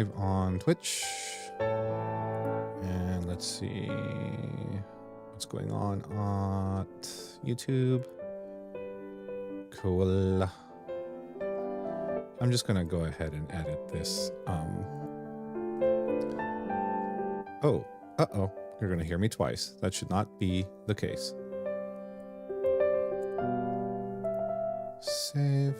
live on Twitch. And let's see what's going on at YouTube. Cool. I'm just gonna go ahead and edit this. Oh, uh-oh. You're gonna hear me twice. That should not be the case. Save.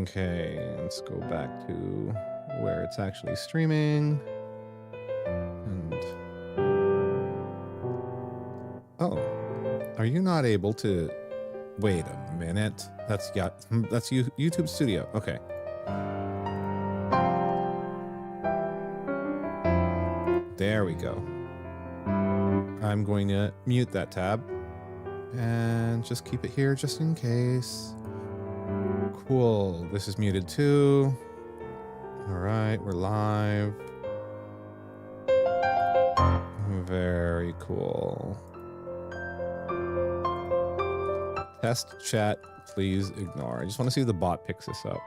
Okay, let's go back to where it's actually streaming. And oh, are you not able to wait a minute? That's YouTube Studio. Okay. There we go. I'm going to mute that tab and just keep it here just in case. Cool. This is muted too. All right, we're live. Very cool. Test chat, please ignore. I just want to see if the bot picks this up.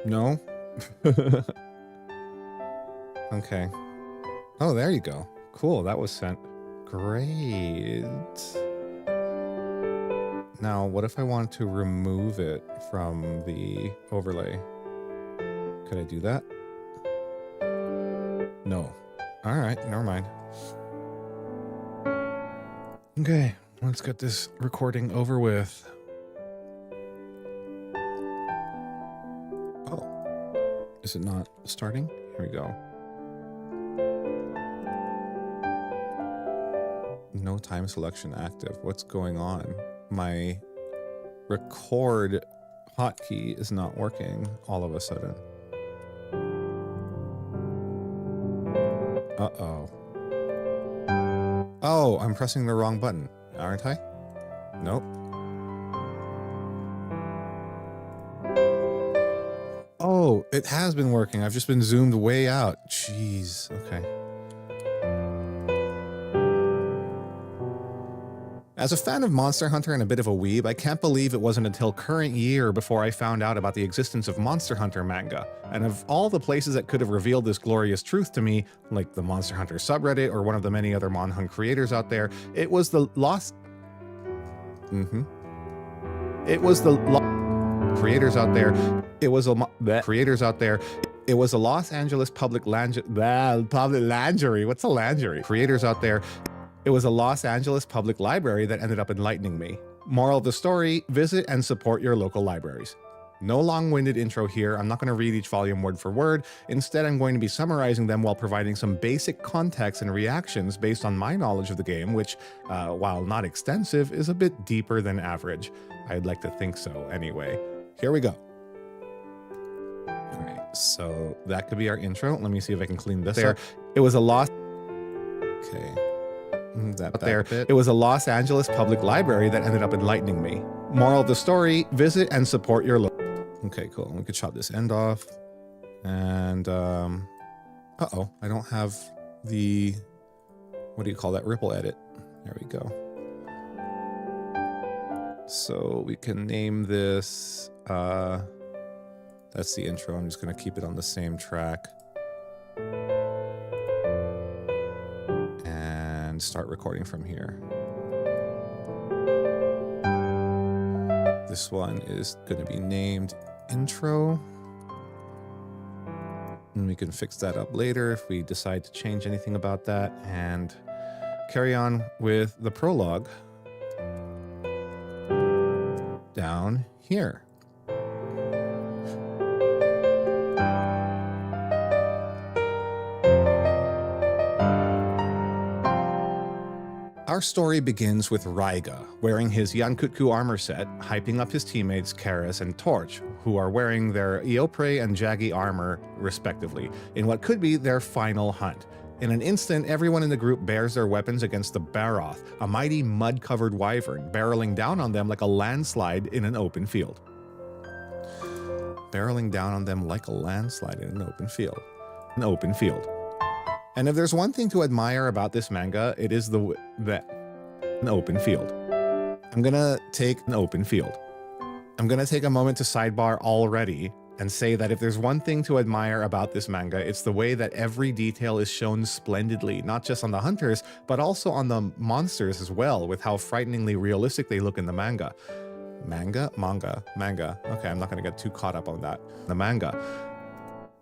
No? Okay. Oh, there you go. Cool, that was sent. Great. Now, what if I wanted to remove it from the overlay? Could I do that? No. All right, never mind. Okay, let's get this recording over with. Oh, is it not starting? Here we go. No time selection active. What's going on? My record hotkey is not working all of a sudden. Uh-oh. Oh, I'm pressing the wrong button, aren't I? Nope. Oh, it has been working. I've just been zoomed way out. Jeez, okay. As a fan of Monster Hunter and a bit of a weeb, I can't believe it wasn't until current year before I found out about the existence of Monster Hunter manga. And of all the places that could have revealed this glorious truth to me, like the Monster Hunter subreddit or one of the many other Monhun creators out there, it was the Los... It was the creators out there. It was a creators out there. It was a Los Angeles public lingerie. What's a lingerie? Creators out there. It was a Los Angeles public library that ended up enlightening me. Moral of the story, visit and support your local libraries. No long-winded intro here. I'm not going to read each volume word for word. Instead, I'm going to be summarizing them while providing some basic context and reactions based on my knowledge of the game, which, while not extensive, is a bit deeper than average. I'd like to think so anyway. Here we go. All right, so that could be our intro. Let me see if I can clean this up. It was a Los... Okay. It was a Los Angeles public library that ended up enlightening me. Moral of the story, visit and support your local... Okay, cool. We could chop this end off. And, uh-oh, I don't have the... What do you call that? Ripple edit. There we go. So we can name this... That's the intro. I'm just going to keep it on the same track. Start recording from here. This one is going to be named intro, and we can fix that up later if we decide to change anything about that, and carry on with the prologue down here. Our story begins with Raiga, wearing his Yankutku armor set, hyping up his teammates Karis and Torch, who are wearing their Iopre and Jaggi armor, respectively, in what could be their final hunt. In an instant, everyone in the group bears their weapons against the Baroth, a mighty mud-covered wyvern, barreling down on them like a landslide in an open field. barreling down on them like a landslide in an open field. An open field. And if there's one thing to admire about this manga, it is an open field. I'm gonna take an open field. I'm gonna take a moment to sidebar already and say that if there's one thing to admire about this manga, it's the way that every detail is shown splendidly, not just on the hunters, but also on the monsters as well, with how frighteningly realistic they look in the manga. Manga? Manga. Okay, I'm not gonna get too caught up on that. The manga.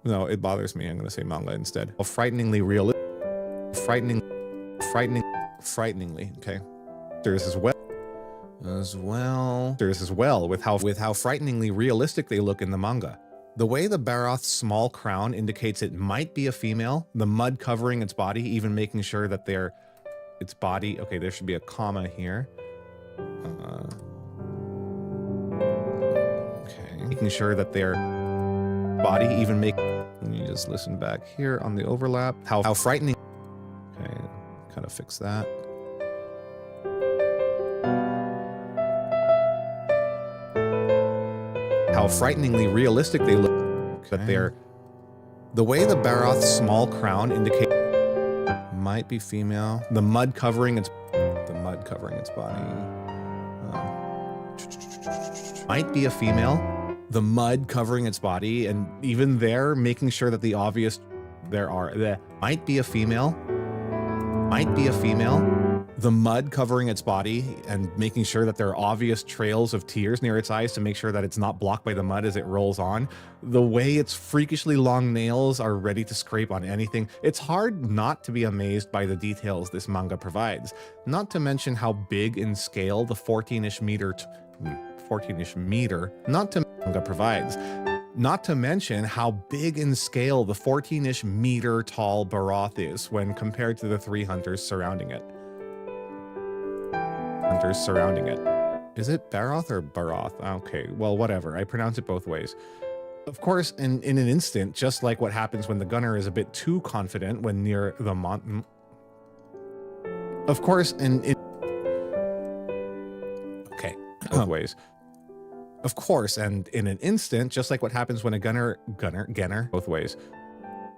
No, it bothers me. I'm gonna say manga instead. Frighteningly realistic. Frighteningly, okay. There's as well with how frighteningly realistic they look in the manga. The way the Baroth's small crown indicates it might be a female, the mud covering its body, even making sure that its body, okay, there should be a comma here. Okay, making sure that their body even make, let me just listen back here on the overlap. How frightening, okay, kind of fix that. How frighteningly realistic they look. That the way the Baroth's small crown indicates might be female. The mud covering its body. Might be a female. The mud covering its body, and even there, making sure that might be a female. The mud covering its body and making sure that there are obvious trails of tears near its eyes to make sure that it's not blocked by the mud as it rolls on. The way its freakishly long nails are ready to scrape on anything. It's hard not to be amazed by the details this manga provides. Not to mention how big in scale the 14-ish meter manga provides. Not to mention how big in scale the 14-ish meter tall Baroth is when compared to the 3 hunters surrounding it. Is it Baroth or Baroth? Okay, well, whatever. I pronounce it both ways. Of course, in an instant, just like what happens when the gunner is a bit too confident when near the mountain. Of course, okay, both ways. Of course, and in an instant, just like what happens when a gunner, both ways.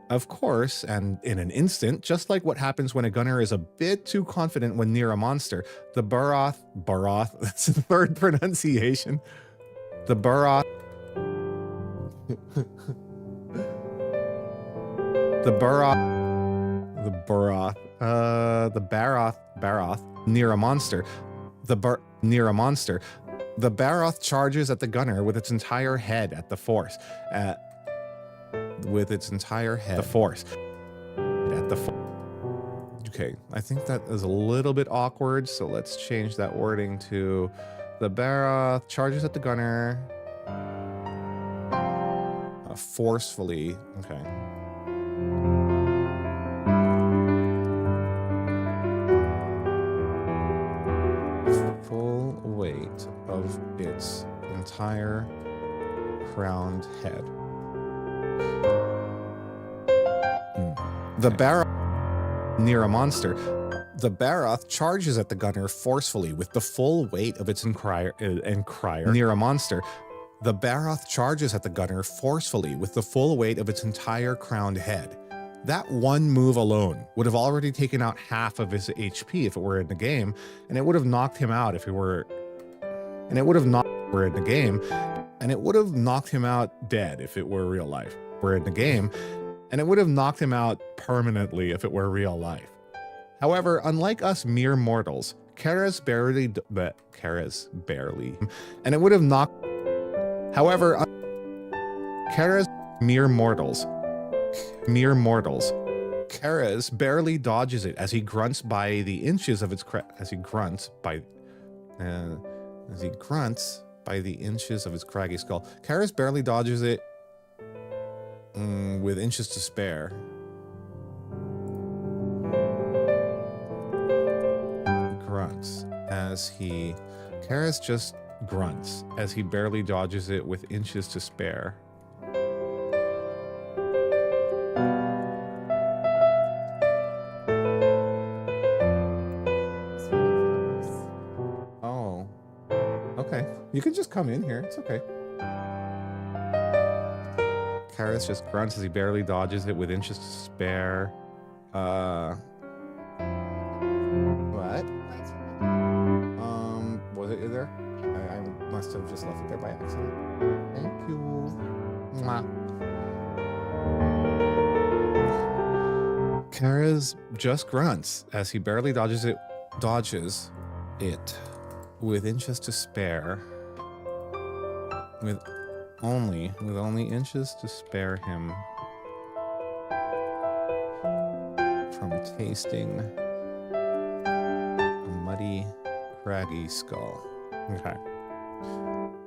Of course, and in an instant, just like what happens when a gunner is a bit too confident when near a monster, the Baroth, that's the third pronunciation. The Baroth near a monster. Near a monster. The Baroth charges at the gunner with its entire head at the force. Okay, I think that is a little bit awkward, so let's change that wording to the Baroth charges at the gunner forcefully. Okay. Full weight of its entire crowned head. The Baroth near a monster. The Baroth charges at the gunner forcefully with the full weight of its near a monster. The Baroth charges at the gunner forcefully with the full weight of its entire crowned head. That one move alone would have already taken out half of his HP if it were in the game, and it would have knocked him out if it were in the game, and it would have knocked him out dead if it were real life. We're in the game, and it would have knocked him out permanently if it were real life. However, unlike us mere mortals, Kara's barely, and it would have knocked, however, Kara's mere mortals, Kara's barely dodges it as he grunts by the inches of its craggy skull. Kara's barely dodges it with inches to spare. Karas just grunts as he barely dodges it with inches to spare. Oh, okay. You can just come in here. It's okay. Karis just grunts as he barely dodges it with inches to spare. What? Was it in there? I must have just left it there by accident. Thank you. Mwah. Karis just grunts as he barely dodges it with inches to spare. With only inches to spare him from tasting a muddy, craggy skull. Okay.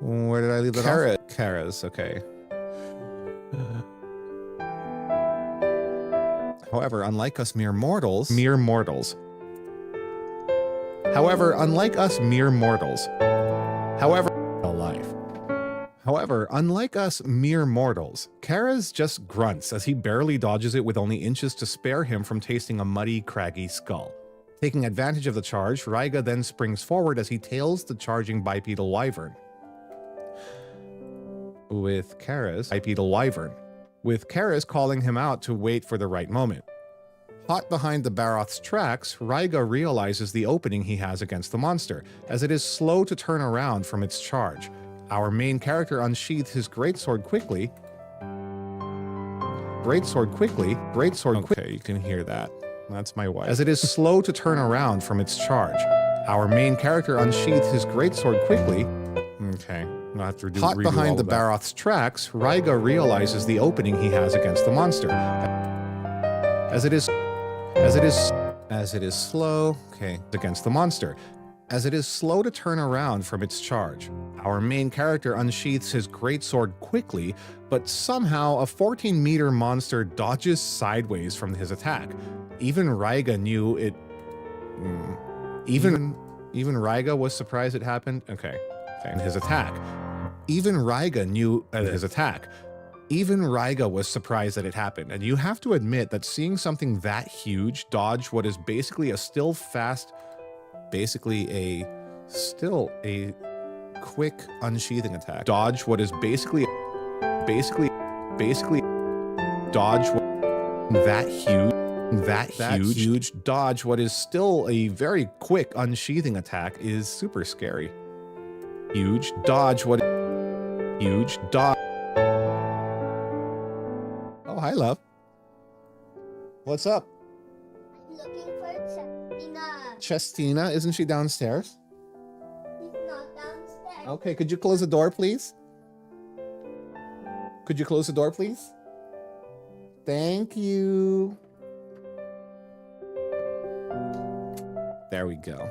Where did I leave that off? Karis, okay. However, unlike us mere mortals, Karis just grunts as he barely dodges it with only inches to spare him from tasting a muddy, craggy skull. Taking advantage of the charge, Raiga then springs forward as he tails the charging bipedal wyvern. With Karis calling him out to wait for the right moment. Hot behind the Baroth's tracks, Raiga realizes the opening he has against the monster, as it is slow to turn around from its charge. Our main character unsheathes his greatsword quickly. Okay, you can hear that. That's my wife. As it is slow to turn around from its charge. Our main character unsheathes his greatsword quickly. Okay, I'll have to Hot behind the Baroth's tracks, Raiga realizes the opening he has against the monster. As it is slow to turn around from its charge. Our main character unsheaths his greatsword quickly, but somehow a 14-meter monster dodges sideways from his attack. Even Raiga knew it. Even Raiga was surprised it happened. Okay. And his attack. Even Raiga was surprised that it happened, and you have to admit that seeing something that huge dodge what is basically a quick unsheathing attack. Dodge what is basically dodge what is still a very quick unsheathing attack is super scary. Huge dodge. Oh, hi, love. What's up? I'm looking for Chestina. Chestina, isn't she downstairs? She's not downstairs. Okay, could you close the door, please? Thank you. There we go.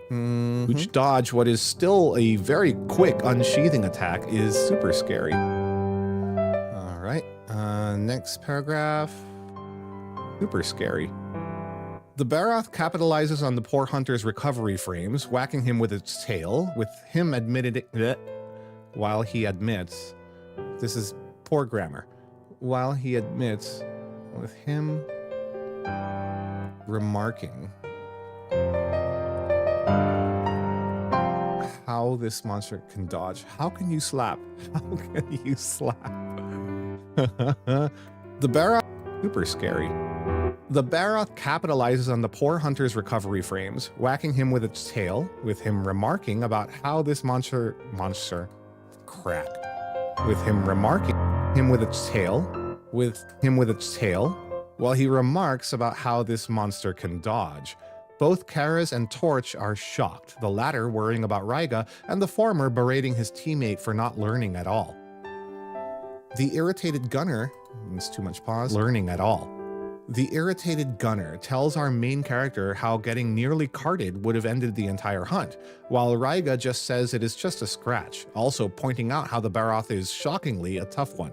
Huge dodge what is still a very quick unsheathing attack is super scary. All right, next paragraph. Super scary. The Baroth capitalizes on the poor hunter's recovery frames, whacking him with its tail, with him while he admits, this is poor grammar, while he admits, with him remarking how this monster can dodge. How can you slap? The Baroth, super scary. The Baroth capitalizes on the poor hunter's recovery frames, whacking him with its tail, with him remarking about how this monster, with him remarking him with its tail, while he remarks about how this monster can dodge. Both Karis and Torch are shocked, the latter worrying about Raiga, and the former berating his teammate for not learning at all. The irritated gunner, it's too much pause, The irritated gunner tells our main character how getting nearly carted would have ended the entire hunt, while Raiga just says it is just a scratch, also pointing out how the Baroth is shockingly a tough one.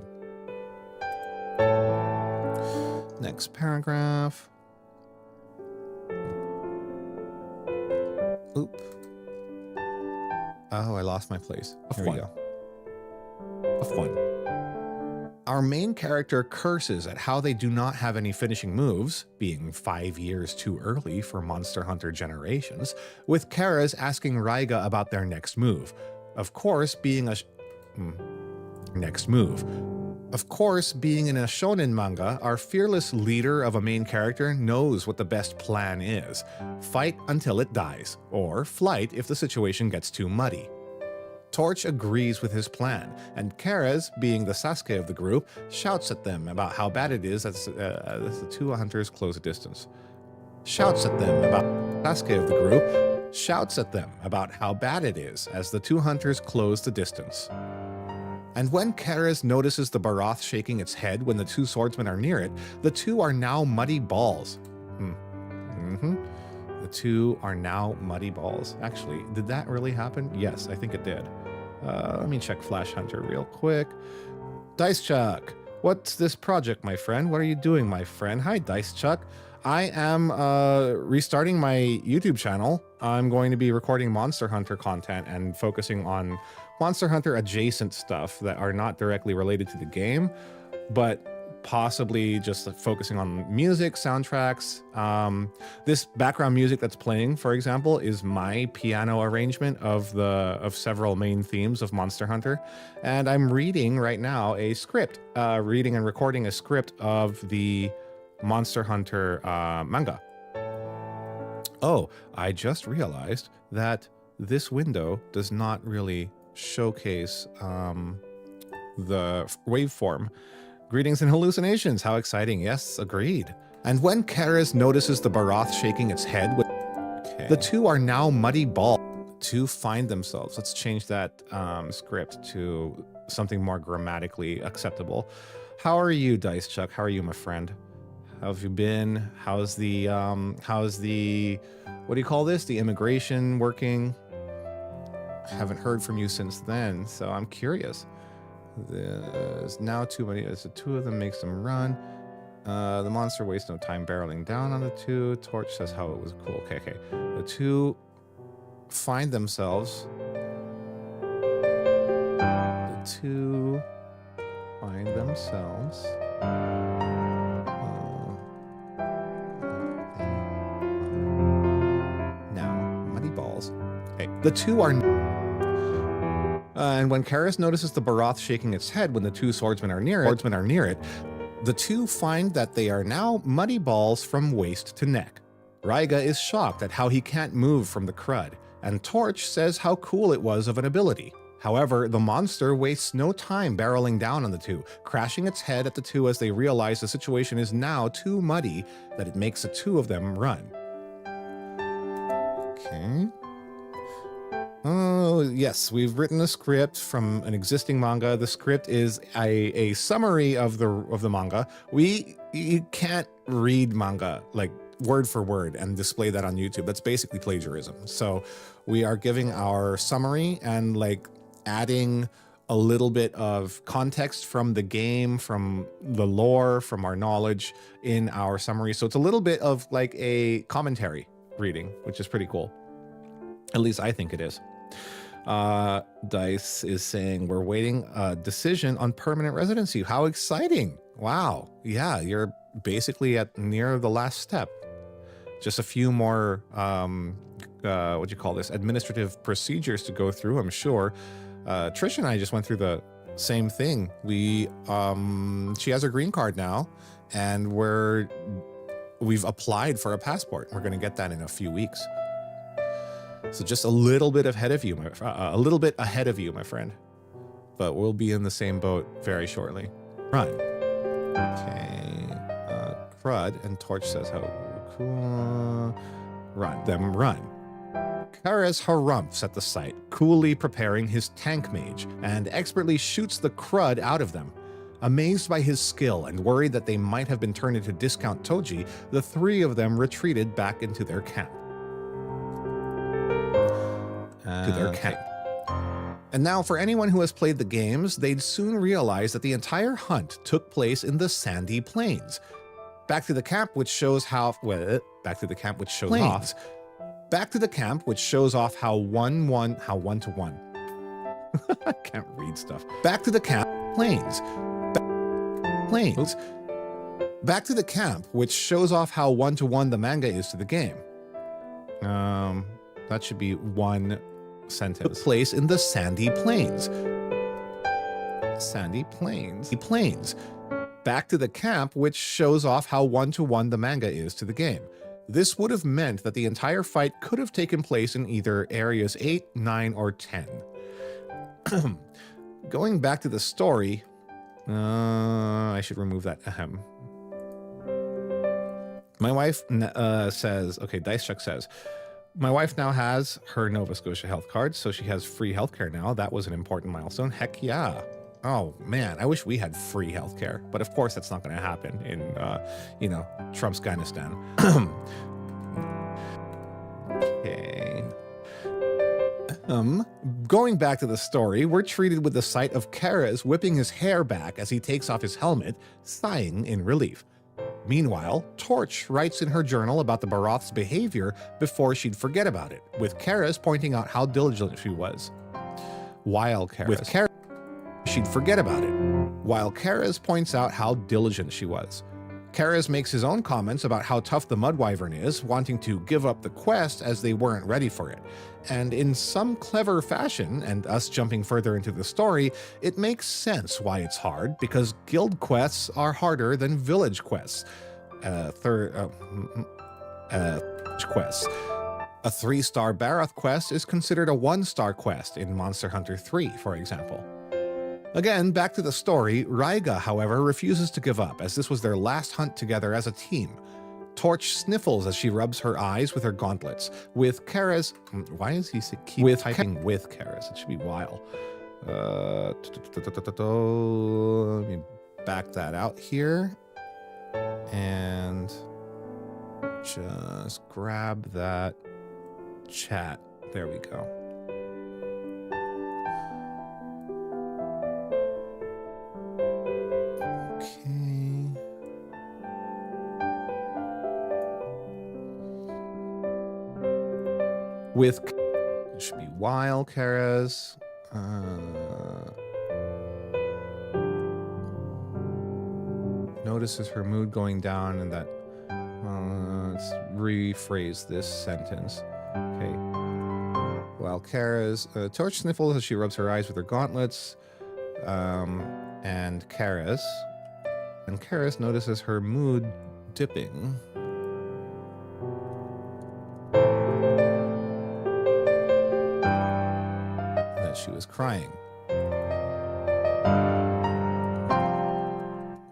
Next paragraph. Oop. Oh, I lost my place. Here we go. F1. Our main character curses at how they do not have any finishing moves, being 5 years too early for Monster Hunter generations, with Karis asking Raiga about their next move. Of course, being a next move. Of course, being in a shonen manga, our fearless leader of a main character knows what the best plan is. Fight until it dies, or flight if the situation gets too muddy. Torch agrees with his plan, and Karez, being the Sasuke of the group, shouts at them about how bad it is as the two hunters close a distance. Shouts at them about Sasuke of the group, shouts at them about how bad it is as the two hunters close the distance. And when Karez notices the Barath shaking its head when the two swordsmen are near it, the two are now muddy balls. The two are now muddy balls. Actually, did that really happen? Yes, I think it did. Let me check Flash Hunter real quick. Dice Chuck, what's this project, my friend? What are you doing, my friend? Hi, Dice Chuck. I am restarting my YouTube channel. I'm going to be recording Monster Hunter content and focusing on Monster Hunter adjacent stuff that are not directly related to the game, but possibly just focusing on music, soundtracks. This background music that's playing, for example, is my piano arrangement of several main themes of Monster Hunter. And I'm reading right now a script, reading and recording a script of the Monster Hunter manga. Oh, I just realized that this window does not really showcase the waveform. Greetings and hallucinations. How exciting. Yes, agreed. And when Karez notices the Barath shaking its head, the two are now muddy balls to find themselves. Let's change that script to something more grammatically acceptable. How are you, Dice Chuck? How are you, my friend? How have you been? How's the, what do you call this? The immigration working? Haven't heard from you since then, so I'm curious. There's now too many. So two of them makes them run. The monster wastes no time barreling down on the two. Torch says how it was cool. Okay. The two find themselves. Now, muddy balls. Okay. The two are. And when Karez notices the Barath shaking its head when the two swordsmen are near it, the two find that they are now muddy balls from waist to neck. Raiga is shocked at how he can't move from the crud, and Torch says how cool it was of an ability. However, the monster wastes no time barreling down on the two, crashing its head at the two as they realize the situation is now too muddy that it makes the two of them run. Okay. Oh, yes, we've written a script from an existing manga. The script is a summary of the manga. You can't read manga like word for word and display that on YouTube. That's basically plagiarism. So we are giving our summary and like adding a little bit of context from the game, from the lore, from our knowledge in our summary. So it's a little bit of like a commentary reading, which is pretty cool. At least I think it is. Dice is saying we're waiting a decision on permanent residency. How exciting. Wow. Yeah, you're basically at near the last step. Just a few more, what do you call this? Administrative procedures to go through, I'm sure. Trish and I just went through the same thing. She has her green card now, and we've applied for a passport. We're going to get that in a few weeks. So just a little bit ahead of you, my friend. But we'll be in the same boat very shortly. Run. Okay. Crud, and Torch says how cool. Run. Karez harumphs at the sight, coolly preparing his tank mage, and expertly shoots the crud out of them. Amazed by his skill and worried that they might have been turned into discount Toji, the three of them retreated back into their camp. And now for anyone who has played the games, they'd soon realize that the entire hunt took place in the sandy plains. Back to the camp, which shows how one to one. I can't read stuff. Back to the camp, plains. Back to the camp, which shows off how one-to-one the manga is to the game. That should be one sentence. Place in the sandy plains. sandy plains. Back to the camp, which shows off how one-to-one the manga is to the game. This would have meant that the entire fight could have taken place in either areas 8, 9, or 10. Going back to the story, I should remove that ahem. My wife says, okay, Dicechuck says, my wife now has her Nova Scotia health card, so she has free healthcare now. That was an important milestone. Heck yeah. Oh man, I wish we had free healthcare, but of course that's not going to happen in, Trumpsganistan. Okay. Going back to the story, we're treated with the sight of Karas whipping his hair back as he takes off his helmet, sighing in relief. Meanwhile, Torch writes in her journal about the Baroth's behavior before she'd forget about it, with Karas pointing out how diligent she was. While Karas she'd forget about it, while Karas points out how diligent she was. Karas makes his own comments about how tough the Mudwyvern is, wanting to give up the quest as they weren't ready for it. And in some clever fashion, and us jumping further into the story, it makes sense why it's hard, because guild quests are harder than village quests. Quests. A 3-star Baroth quest is considered a 1-star quest in Monster Hunter 3, for example. Again, back to the story, Raiga, however, refuses to give up, as this was their last hunt together as a team. Torch sniffles as she rubs her eyes with her gauntlets. With Karas... Why is he keep typing with Karas? It should be while. Let me back that out here. And just grab that chat. There we go. With it should be while Karas. Notices her mood going down, and that. Let's rephrase this sentence. Okay. While Karas, Torch sniffles as she rubs her eyes with her gauntlets, and Karas notices her mood dipping. She was crying,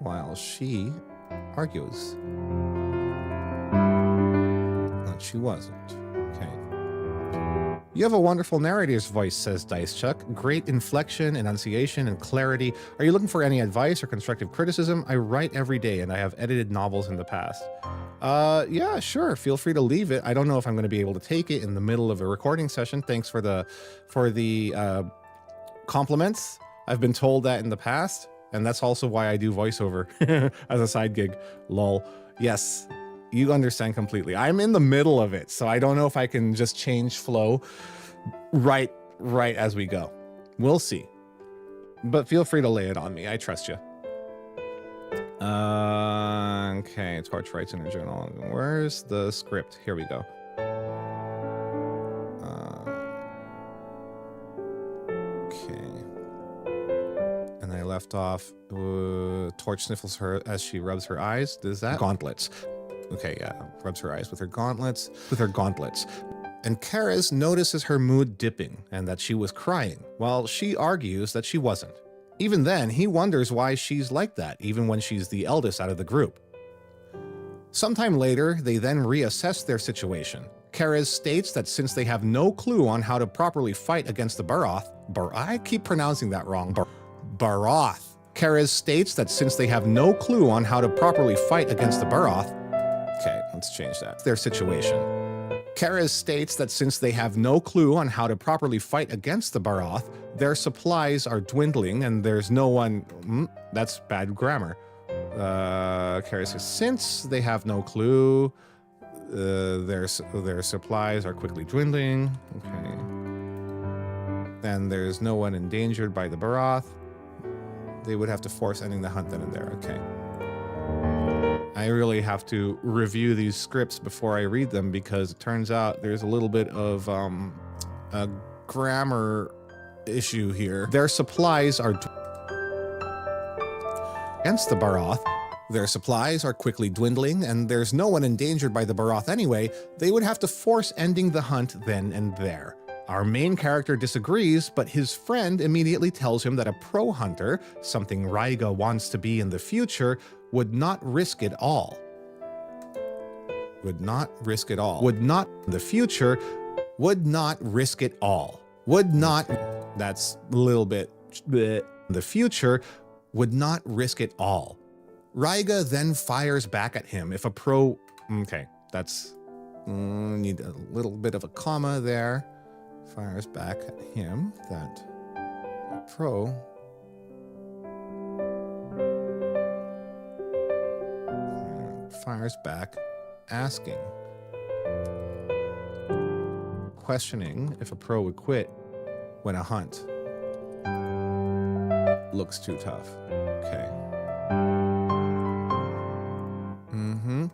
while she argues that she wasn't. Okay. You have a wonderful narrator's voice, says Dicechuck. Great inflection, enunciation, and clarity. Are you looking for any advice or constructive criticism? I write every day, and I have edited novels in the past. Yeah, sure. Feel free to leave it. I don't know if I'm going to be able to take it in the middle of a recording session. Thanks for the compliments. I've been told that in the past, and that's also why I do voiceover as a side gig. Lol. Yes, you understand completely. I'm in the middle of it, so I don't know if I can just change flow right as we go. We'll see. But feel free to lay it on me. I trust you. Okay, Torch writes in her journal. Where's the script? Here we go. Okay. And I left off, Torch sniffles her as she rubs her eyes. Does that? Gauntlets. Okay, yeah. Rubs her eyes with her gauntlets. And Karas notices her mood dipping and that she was crying, while she argues that she wasn't. Even then, he wonders why she's like that, even when she's the eldest out of the group. Sometime later, they then reassess their situation. Karas states that since they have no clue on how to properly fight against the Baroth, I keep pronouncing that wrong, Baroth. Karas states that since they have no clue on how to properly fight against the Baroth, okay, let's change that. Their situation. Karas states that since they have no clue on how to properly fight against the Baroth, their supplies are dwindling and there's no one... that's bad grammar. Karas says, since they have no clue, their supplies are quickly dwindling. Okay. And there's no one endangered by the Baroth. They would have to force ending the hunt then and there. Okay. I really have to review these scripts before I read them because it turns out there's a little bit of a grammar issue here. Their supplies are... against the Baroth. Their supplies are quickly dwindling, and there's no one endangered by the Baroth anyway. They would have to force ending the hunt then and there. Our main character disagrees, but his friend immediately tells him that a pro hunter, something Raiga wants to be in the future, would not risk it all. Would not risk it all. Would not in the future, would not risk it all. Would not, that's a little bit, bleh. The future would not risk it all. Raiga then fires back at him if a pro, okay, that's, need a little bit of a comma there. Fires back at him that a pro fires back asking, questioning if a pro would quit when a hunt looks too tough. Okay.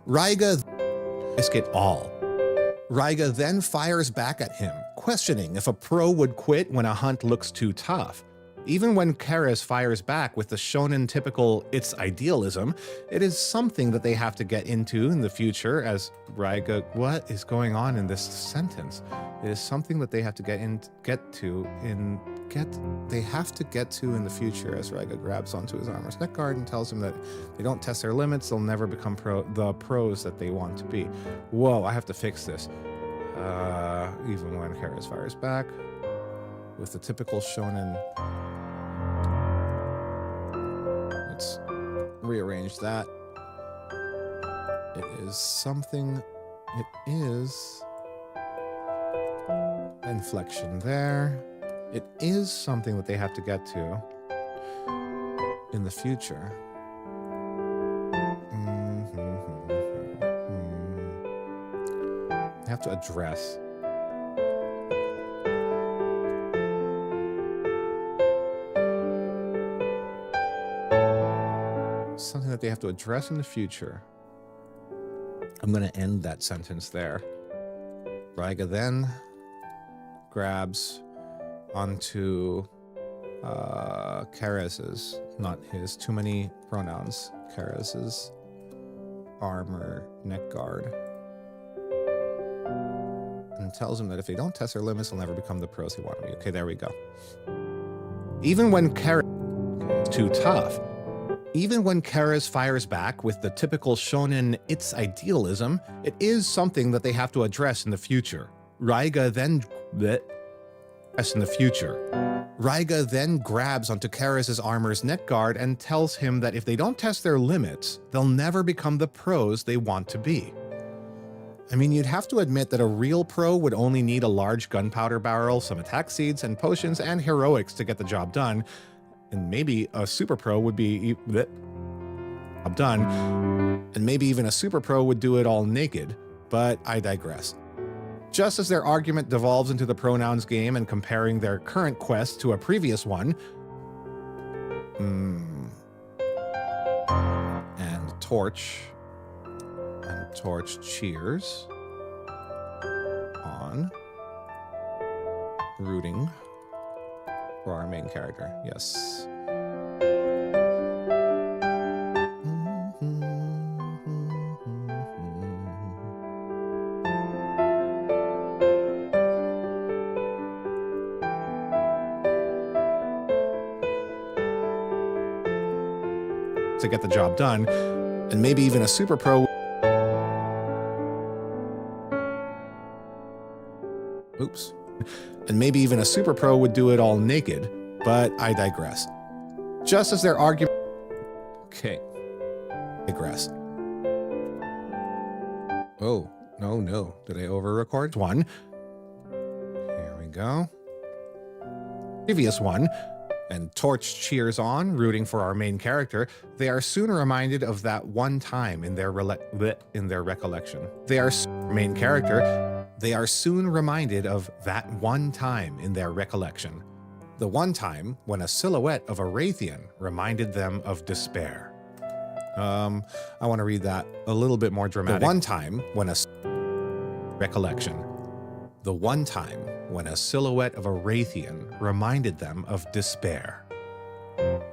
Raiga risk it all. Raiga then fires back at him, questioning if a pro would quit when a hunt looks too tough. Even when Keres fires back with the shonen typical "it's idealism," it is something that they have to get into in the future as Raiga, what is going on in this sentence? It is something that they have to get to in the future as Raiga grabs onto his armor's neck guard and tells him that if they don't test their limits, they'll never become the pros that they want to be. Whoa, I have to fix this. Even when Keres fires back with the typical shonen. Let's rearrange that. It is something, it is inflection there. It is something that they have to get to in the future. They have to address. Something that they have to address in the future. I'm going to end that sentence there. Raiga then grabs onto Keres's, not his, too many pronouns, Keres's armor neck guard, and tells him that if they don't test their limits, they'll never become the pros they want to be. Okay, there we go. Even when Keres is too tough, even when Keres fires back with the typical shonen "it's idealism," it is something that they have to address in the future. Raiga then grabs onto Keres's armor's neck guard and tells him that if they don't test their limits, they'll never become the pros they want to be. I mean, you'd have to admit that a real pro would only need a large gunpowder barrel, some attack seeds and potions, and heroics to get the job done. And maybe a super pro would be done. And maybe even a super pro would do it all naked, but I digress. Just as their argument devolves into the pronouns game and comparing their current quest to a previous one, and Torch cheers on rooting for our main character. Yes. To get the job done, and maybe even a super pro. Oops. And maybe even a super pro would do it all naked, but I digress. Just as their argument. Okay. Digress. Oh, no. Did I over-record? One. Here we go. Previous one. And Torch cheers on, rooting for our main character. They are soon reminded of that one time in their recollection. They are main character. They are soon reminded of that one time in their recollection. The one time when a silhouette of a Wraithian reminded them of despair. I want to read that a little bit more dramatic. The one time when a recollection. The one time when a silhouette of a Wraithian reminded them of despair.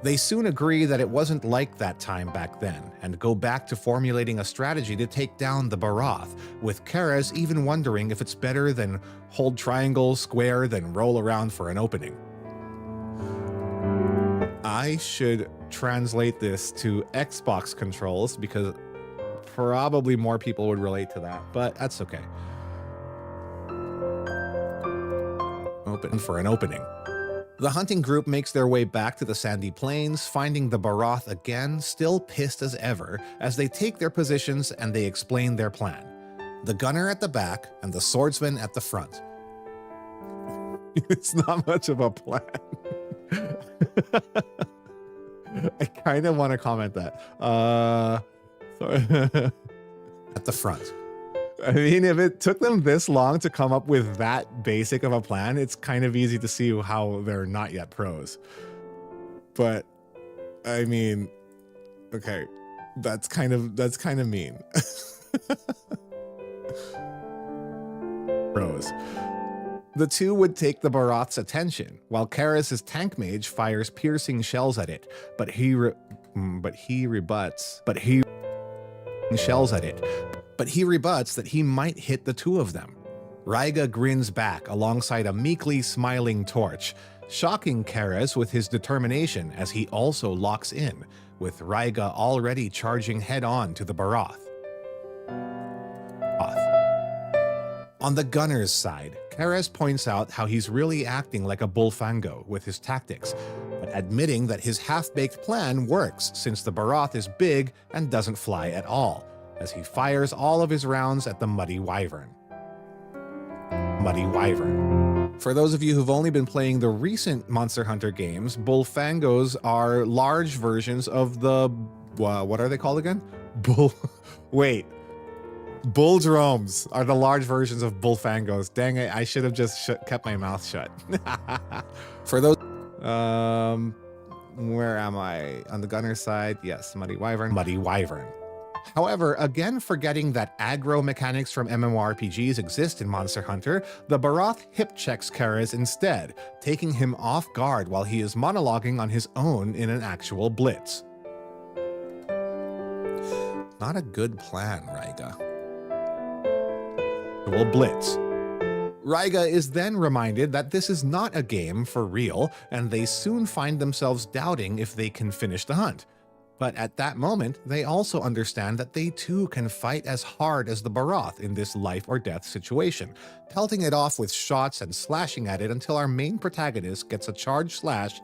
They soon agree that it wasn't like that time back then, and go back to formulating a strategy to take down the Barath, with Karaz even wondering if it's better than hold triangle, square, than roll around for an opening. I should translate this to Xbox controls because probably more people would relate to that, but that's okay. Open for an opening. The hunting group makes their way back to the sandy plains, finding the Barath again, still pissed as ever, as they take their positions and they explain their plan. The gunner at the back and the swordsman at the front. It's not much of a plan. I kind of want to comment that. Sorry. At the front. I mean, if it took them this long to come up with that basic of a plan, it's kind of easy to see how they're not yet pros. But I mean, okay, that's kind of mean. Pros. The two would take the Barath's attention, while Karaz's tank mage fires piercing shells at it, but he rebuts that he might hit the two of them. Raiga grins back alongside a meekly smiling Torch, shocking Karaz with his determination as he also locks in, with Raiga already charging head-on to the Barath. On the gunner's side, Karaz points out how he's really acting like a bullfango with his tactics, but admitting that his half-baked plan works since the Barath is big and doesn't fly at all, as he fires all of his rounds at the Muddy Wyvern. For those of you who've only been playing the recent Monster Hunter games, bullfangos are large versions of the... what are they called again? Bulldromes are the large versions of bullfangos. Dang it, I should have just kept my mouth shut. For those... where am I? On the gunner's side? Yes, Muddy Wyvern. However, again forgetting that aggro mechanics from MMORPGs exist in Monster Hunter, the Barath hip checks Karaz instead, taking him off guard while he is monologuing on his own in an actual blitz. Not a good plan, Raiga. Will blitz. Raiga is then reminded that this is not a game for real, and they soon find themselves doubting if they can finish the hunt. But at that moment, they also understand that they too can fight as hard as the Barath in this life or death situation, pelting it off with shots and slashing at it until our main protagonist gets a charged slash.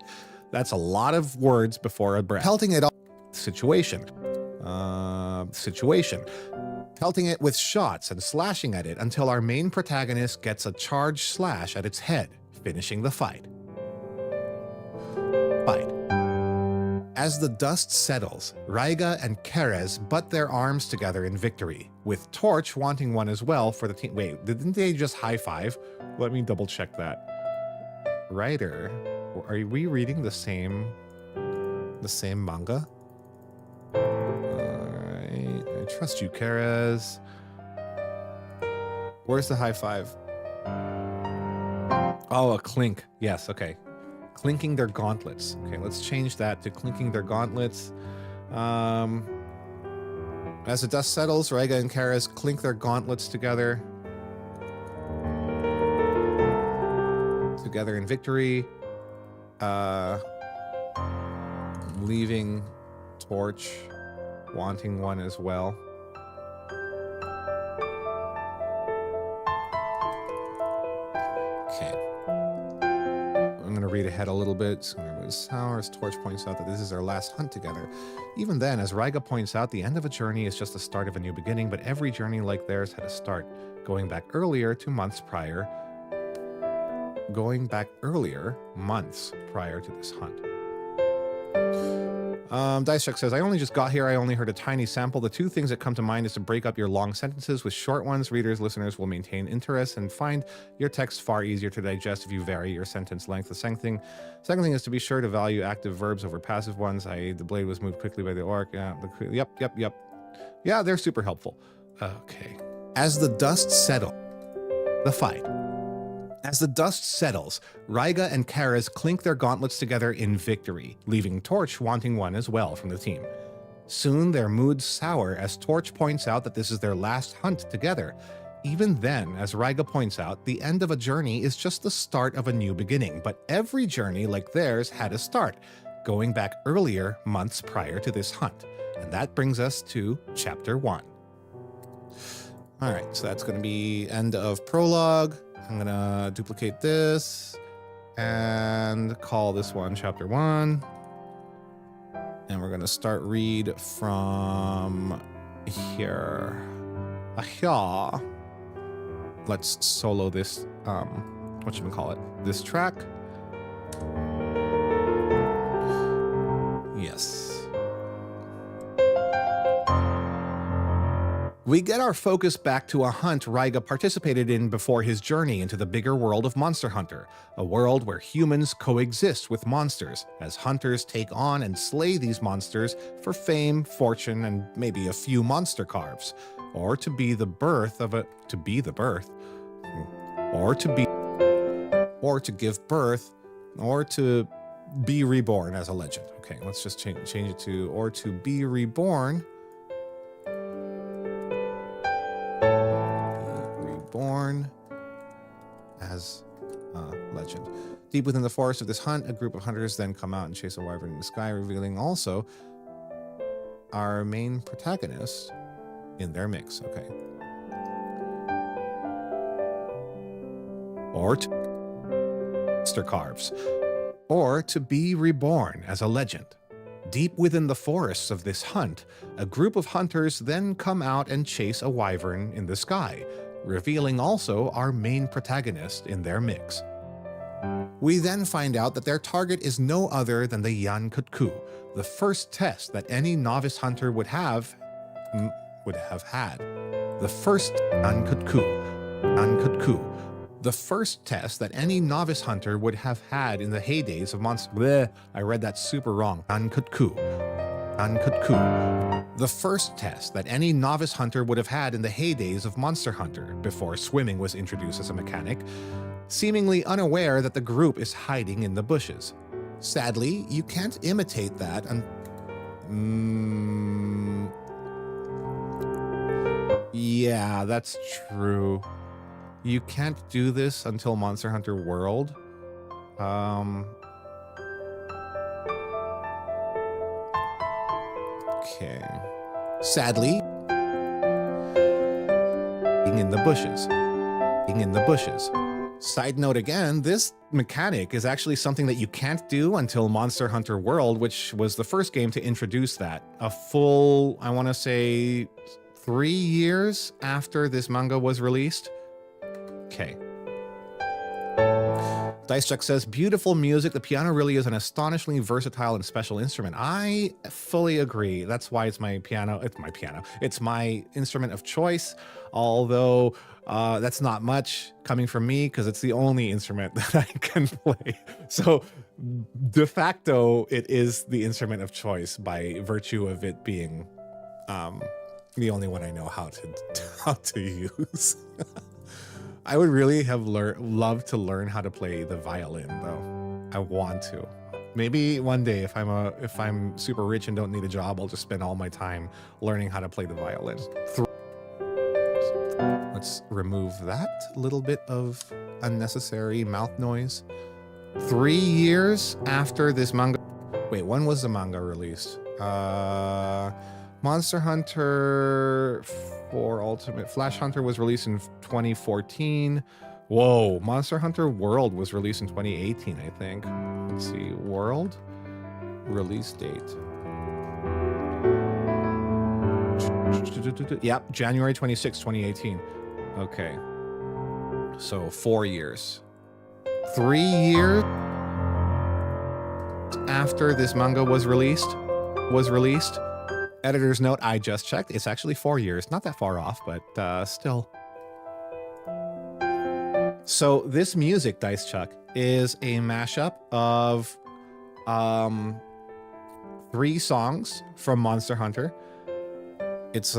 That's a lot of words before a breath. Pelting it off pelting it with shots and slashing at it until our main protagonist gets a charged slash at its head, finishing the fight. As the dust settles, Raiga and Karaz butt their arms together in victory, with Torch wanting one as well for the team. Wait, didn't they just high five? Let me double check that. Writer, are we reading the same manga? Alright, I trust you, Karaz. Where's the high five? Oh, a clink. Yes, okay. Clinking their gauntlets. Okay, let's change that to clinking their gauntlets. As the dust settles, Raiga and Karaz clink their gauntlets together. Together in victory. Leaving Torch wanting one as well. Okay. I'm going to read ahead a little bit. So as Torch points out that this is our last hunt together. Even then, as Raiga points out, the end of a journey is just the start of a new beginning, but every journey like theirs had a start, going back earlier to months prior to this hunt. Dice Check says, I only just got here. I only heard a tiny sample. The two things that come to mind is to break up your long sentences with short ones. Readers, listeners will maintain interest and find your text far easier to digest if you vary your sentence length. The second thing is to be sure to value active verbs over passive ones, i.e. the blade was moved quickly by the orc. Yep. Yeah, they're super helpful. Okay. As the dust settles, the fight. As the dust settles, Raiga and Karaz clink their gauntlets together in victory, leaving Torch wanting one as well from the team. Soon their moods sour as Torch points out that this is their last hunt together. Even then, as Raiga points out, the end of a journey is just the start of a new beginning, but every journey like theirs had a start, going back earlier, months prior to this hunt. And that brings us to Chapter 1. All right, so that's going to be end of prologue. I'm going to duplicate this and call this one Chapter 1. And we're going to start read from here. Ahya. Let's solo this, this track. Yes. We get our focus back to a hunt Raiga participated in before his journey into the bigger world of Monster Hunter, a world where humans coexist with monsters, as hunters take on and slay these monsters for fame, fortune, and maybe a few monster carves, or to be the birth of a, to be the birth, or to be, or to give birth, or to be reborn as a legend. Okay, let's just change it to, or to be reborn. Born as a legend. Deep within the forest of this hunt, a group of hunters then come out and chase a wyvern in the sky, revealing also our main protagonist in their mix. Okay. Or to monster carves. Or to be reborn as a legend. Deep within the forests of this hunt, a group of hunters then come out and chase a wyvern in the sky, revealing also our main protagonist in their mix. We then find out that their target is no other than the Yan Kutku, the first test that any novice hunter would have had. The first Yan Kutku. The first test that any novice hunter would have had in the heydays of Monster... Bleh, I read that super wrong. Yan Kutku. The first test that any novice hunter would have had in the heydays of Monster Hunter, before swimming was introduced as a mechanic, seemingly unaware that the group is hiding in the bushes. Sadly, you can't imitate that yeah, that's true. You can't do this until Monster Hunter World. Okay. Sadly, being in the bushes. Side note again, this mechanic is actually something that you can't do until Monster Hunter World, which was the first game to introduce that. A full, I want to say, 3 years after this manga was released. Okay. Dicechuck says, beautiful music. The piano really is an astonishingly versatile and special instrument. I fully agree. That's why it's my piano. It's my instrument of choice. Although that's not much coming from me because it's the only instrument that I can play. So de facto, it is the instrument of choice by virtue of it being the only one I know how to use. I would really have loved to learn how to play the violin, though. I want to. Maybe one day, if I'm super rich and don't need a job, I'll just spend all my time learning how to play the violin. Let's remove that little bit of unnecessary mouth noise. 3 years after this manga. Wait, when was the manga released? Monster Hunter 4 Ultimate Flash Hunter was released in 2014. Whoa, Monster Hunter World was released in 2018, I think. Let's see, World release date. Yep, January 26, 2018. Okay. So 4 years. 3 years after this manga was released. Editor's note, I just checked. It's actually 4 years. Not that far off, but still. So this music, Dicechuck, is a mashup of 3 songs from Monster Hunter. It's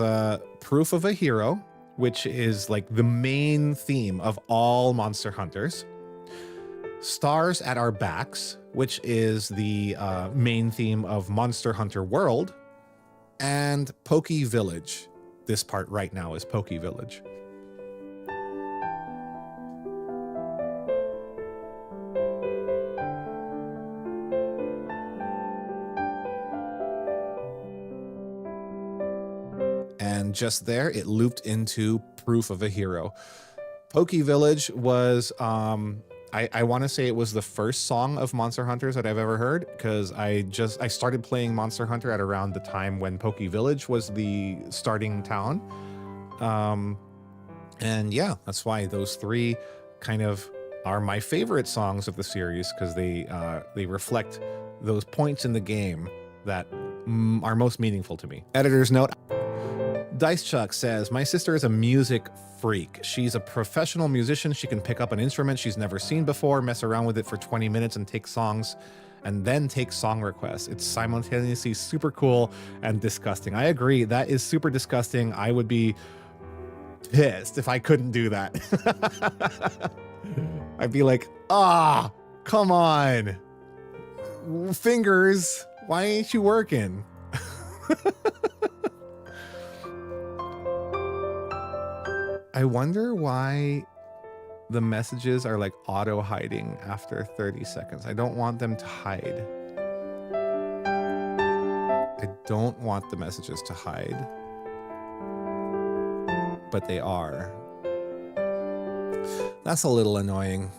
Proof of a Hero, which is like the main theme of all Monster Hunters. Stars at Our Backs, which is the main theme of Monster Hunter World, and Pokey Village. This part right now is Pokey Village. And just there, it looped into Proof of a Hero. Pokey Village was, I want to say it was the first song of Monster Hunters that I've ever heard, because I started playing Monster Hunter at around the time when Pokey Village was the starting town. And yeah, that's why those three kind of are my favorite songs of the series, because they reflect those points in the game that are most meaningful to me. Editor's note. Dice Chuck says, my sister is a music freak. She's a professional musician. She can pick up an instrument she's never seen before, mess around with it for 20 minutes and take songs, and then take song requests. It's simultaneously super cool and disgusting. I agree. That is super disgusting. I would be pissed if I couldn't do that. I'd be like, come on. Fingers, why ain't you working? I wonder why the messages are like auto hiding after 30 seconds. I don't want them to hide. I don't want the messages to hide, but they are. That's a little annoying.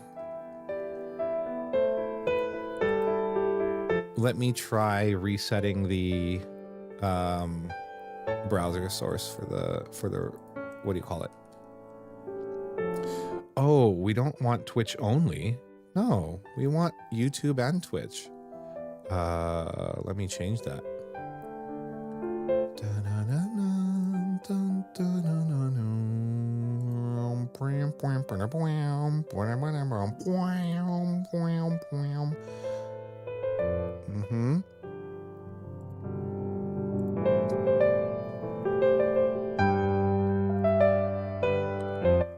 Let me try resetting the browser source for the what do you call it? Oh, we don't want Twitch only. No, we want YouTube and Twitch. Let me change that. Mm-hmm.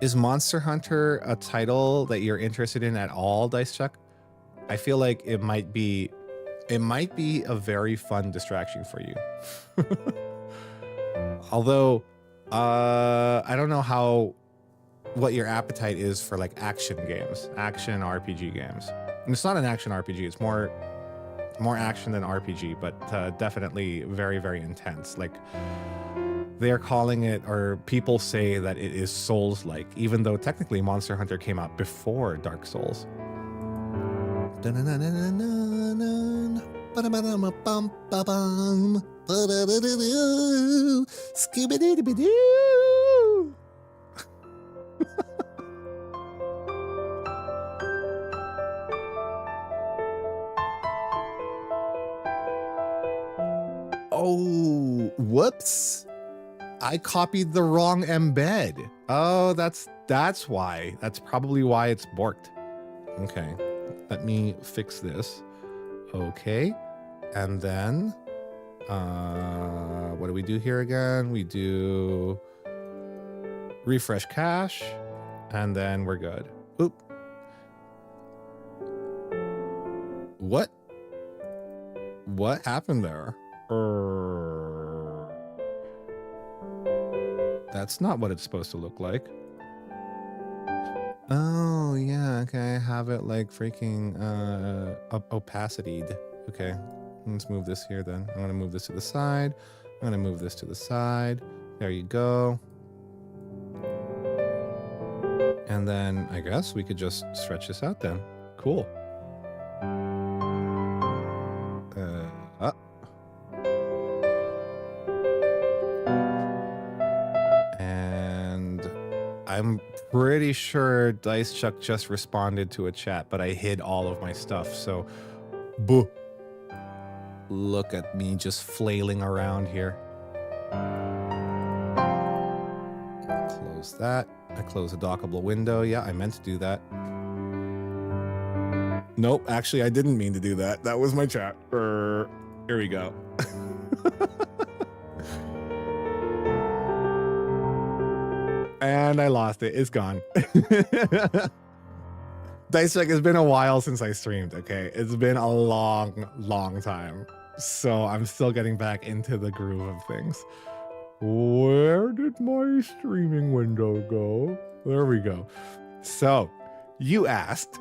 Is Monster Hunter a title that you're interested in at all, Dice Chuck? I feel like it might be a very fun distraction for you. Although, I don't know what your appetite is for like action games, action RPG games. And it's not an action RPG, it's more action than RPG, but definitely very, very intense. Like, they're calling it, or people say that it is Souls-like, even though technically Monster Hunter came out before Dark Souls. Oh, whoops. I copied the wrong embed. Oh, that's why. That's probably why it's borked. Okay, let me fix this. Okay, and then, what do we do here again? We do refresh cache, and then we're good. Oop. What happened there? That's not what it's supposed to look like. Oh, yeah, okay, I have it like freaking opacity-ed. Okay, let's move this here then. I'm gonna move this to the side. I'm gonna move this to the side. There you go. And then I guess we could just stretch this out then. Cool. I'm pretty sure Dice Chuck just responded to a chat, but I hid all of my stuff, so boo. Look at me just flailing around here. Close that. I close the dockable window. Yeah, I meant to do that. Nope, actually I didn't mean to do that. That was my chat. Here we go. And I lost it. It's gone. Dice Check, it's been a while since I streamed, okay? It's been a long time. So I'm still getting back into the groove of things. Where did my streaming window go? There we go. So you asked,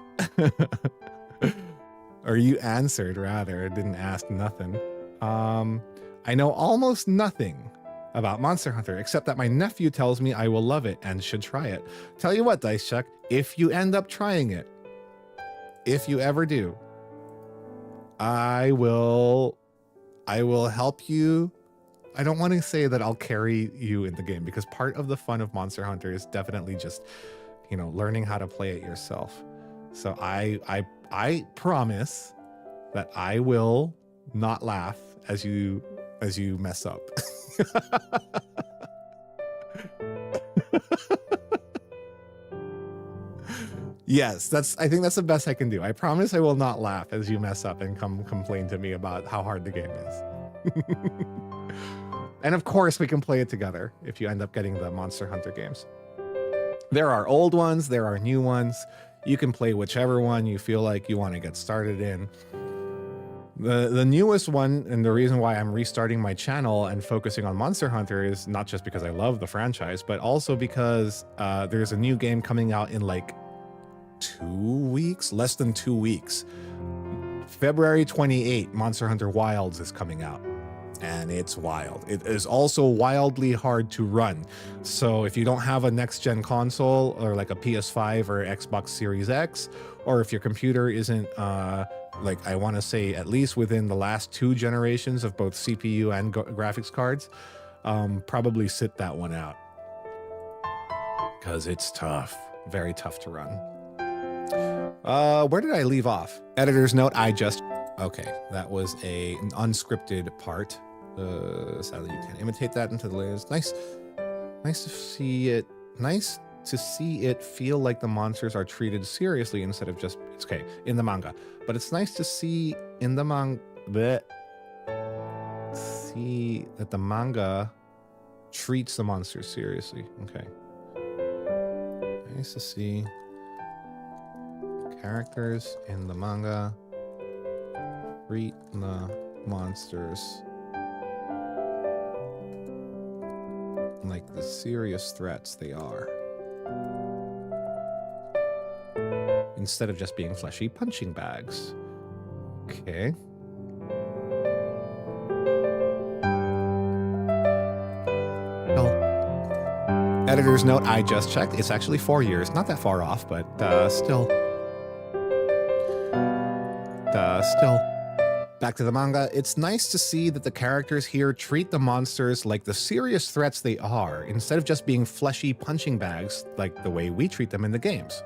or you answered rather, didn't ask nothing. I know almost nothing about Monster Hunter, except that my nephew tells me I will love it and should try it. Tell you what, Dice Check, if you end up trying it, if you ever do, I will help you. I don't want to say that I'll carry you in the game, because part of the fun of Monster Hunter is definitely just, you know, learning how to play it yourself. So I promise that I will not laugh as you mess up. Yes, I think that's the best I can do. I promise I will not laugh as you mess up and come complain to me about how hard the game is. And of course, we can play it together if you end up getting the Monster Hunter games. There are old ones, there are new ones. You can play whichever one you feel like you want to get started in. The newest one, and the reason why I'm restarting my channel and focusing on Monster Hunter, is not just because I love the franchise, but also because there's a new game coming out in like 2 weeks, less than 2 weeks. February 28, Monster Hunter Wilds is coming out. And it's wild. It is also wildly hard to run. So if you don't have a next-gen console, or like a PS5 or Xbox Series X, or if your computer isn't, like I want to say at least within the last 2 generations of both CPU and graphics cards, probably sit that one out. Because it's tough. Very tough to run. Where did I leave off? Editor's note, okay, that was an unscripted part. Sadly, you can't imitate that into the layers. Nice to see it. Nice to see it feel like the monsters are treated seriously instead of just, it's okay, in the manga. But it's nice to see in the see that the manga treats the monsters seriously. Okay. Nice to see characters in the manga treat the monsters like the serious threats they are, instead of just being fleshy punching bags. Okay. Well, editor's note, I just checked. It's actually 4 years. Not that far off, but still. Back to the manga, it's nice to see that the characters here treat the monsters like the serious threats they are, instead of just being fleshy punching bags like the way we treat them in the games.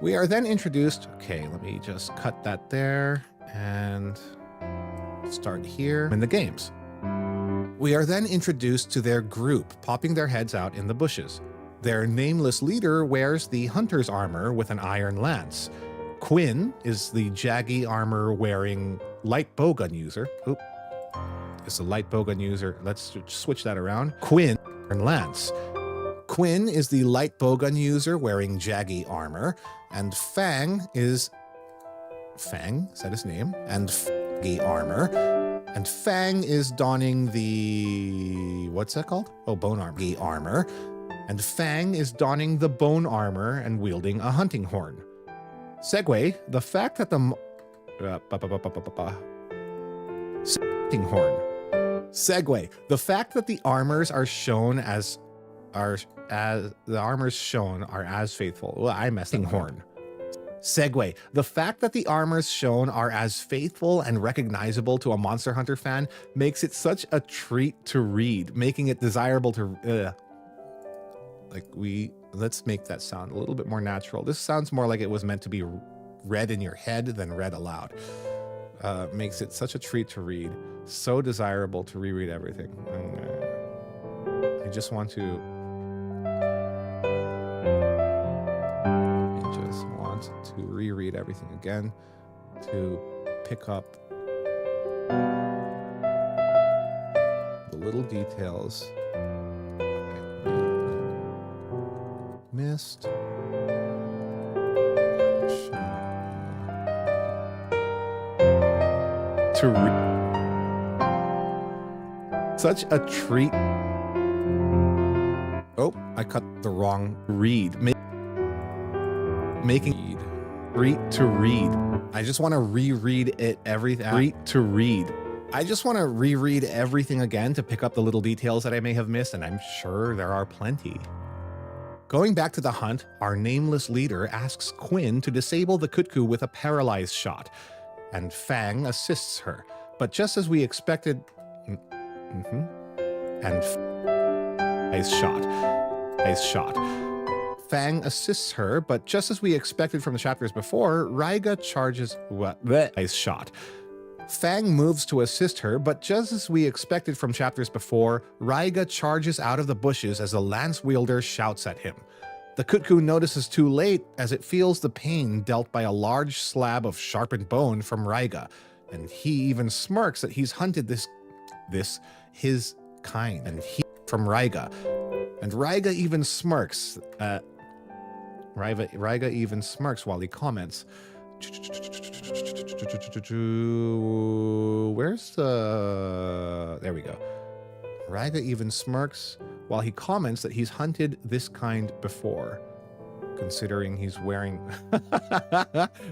We are then introduced, okay, let me just cut that there and start here in the games. We are then introduced to their group, popping their heads out in the bushes. Their nameless leader wears the hunter's armor with an iron lance. Quinn is the jaggy armor-wearing light bowgun user. Oop. It's a light bowgun user. Let's switch that around. Quinn and Lance. Quinn is the light bowgun user wearing jaggy armor, and Fang is... Fang? Is that his name? And Faggy armor. And Fang is donning the... What's that called? Oh, bone armor. And Fang is donning the bone armor and wielding a hunting horn. Segue, the fact that the Segue, the fact that the armors are shown as faithful. Well, I messed up. Horn. Segue, the fact that the armors shown are as faithful and recognizable to a Monster Hunter fan makes it such a treat to read, making it desirable to let's make that sound a little bit more natural. This sounds more like it was meant to be read in your head than read aloud. Makes it such a treat to read. So desirable to reread everything. I just want to reread everything again, to pick up the little details. Missed. to read. Such a treat. Oh, I cut the wrong read. Making treat to read. I just want to reread it everything. Treat to read. I just want to reread everything again to pick up the little details that I may have missed, and I'm sure there are plenty. Going back to the hunt, our nameless leader asks Quinn to disable the Kutku with a paralyzed shot, and Fang assists her. But just as we expected, Fang assists her, but just as we expected from the chapters before, Raiga charges shot. Fang moves to assist her, but just as we expected from chapters before, Raiga charges out of the bushes as the lance wielder shouts at him. The Kutku notices too late as it feels the pain dealt by a large slab of sharpened bone from Raiga, and he even smirks that he's hunted his kind, and he from Raiga. And Raiga even smirks. Raiga even smirks while he comments. Where's the... There we go. Raiga even smirks while he comments that he's hunted this kind before, considering he's wearing...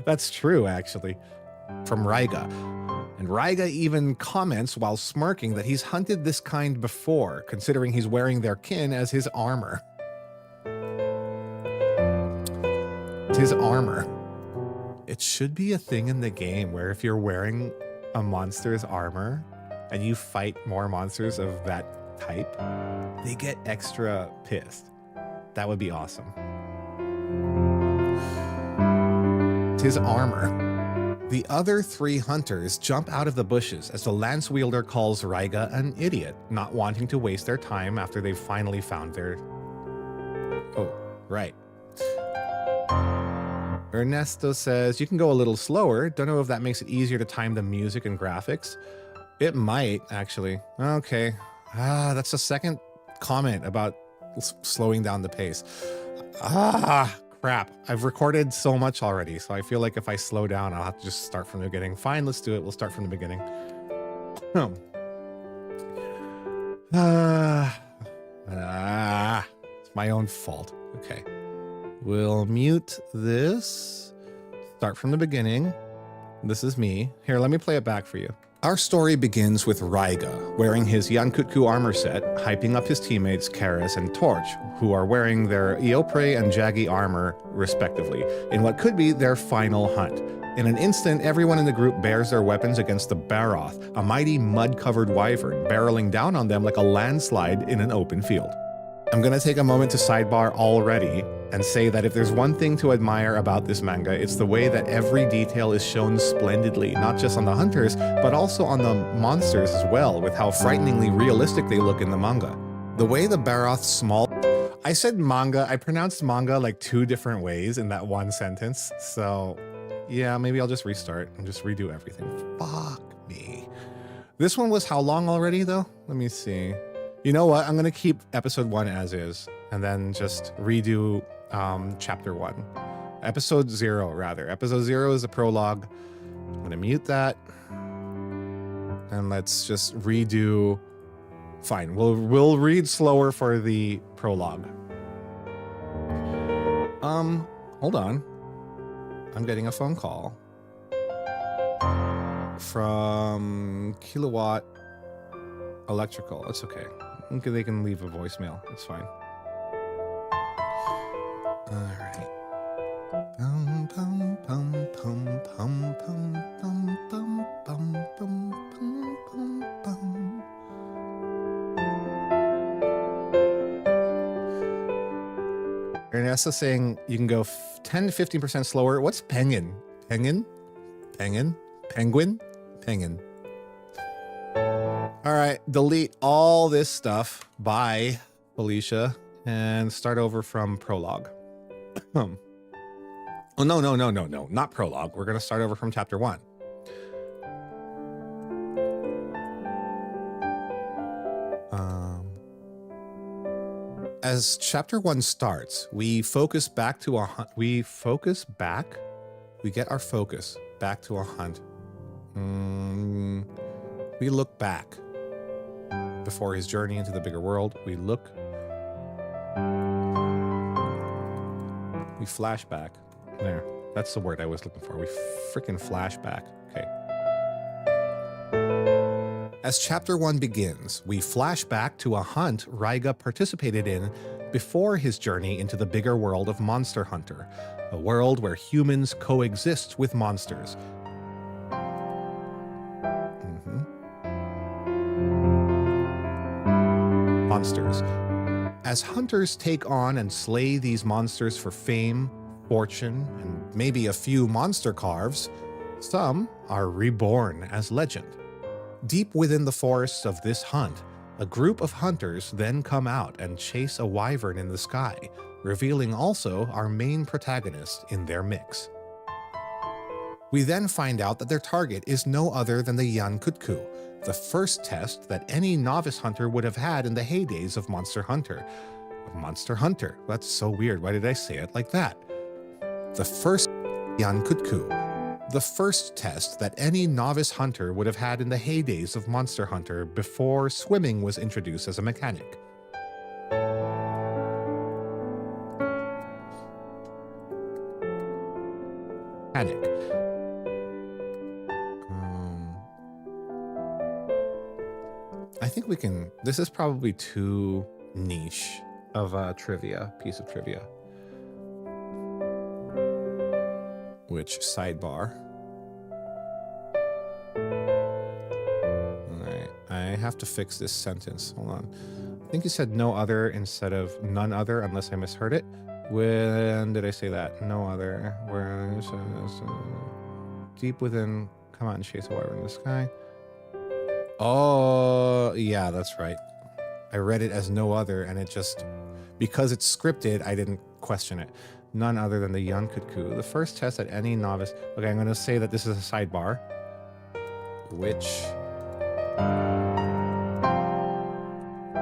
That's true, actually. From Raiga. And Raiga even comments while smirking that he's hunted this kind before, considering he's wearing their kin as his armor. It's his armor. It should be a thing in the game where if you're wearing a monster's armor and you fight more monsters of that type, they get extra pissed. That would be awesome. It's his armor. The other three hunters jump out of the bushes as the lance wielder calls Raiga an idiot, not wanting to waste their time after they've finally found their... Oh, right. Ernesto says, you can go a little slower. Don't know if that makes it easier to time the music and graphics. It might, actually. Okay. That's the second comment about slowing down the pace. Crap. I've recorded so much already, so I feel like if I slow down, I'll have to just start from the beginning. Fine, let's do it. We'll start from the beginning. It's my own fault. Okay. We'll mute this. Start from the beginning. This is me. Here, let me play it back for you. Our story begins with Raiga, wearing his Yankutku armor set, hyping up his teammates Karis and Torch, who are wearing their Iopre and Jaggi armor, respectively, in what could be their final hunt. In an instant, everyone in the group bears their weapons against the Baroth, a mighty mud-covered wyvern, barreling down on them like a landslide in an open field. I'm going to take a moment to sidebar already and say that if there's one thing to admire about this manga, it's the way that every detail is shown splendidly, not just on the hunters, but also on the monsters as well, with how frighteningly realistic they look in the manga. The way the Baroth's small... I said manga, I pronounced manga like 2 different ways in that one sentence, so yeah, maybe I'll just restart and just redo everything. Fuck me. This one was how long already though? Let me see. You know what? I'm going to keep episode 1 as is, and then just redo chapter 1. Episode 0, rather. Episode 0 is the prologue. I'm going to mute that. And let's just redo... Fine, we'll read slower for the prologue. Hold on. I'm getting a phone call. From Kilowatt Electrical. It's okay. They can leave a voicemail. It's fine. All right. Bum, bum, bum, bum, bum, bum, bum, bum, bum, bum, bum, bum, bum. Ernesto saying you can go 10 to 15% slower. What's penguin? Penguin? Penguin? Penguin? Penguin. All right, delete all this stuff. Bye, Felicia, and start over from prologue. Oh, no, not prologue. We're going to start over from chapter 1. As chapter 1 starts, we focus back to a hunt. We get our focus back to a hunt We look back. Before his journey into the bigger world, we flash back. There. That's the word I was looking for. We freaking flash back. Okay. As chapter 1 begins, we flash back to a hunt Raiga participated in before his journey into the bigger world of Monster Hunter, a world where humans coexist with monsters. Monsters. As hunters take on and slay these monsters for fame, fortune, and maybe a few monster carves, some are reborn as legend. Deep within the forests of this hunt, a group of hunters then come out and chase a wyvern in the sky, revealing also our main protagonist in their mix. We then find out that their target is no other than the Yankutku, the first test that any novice hunter would have had in the heydays of Monster Hunter. Monster Hunter, that's so weird. Why did I say it like that? The first Yankutku, the first test that any novice hunter would have had in the heydays of Monster Hunter before swimming was introduced as a mechanic. I think we can, this is probably too niche of a piece of trivia. Which sidebar? All right, I have to fix this sentence. Hold on. I think you said no other instead of none other, unless I misheard it. When did I say that? No other. Where deep within, come out and chase a wyvern in the sky. Oh, yeah, that's right. I read it as no other, and it just, because it's scripted, I didn't question it. None other than the Yankutku, the first test that any novice. Okay, I'm going to say that this is a sidebar, which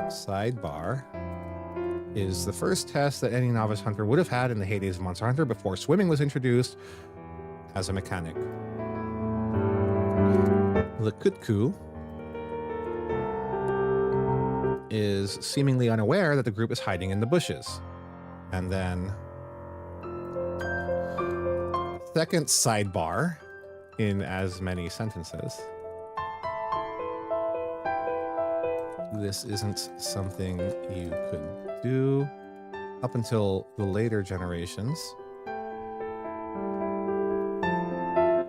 sidebar is the first test that any novice hunter would have had in the heydays of Monster Hunter before swimming was introduced as a mechanic. The Kutku is seemingly unaware that the group is hiding in the bushes. And then second sidebar in as many sentences. This isn't something you could do up until the later generations.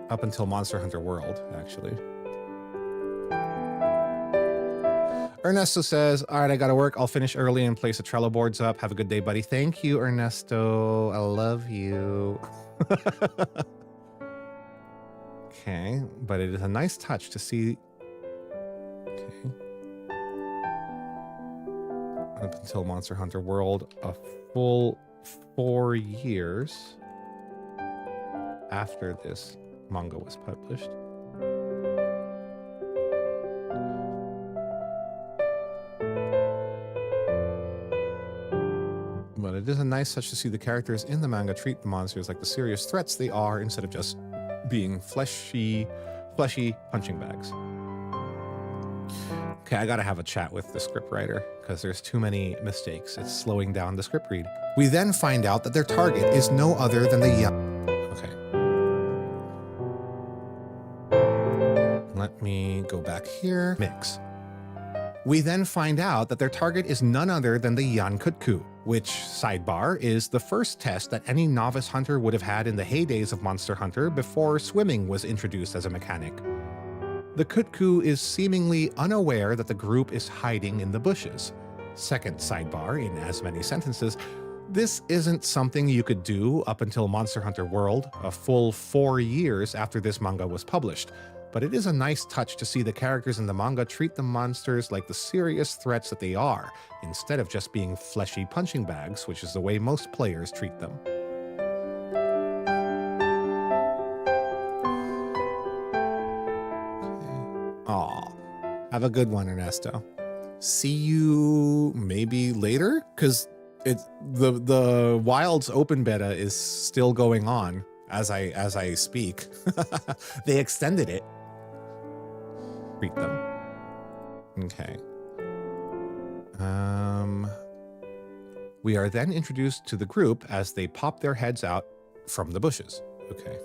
Up until Monster Hunter World, actually. Ernesto says, all right, I gotta work. I'll finish early and place the Trello boards up. Have a good day, buddy. Thank you, Ernesto. I love you. Okay, but it is a nice touch to see. Okay. Up until Monster Hunter World, a full 4 years after this manga was published. But it is a nice touch to see the characters in the manga treat the monsters like the serious threats they are instead of just being fleshy punching bags. Okay, I gotta have a chat with the scriptwriter because there's too many mistakes. It's slowing down the script read. We then find out that their target is no other than the Okay. Let me go back here. Mix. We then find out that their target is none other than the Yankutku, which, sidebar, is the first test that any novice hunter would have had in the heydays of Monster Hunter before swimming was introduced as a mechanic. The Kutku is seemingly unaware that the group is hiding in the bushes. Second sidebar, in as many sentences, this isn't something you could do up until Monster Hunter World, a full 4 years after this manga was published. But it is a nice touch to see the characters in the manga treat the monsters like the serious threats that they are, instead of just being fleshy punching bags, which is the way most players treat them. Okay. Aw, have a good one, Ernesto. See you maybe later, because the Wilds open beta is still going on as I speak. They extended it. treat them. Okay. We are then introduced to the group as they pop their heads out from the bushes. Okay.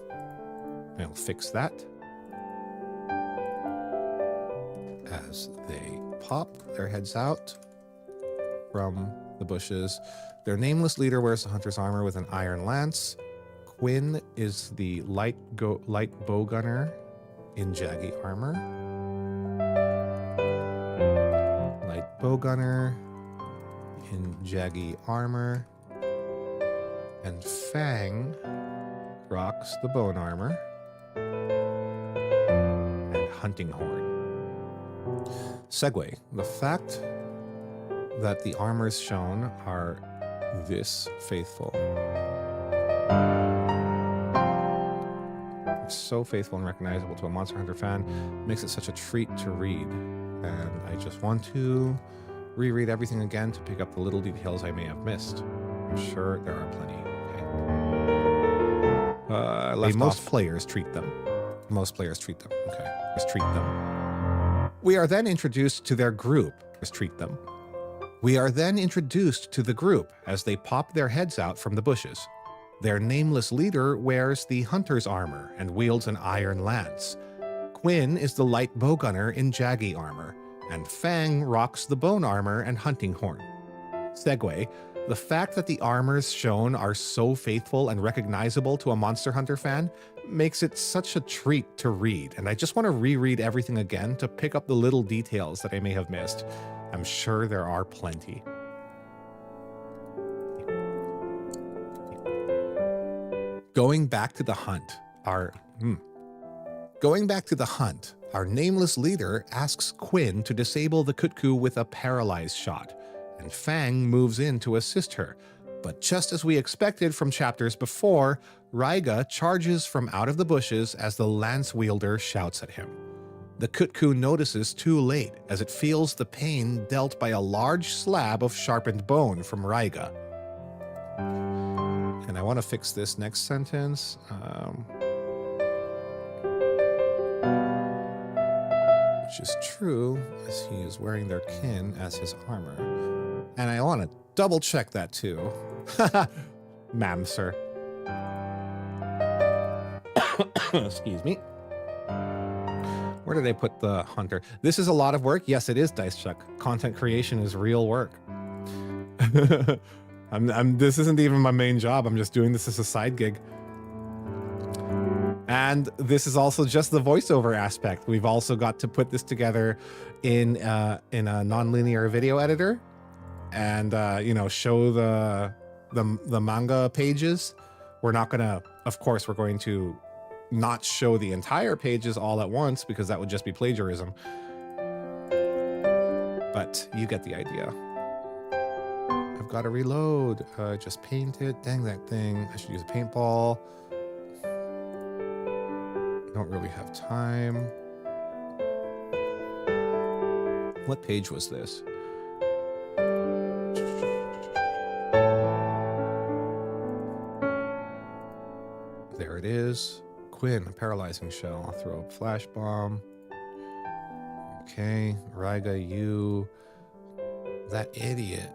I'll fix that. As they pop their heads out from the bushes. Their nameless leader wears the hunter's armor with an iron lance. Quinn is the light bow gunner in jaggy armor. Light bow gunner in jaggy armor. And Fang rocks the bone armor and hunting horn. Segue. The fact that the armors shown are this faithful. It's so faithful and recognizable to a Monster Hunter fan. Makes it such a treat to read. And I just want to reread everything again to pick up the little details I may have missed. I'm sure there are plenty. Okay. Most players treat them. Most players treat them. Okay. Just treat them. We are then introduced to their group. Just treat them. We are then introduced to the group as they pop their heads out from the bushes. Their nameless leader wears the hunter's armor and wields an iron lance. Quinn is the light bow gunner in jaggy armor, and Fang rocks the bone armor and hunting horn. Segue. The fact that the armors shown are so faithful and recognizable to a Monster Hunter fan makes it such a treat to read, and I just want to reread everything again to pick up the little details that I may have missed. I'm sure there are plenty. Going back to the hunt, our nameless leader asks Quinn to disable the Kutku with a paralyzed shot, and Fang moves in to assist her. But just as we expected from chapters before, Raiga charges from out of the bushes as the lance wielder shouts at him. The Kutku notices too late as it feels the pain dealt by a large slab of sharpened bone from Raiga. And I want to fix this next sentence. Which is true, as he is wearing their kin as his armor. And I want to double check that too. Ma'am, sir. Excuse me. Where did I put the hunter? This is a lot of work. Yes, it is, Dice Chuck. Content creation is real work. This isn't even my main job. I'm just doing this as a side gig. And this is also just the voiceover aspect. We've also got to put this together in a non-linear video editor, and show the manga pages. We're not gonna, of course, we're going to not show the entire pages all at once because that would just be plagiarism. But you get the idea. I've got to reload. Just paint it. Dang that thing. I should use a paintball. Don't really have time. What page was this? There it is. Quinn, a paralyzing shell. I'll throw a flash bomb. Okay, Raiga, you... That idiot.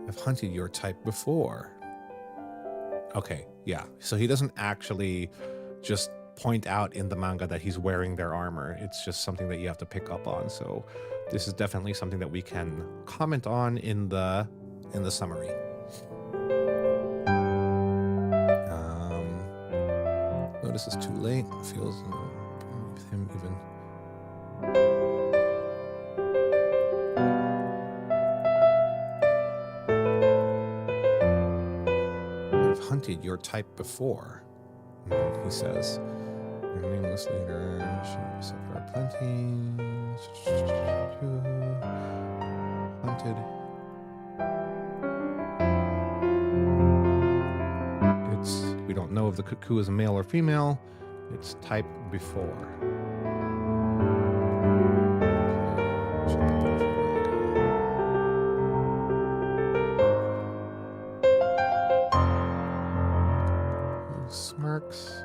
I've hunted your type before. Okay, yeah. So he doesn't actually just point out in the manga that he's wearing their armor. It's just something that you have to pick up on. So this is definitely something that we can comment on in the summary. Notice it's too late. It feels with him even. I've hunted your type before, he says. Your nameless leader, so far plenty. Hunted. We don't know if the Kutku is a male or female. It's type before. He smirks.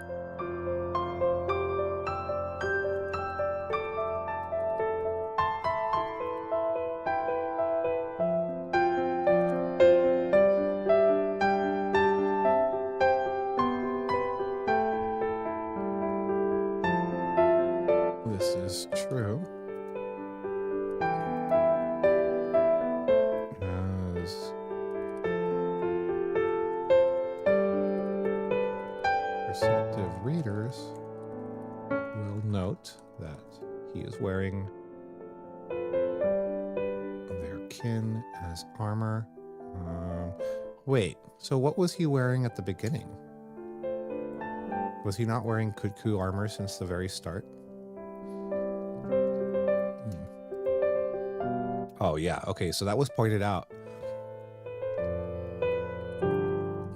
Perceptive readers will note that he is wearing their kin as armor. Wait, so what was he wearing at the beginning? Was he not wearing Kutku armor since the very start? Oh yeah, okay, so that was pointed out.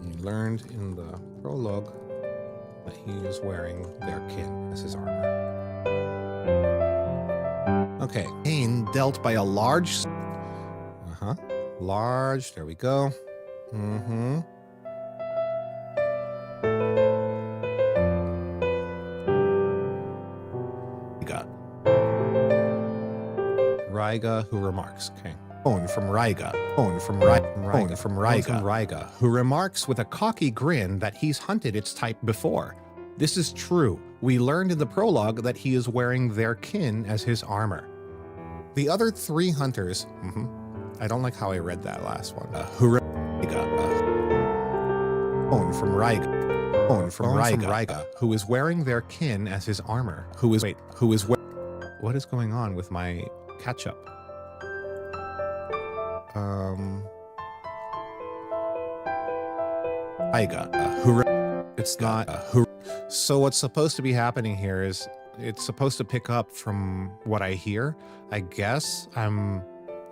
He learned in the prologue that he is wearing their kin as his armor. Okay, pain dealt by a large... Large, there we go. Raiga, who remarks, okay. From Raiga, who remarks with a cocky grin that he's hunted its type before. This is true. We learned in the prologue that he is wearing their kin as his armor. The other 3 hunters, I don't like how I read that last one. From Raiga, who is wearing their kin as his armor. What is going on with my catch-up? It's not. So what's supposed to be happening here is it's supposed to pick up from what I hear. I guess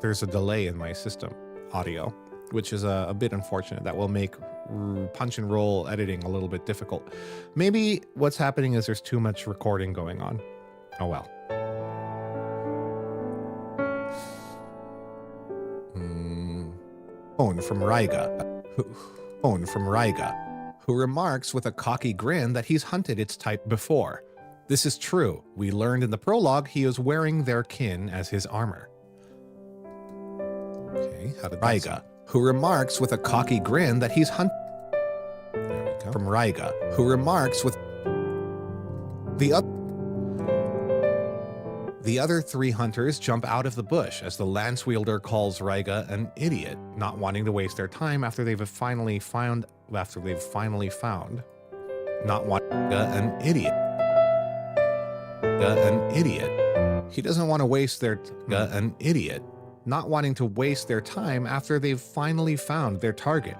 there's a delay in my system audio, which is a bit unfortunate. That will make punch and roll editing a little bit difficult. Maybe what's happening is there's too much recording going on. Oh well. From Raiga, who remarks with a cocky grin that he's hunted its type before. This is true. We learned in the prologue he is wearing their kin as his armor. Okay, how did Raiga, who remarks with a cocky grin that he's hunted... There we go. From Raiga, who remarks with... The other 3 hunters jump out of the bush as the lance wielder calls Raiga an idiot, not wanting to waste their time after they've finally found. Not wanting an idiot. An idiot. He doesn't want to waste their an idiot, not wanting to waste their time after they've finally found their target.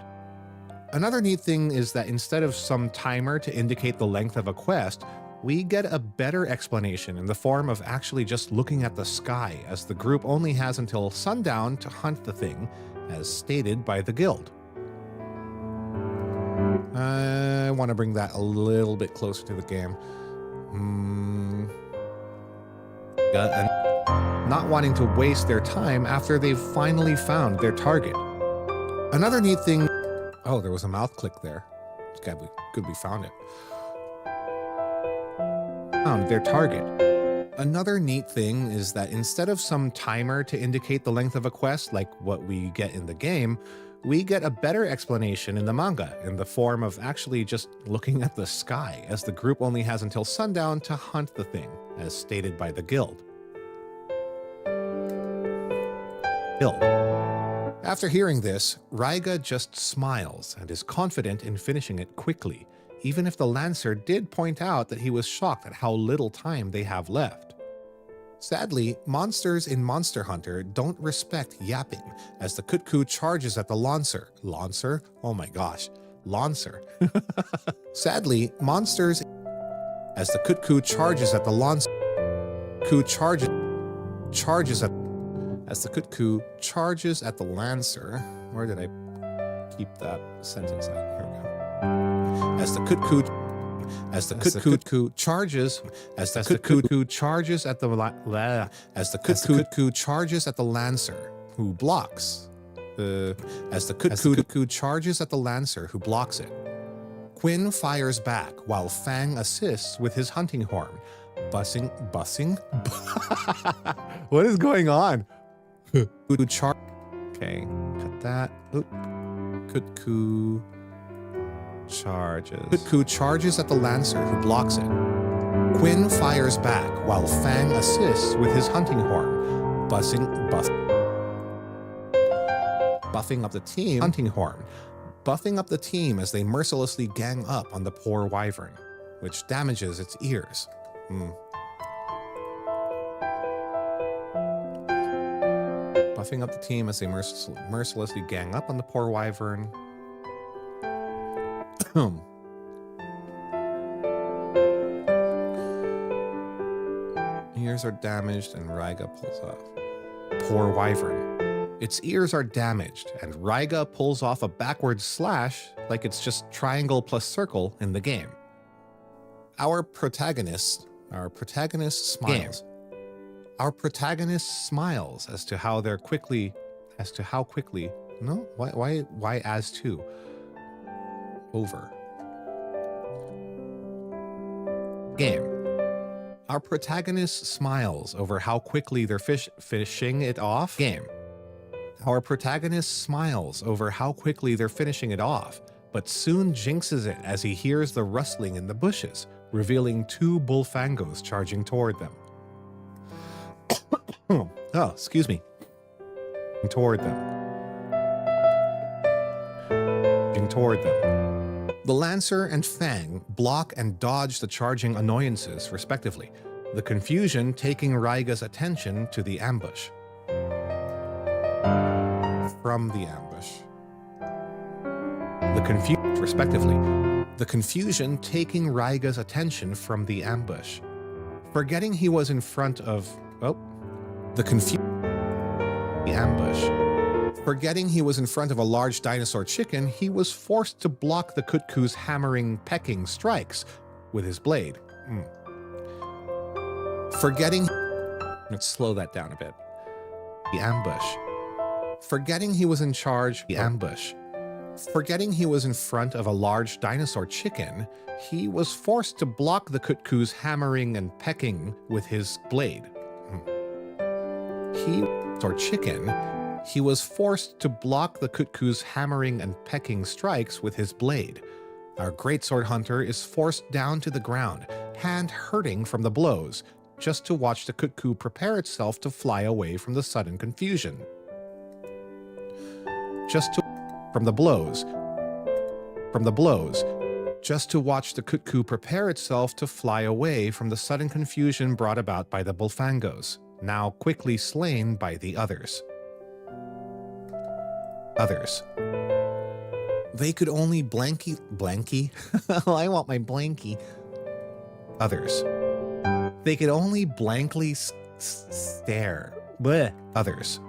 Another neat thing is that instead of some timer to indicate the length of a quest, we get a better explanation in the form of actually just looking at the sky, as the group only has until sundown to hunt the thing, as stated by the guild. I want to bring that a little bit closer to the game. Not wanting to waste their time after they've finally found their target. Another neat thing... Oh, there was a mouth click there. Good we found it. Found their target. Another neat thing is that instead of some timer to indicate the length of a quest like what we get in the game, we get a better explanation in the manga in the form of actually just looking at the sky, as the group only has until sundown to hunt the thing, as stated by the guild. After hearing this, Raiga just smiles and is confident in finishing it quickly, even if the Lancer did point out that he was shocked at how little time they have left. Sadly, monsters in Monster Hunter don't respect yapping, as the Kutku charges at the Lancer. Lancer? Oh my gosh. Lancer. Sadly, monsters... As the Kutku charges at the Lancer... As the Kutku charges at the Lancer... Where did I keep that sentence at? Here we go. As the Kutku charges at the Lancer, who blocks. As the Kutku charges at the Lancer, who blocks it. Quinn fires back while Fang assists with his hunting horn. Bussing? What is going on? Okay, cut that. Oop. Kutku charges at the Lancer, who blocks it. Quinn fires back while Fang assists with his hunting horn. Buffing up the team. Hunting horn. buffing up the team as they mercilessly gang up on the poor wyvern, which damages its ears. Buffing up the team as they mercilessly gang up on the poor wyvern. Ears are damaged and Raiga pulls off. Poor wyvern. Its ears are damaged and Raiga pulls off a backward slash like it's just triangle plus circle in the game. Our protagonist smiles. Our protagonist smiles as to how quickly, no? Why as to? Over. Game. Our protagonist smiles over how quickly they're finishing it off. Game. Our protagonist smiles over how quickly they're finishing it off, but soon jinxes it as he hears the rustling in the bushes, revealing 2 bullfangos charging toward them. Oh, excuse me. Toward them. The Lancer and Fang block and dodge the charging annoyances, respectively, the confusion taking Raiga's attention to the ambush. From the ambush. The confusion taking Raiga's attention from the ambush. Forgetting he was in front of... Forgetting he was in front of a large dinosaur chicken, he was forced to block the Kutku's hammering, pecking strikes with his blade. Let's slow that down a bit. The ambush. Forgetting he was in charge, the ambush. Forgetting he was in front of a large dinosaur chicken, he was forced to block the Kutku's hammering and pecking with his blade. He was forced to block the Kutku's hammering and pecking strikes with his blade. Our greatsword hunter is forced down to the ground, hand hurting from the blows, just to watch the Kutku prepare itself to fly away from the sudden confusion. Just to watch the Kutku prepare itself to fly away from the sudden confusion brought about by the bullfangos, now quickly slain by the others. They could only blanky? I want my blanky. Others. They could only blankly stare. Bleh. Others.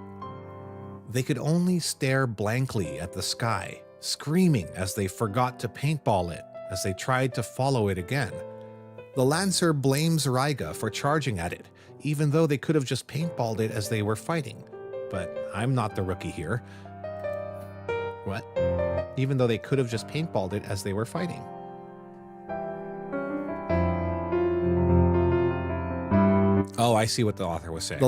They could only stare blankly at the sky, screaming as they forgot to paintball it, as they tried to follow it again. The Lancer blames Raiga for charging at it, even though they could have just paintballed it as they were fighting. But I'm not the rookie here. What? Even though they could have just paintballed it as they were fighting. Oh, I see what the author was saying. The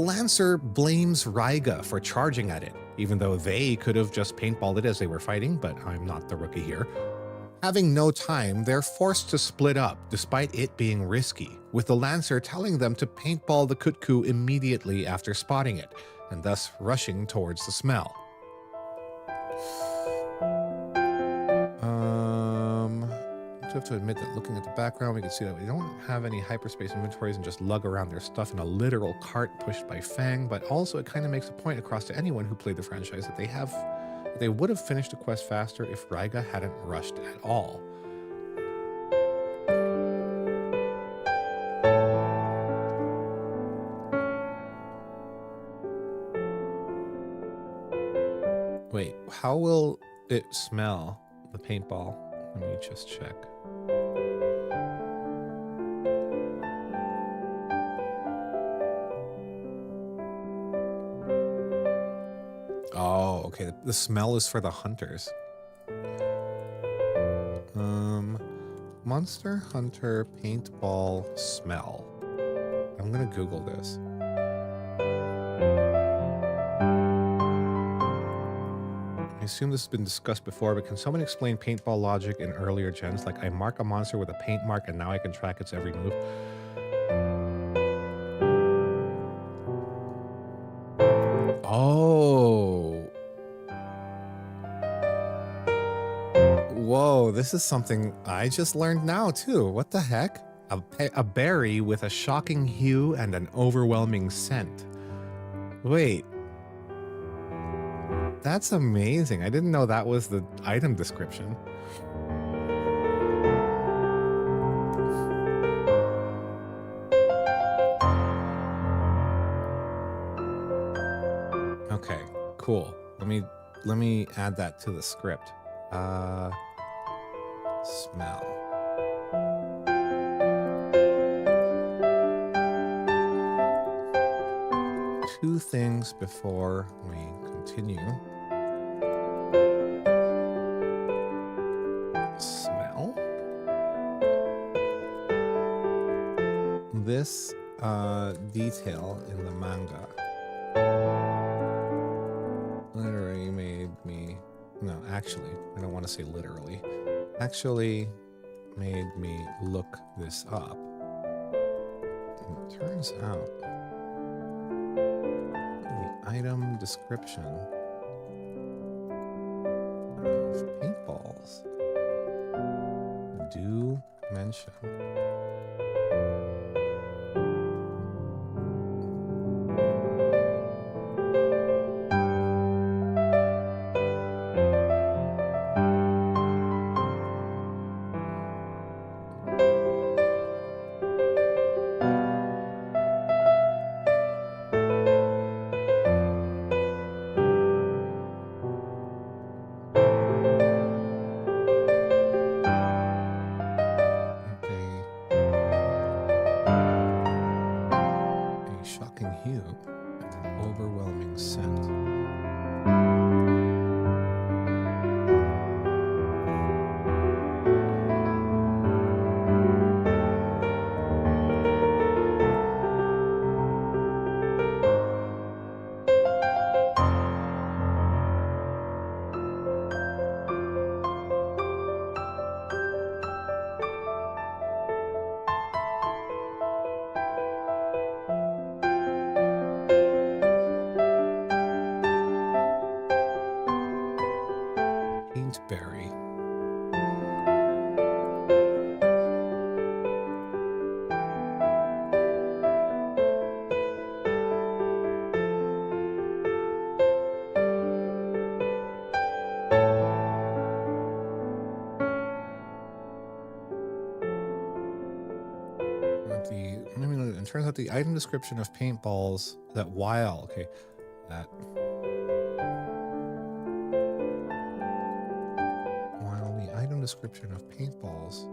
Lancer blames Raiga for charging at it, even though they could have just paintballed it as they were fighting, but I'm not the rookie here. Having no time, they're forced to split up, despite it being risky, with the Lancer telling them to paintball the Kutku immediately after spotting it, and thus rushing towards the smell. I have to admit that looking at the background, we can see that we don't have any hyperspace inventories and just lug around their stuff in a literal cart pushed by Fang, but also it kind of makes a point across to anyone who played the franchise that they would have finished the quest faster if Raiga hadn't rushed at all. Wait, how will it smell, the paintball? Let me just check. Oh, okay. The smell is for the hunters. Monster Hunter paintball smell. I'm gonna Google this. I assume this has been discussed before, but can someone explain paintball logic in earlier gens? Like, I mark a monster with a paint mark and now I can track its every move. Oh, this is something I just learned now too. What the heck? A berry with a shocking hue and an overwhelming scent. Wait. That's amazing. I didn't know that was the item description. Okay, cool. Let me add that to the script. Smell. Two things before we continue. Smell. This detail in the manga literally made me, no, actually, I don't want to say literally, actually made me look this up. And it turns out the item description of paintballs do mention hue and an overwhelming scent. Berry. It turns out the item description of paintballs that while, okay, that description of paintballs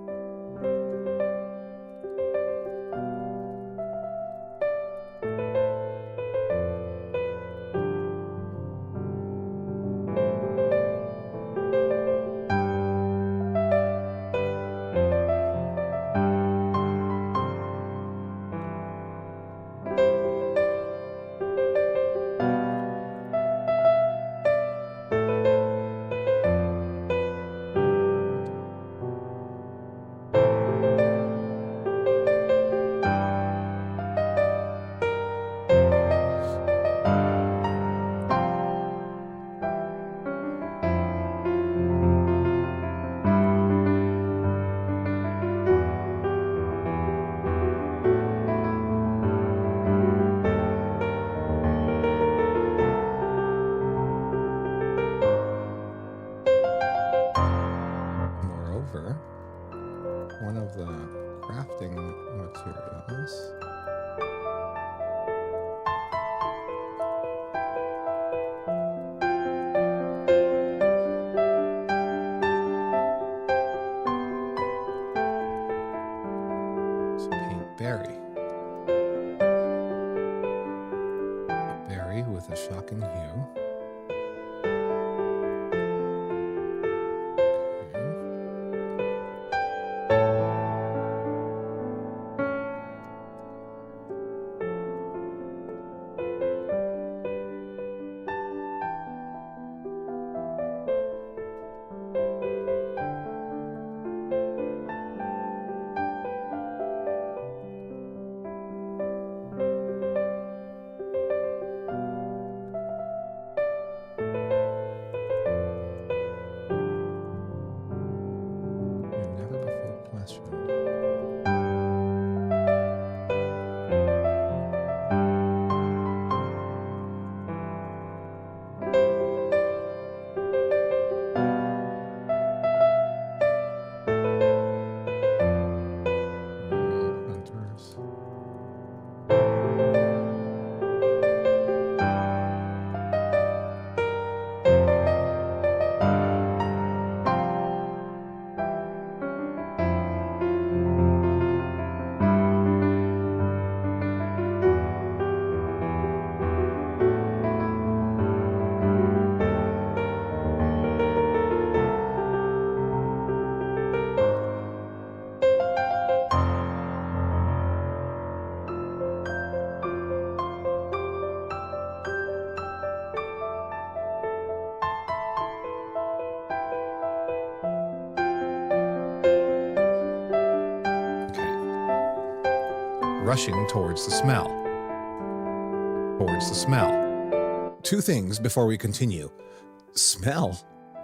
one of the crafting materials is paint berry. A berry with a shocking hue. rushing towards the smell. Two things before we continue. Smell.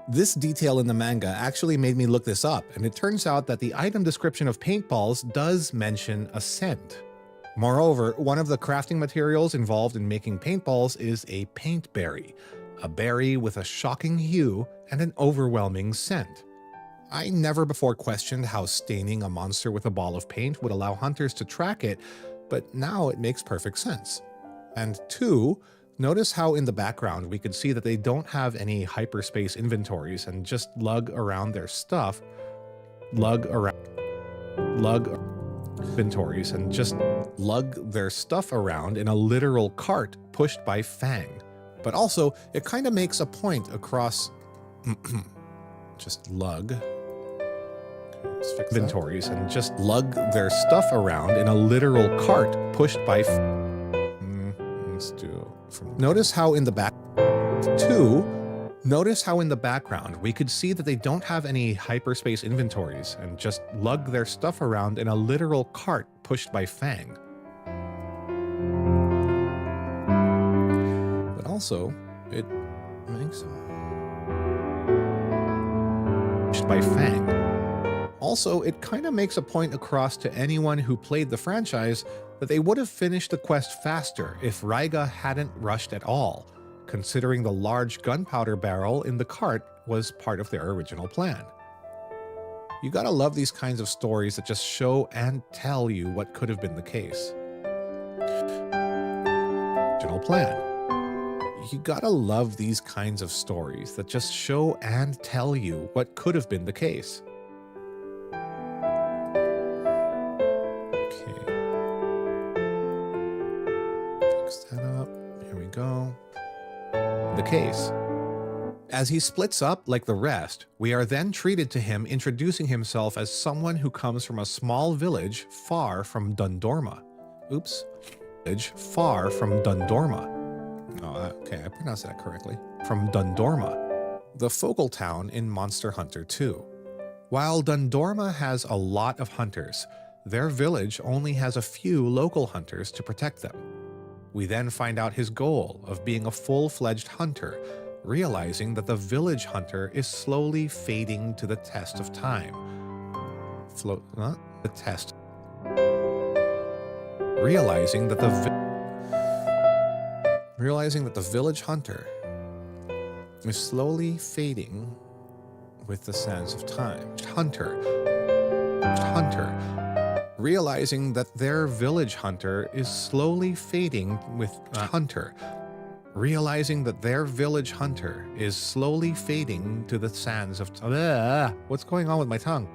This detail in the manga actually made me look this up, and it turns out that the item description of paintballs does mention a scent. Moreover, one of the crafting materials involved in making paintballs is a paint berry, a berry with a shocking hue and an overwhelming scent. I never before questioned how staining a monster with a ball of paint would allow hunters to track it, but now it makes perfect sense. And two, notice how in the background we could see that they don't have any hyperspace inventories and just lug around their stuff. Inventories and just lug their stuff around in a literal cart pushed by Fang. But also, it kind of makes a point across just lug. Inventories and just lug their stuff around in a literal cart pushed by let's do from notice how in the back notice how in the background we could see that they don't have any hyperspace inventories and just lug their stuff around in a literal cart pushed by Fang. But also, it makes pushed by Fang. Also, it kind of makes a point across to anyone who played the franchise that they would have finished the quest faster if Raiga hadn't rushed at all, considering the large gunpowder barrel in the cart was part of their original plan. You gotta love these kinds of stories that just show and tell you what could have been the case. Original plan. You gotta love these kinds of stories that just show and tell you what could have been the case. Case. As he splits up like the rest, we are then treated to him introducing himself as someone who comes from a small village far from Dundorma. Village far from Dundorma. Oh, okay, I pronounced that correctly. From Dundorma, the focal town in Monster Hunter 2. While Dundorma has a lot of hunters, their village only has a few local hunters to protect them. We then find out his goal of being a full-fledged hunter, realizing that the village hunter is slowly fading to the test of time. Realizing that the village hunter is slowly fading with the sands of time. Realizing that their village hunter is slowly fading with realizing that their village hunter is slowly fading to the sands of time. What's going on with my tongue?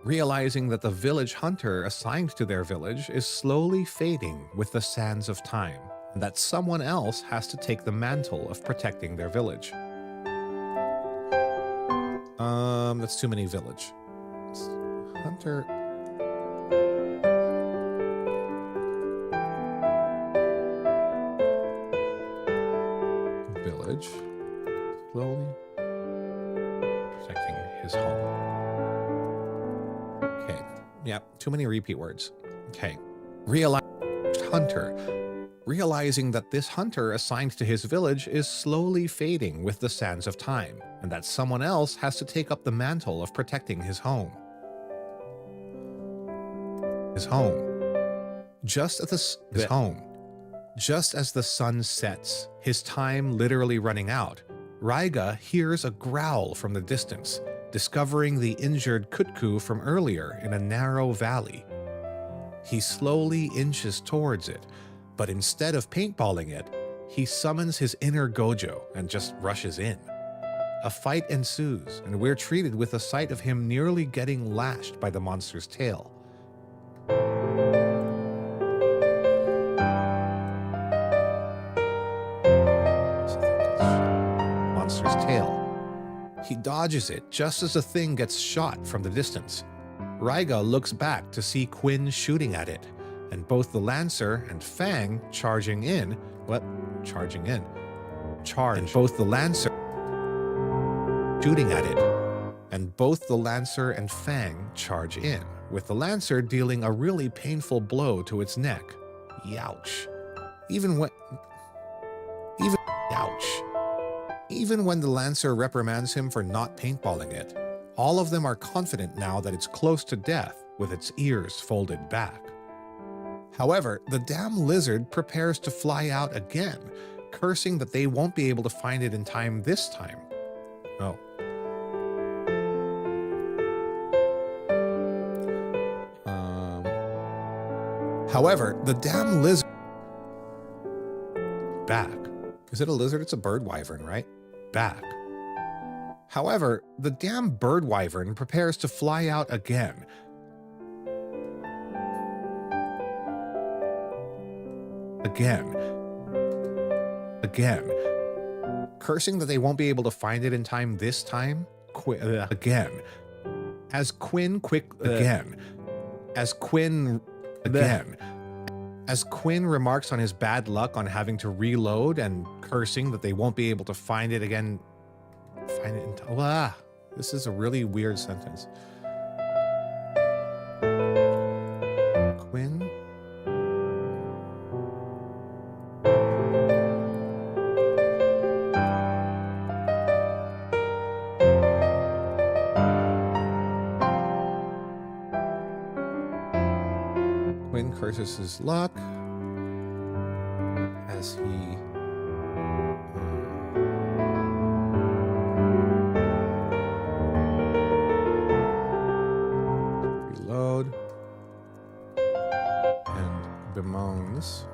Realizing that the village hunter assigned to their village is slowly fading with the sands of time, and that someone else has to take the mantle of protecting their village. That's too many village. Hunter. Village. Slowly protecting his home. Yeah, too many repeat words. Okay. Realizing that this hunter assigned to his village is slowly fading with the sands of time, and that someone else has to take up the mantle of protecting his home. Just as the sun sets, his time literally running out, Raiga hears a growl from the distance, discovering the injured Kutku from earlier in a narrow valley. He slowly inches towards it, but instead of paintballing it, he summons his inner Gojo and just rushes in. A fight ensues, and we're treated with a sight of him nearly getting lashed by the monster's tail. He dodges it just as the thing gets shot from the distance. Raiga looks back to see Quinn shooting at it, and both the Lancer and Fang charging in. What? Charging in. Charge. And both the Lancer shooting at it. And both the Lancer and Fang charge in, with the Lancer dealing a really painful blow to its neck. Youch. Even when the Lancer reprimands him for not paintballing it, all of them are confident now that it's close to death, with its ears folded back. However, the damn lizard prepares to fly out again, cursing that they won't be able to find it in time this time. Oh. However, the damn lizard back. Is it a lizard? It's a bird wyvern, right? Back. However, the damn bird wyvern prepares to fly out again. Again. Cursing that they won't be able to find it in time this time. Again. As Quinn remarks on his bad luck on having to reload and cursing that they won't be able to find it again. This is a really weird sentence. Quinn. Quinn curses his luck as he reload and bemoans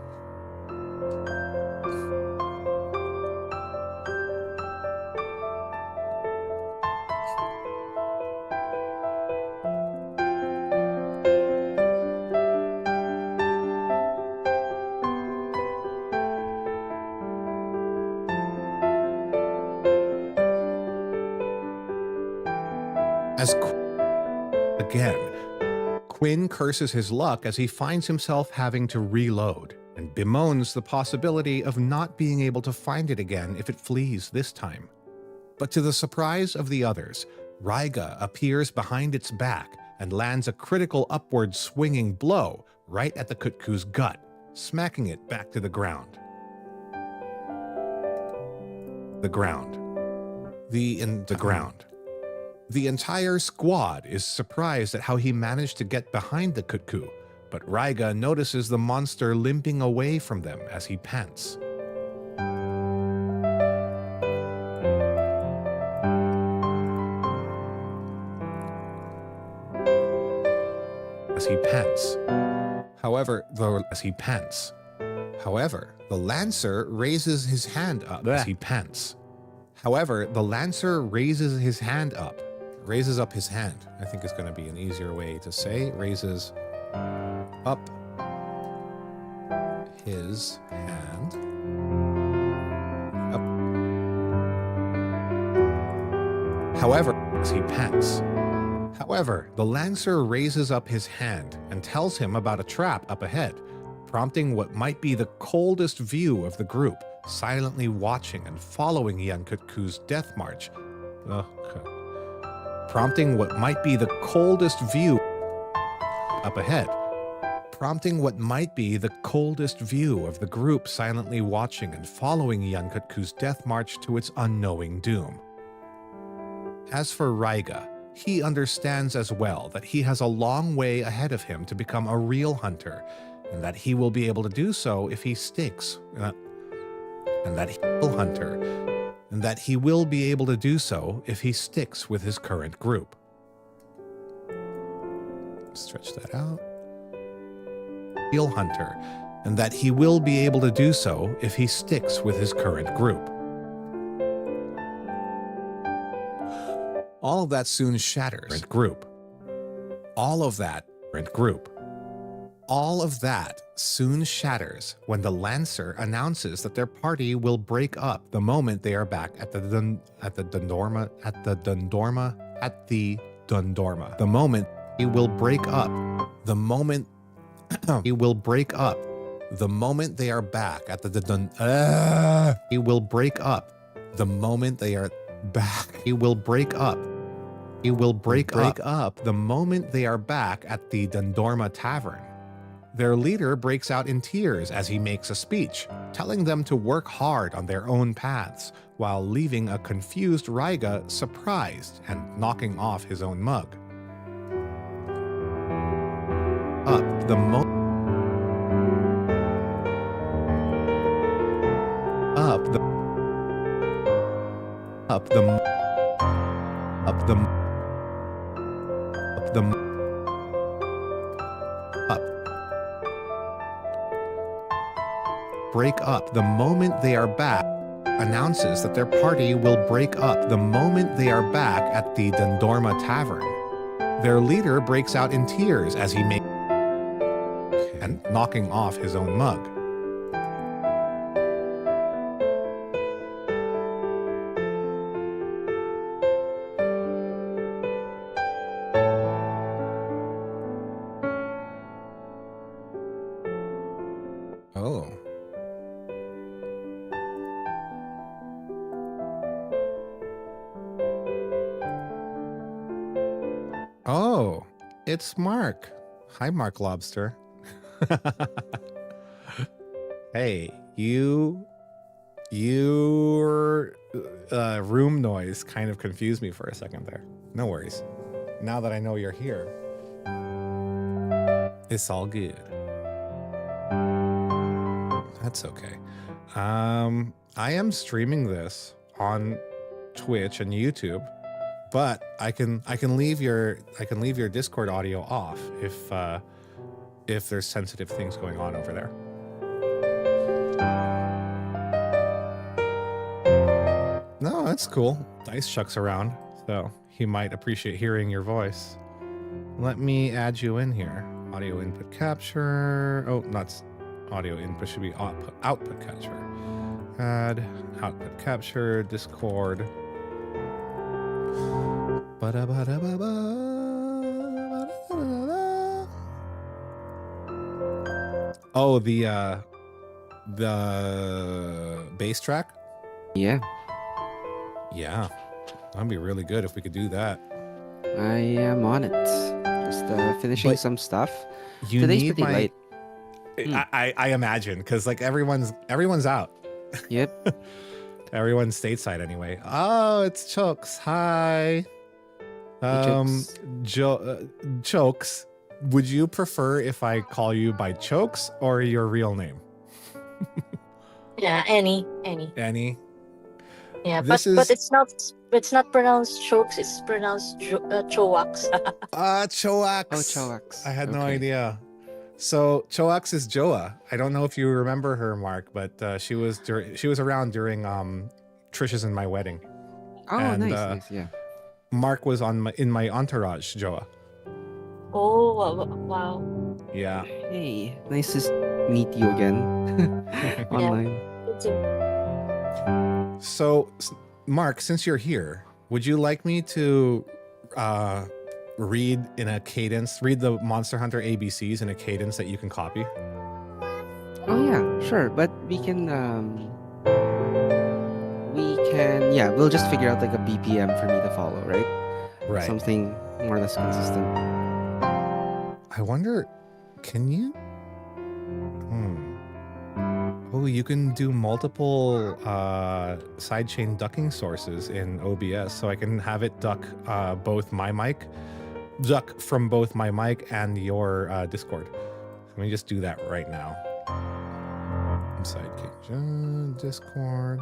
Quinn curses his luck as he finds himself having to reload and bemoans the possibility of not being able to find it again if it flees this time. But to the surprise of the others, Raiga appears behind its back and lands a critical upward swinging blow right at the Kutku's gut, smacking it back to the ground. The ground. The entire squad is surprised at how he managed to get behind the Kutku, but Raiga notices the monster limping away from them as he pants. However, the Lancer raises his hand up as he pants. However, the Lancer raises his hand up. Raises up his hand, I think is going to be an easier way to say. Raises up his hand. Up. However, as he pants. However, the Lancer raises up his hand and tells him about a trap up ahead, prompting what might be the coldest view of the group, silently watching and following Yankutku's death march. Prompting what might be the coldest view up ahead. Prompting what might be the coldest view of the group silently watching and following Yankutku's death march to its unknowing doom. As for Raiga, he understands as well that he has a long way ahead of him to become a real hunter, and that he will be able to do so if he sticks. And that he will be able to do so if he sticks with his current group. Stretch that out. Real hunter, and that he will be able to do so if he sticks with his current group. All of that soon shatters. All of that soon shatters when the Lancer announces that their party will break up the moment they are back at the Dundorma. The moment it will break up. The moment He will break up the moment they are back at the He will break up the moment they are back. He will break up. He will break up the moment they are back at the Dundorma Tavern. Their leader breaks out in tears as he makes a speech, telling them to work hard on their own paths, while leaving a confused Raiga surprised and knocking off his own mug. Up the break up the moment they are back, announces that their party will break up the moment they are back at the Dundorma Tavern. Their leader breaks out in tears as he makes and knocking off his own mug. Oh. Oh, it's Mark. Hi, Mark Lobster. Hey, your room noise kind of confused me for a second there. No worries. Now that I know you're here, it's all good. That's okay. I am streaming this on Twitch and YouTube, but I can leave your Discord audio off if there's sensitive things going on over there. No, that's cool. Dice Chuck's around, so he might appreciate hearing your voice. Let me add you in here. Audio input capture. Oh, not audio input, should be output capture. Add output capture, Discord. Oh, the bass track? Yeah. Yeah. That'd be really good if we could do that. I am on it. Just finishing some stuff. Today's pretty late. I imagine, because like everyone's out. Yep. Everyone's stateside anyway. Oh, it's Chokes. Hi. Chokes. Would you prefer if I call you by Chokes or your real name? Yeah, any. Any. Yeah, but it's not pronounced chokes. It's pronounced choax. Choax. Oh, Choax. I had no idea. So Choax is Joa. I don't know if you remember her, Mark, but she was around during Trish's and my wedding. Oh, and, nice, yeah. Mark was in my entourage, Joa. Oh, wow. Yeah. Hey, nice to meet you again online. Me too. So, Mark, since you're here, would you like me to read in a cadence, read the Monster Hunter ABCs in a cadence that you can copy? Oh yeah, sure. But we can yeah, we'll just figure out like a BPM for me to follow, right? Right. Something more or less consistent. I wonder, can you? Oh, you can do multiple sidechain ducking sources in OBS, so I can have it duck duck from both my mic and your Discord. Let me just do that right now. Sidechain Discord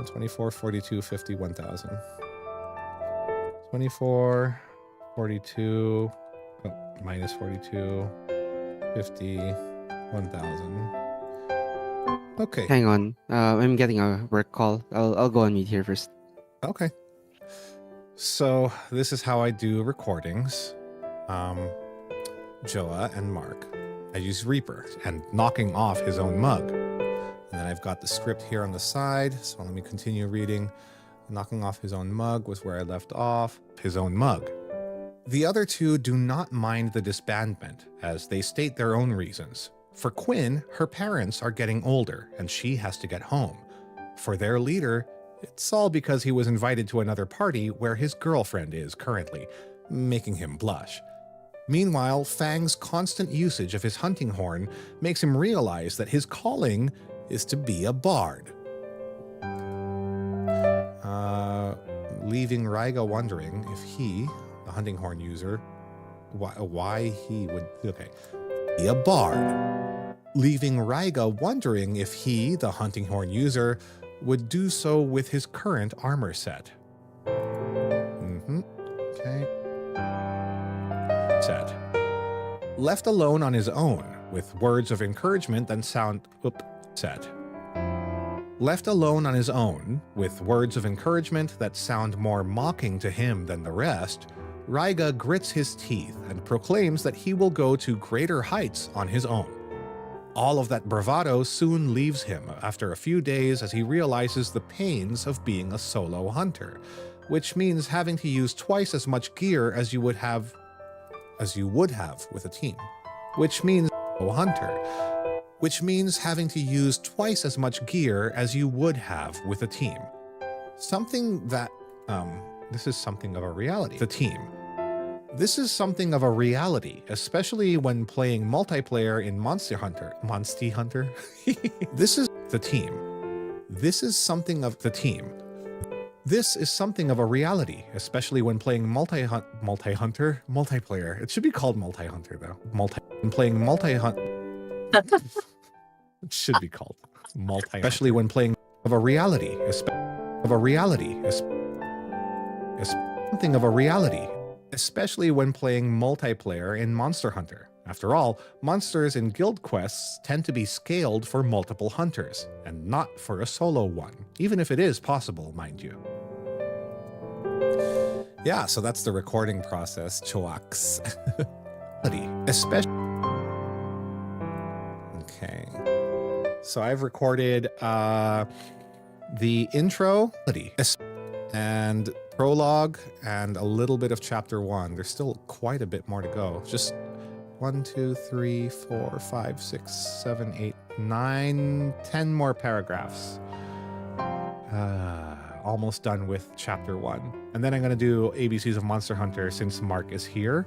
24, 42, 50, 1000. 24, 42, minus 42, 50, 1000. Okay. Hang on. I'm getting a work call. I'll go on mute here first. Okay. So this is how I do recordings. Joa and Mark. I use Reaper and knocking off his own mug. And then I've got the script here on the side. So let me continue reading. Knocking off his own mug was where I left off. His own mug. The other two do not mind the disbandment, as they state their own reasons. For Quinn, her parents are getting older, and she has to get home. For their leader, it's all because he was invited to another party where his girlfriend is currently, making him blush. Meanwhile, Fang's constant usage of his hunting horn makes him realize that his calling is to be a bard. Leaving Raiga wondering if he, the hunting horn user, why he would, okay, be a bard. Leaving Raiga wondering if he, the hunting horn user, would do so with his current armor set. Okay. Set. Left alone on his own, with words of encouragement that sound, set. Left alone on his own, with words of encouragement that sound more mocking to him than the rest, Raiga grits his teeth and proclaims that he will go to greater heights on his own. All of that bravado soon leaves him after a few days as he realizes the pains of being a solo hunter, which means having to use twice as much gear as you would have with a team. Which means having to use twice as much gear as you would have with a team. Something that, this is something of a reality. The team. This is something of a reality, especially when playing multiplayer in Monster Hunter. This is the team. This is something of the team. This is something of a reality, especially when playing multiplayer. It should be called multi-hunter though. It should be called especially when playing of a reality, something of a reality, especially when playing multiplayer in Monster Hunter. After all, monsters in guild quests tend to be scaled for multiple hunters, and not for a solo one, even if it is possible, mind you. Yeah, so that's the recording process, Choaks. Especially. Okay. So I've recorded the intro and prologue and a little bit of chapter 1. There's still quite a bit more to go. Just 1, 2, 3, 4, 5, 6, 7, 8, 9, 10 more paragraphs. Almost done with chapter 1. And then I'm going to do ABCs of Monster Hunter since Mark is here.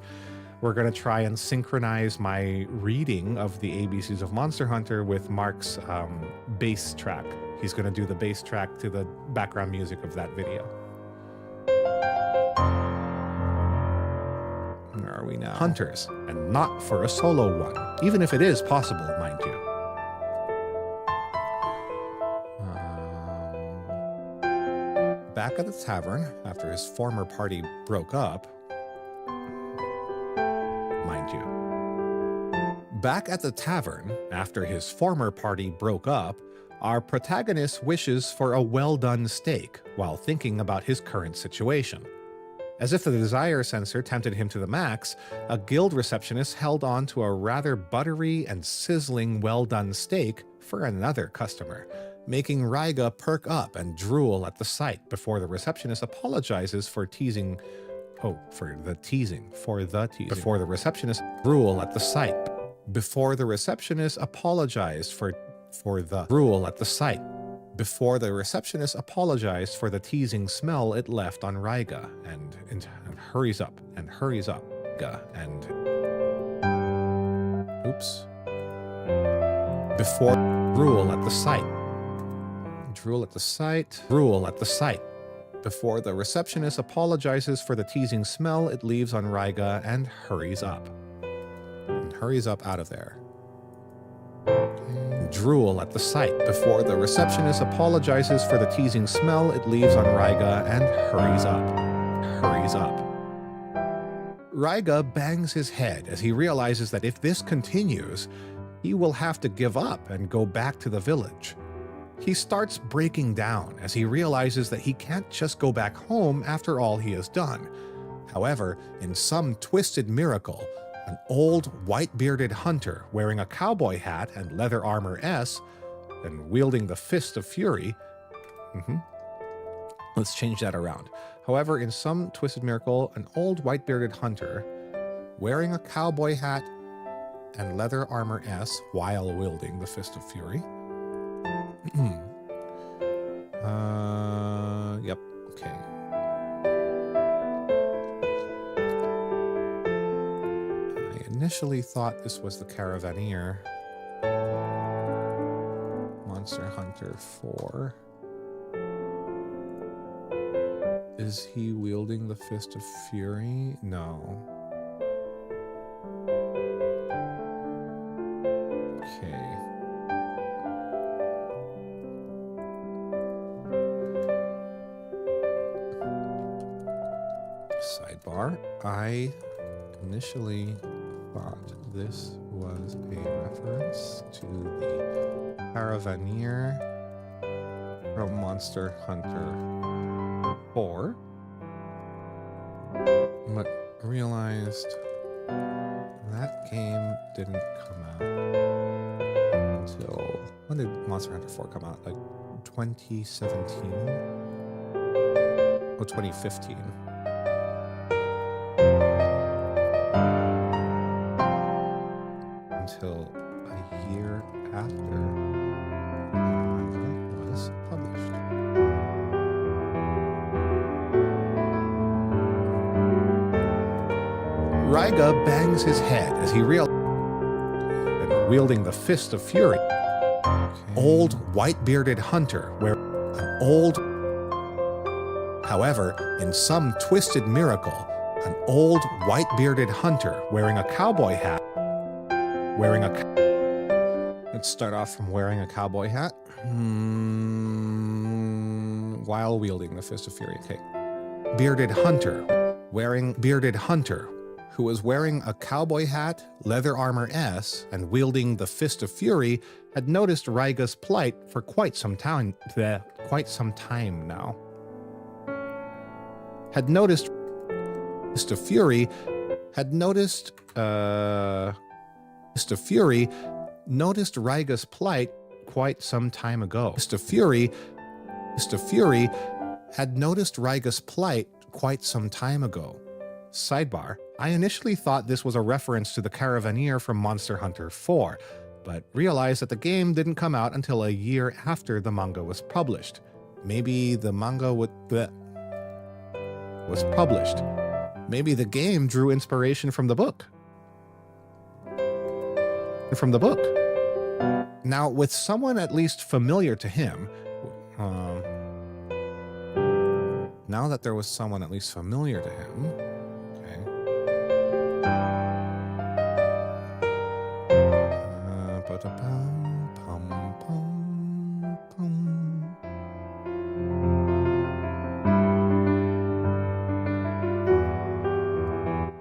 We're going to try and synchronize my reading of the ABCs of Monster Hunter with Mark's bass track. He's going to do the bass track to the background music of that video. Where are we now? Hunters, and not for a solo one, even if it is possible, mind you. Back at the tavern, after his former party broke up, mind you. Back at the tavern, after his former party broke up, our protagonist wishes for a well-done steak while thinking about his current situation. As if the desire sensor tempted him to the max, a guild receptionist held on to a rather buttery and sizzling well-done steak for another customer, making Raiga perk up and drool at the sight before the receptionist apologizes for teasing. Before the receptionist drool at the sight. Before the receptionist apologized for the drool at the sight. Before the receptionist apologized for the teasing smell it left on Raiga and hurries up. Before drool at the sight. Before the receptionist apologizes for the teasing smell it leaves on Raiga and hurries up. Out of there. Drool at the sight. Before the receptionist apologizes for the teasing smell it leaves on Raiga and hurries up. Raiga bangs his head as he realizes that if this continues, he will have to give up and go back to the village. He starts breaking down as he realizes that he can't just go back home after all he has done. However, in some twisted miracle, an old white-bearded hunter wearing a cowboy hat and leather armor S and wielding the Fist of Fury. Let's change that around. However, in some twisted miracle, an old white-bearded hunter wearing a cowboy hat and leather armor S while wielding the Fist of Fury. Yep. Okay. I initially thought this was the Caravaneer. Monster Hunter 4. Is he wielding the Fist of Fury? No. Okay. Sidebar. I initially thought this was a reference to the Caravaneer from Monster Hunter 4, but realized that game didn't come out until, when did Monster Hunter 4 come out? Like 2017 or 2015. Until a year after it was published. Raiga bangs his head as he realizes and wielding the Fist of Fury. Old white-bearded hunter where an old. However, in some twisted miracle, an old white-bearded hunter wearing a cowboy hat. Let's start off from wearing a cowboy hat. While wielding the Fist of Fury. Okay. Bearded hunter who was wearing a cowboy hat, leather armor S, and wielding the Fist of Fury, had noticed Raiga's plight for quite some time now. Had noticed Fist of Fury noticed Raiga's plight quite some time ago. Mr. Fury had noticed Raiga's plight quite some time ago. Sidebar, I initially thought this was a reference to the Caravaneer from Monster Hunter 4, but realized that the game didn't come out until a year after the manga was published. Maybe the manga was published. Maybe the game drew inspiration from the book. Now, with someone at least familiar to him, now that there was someone at least familiar to him, okay.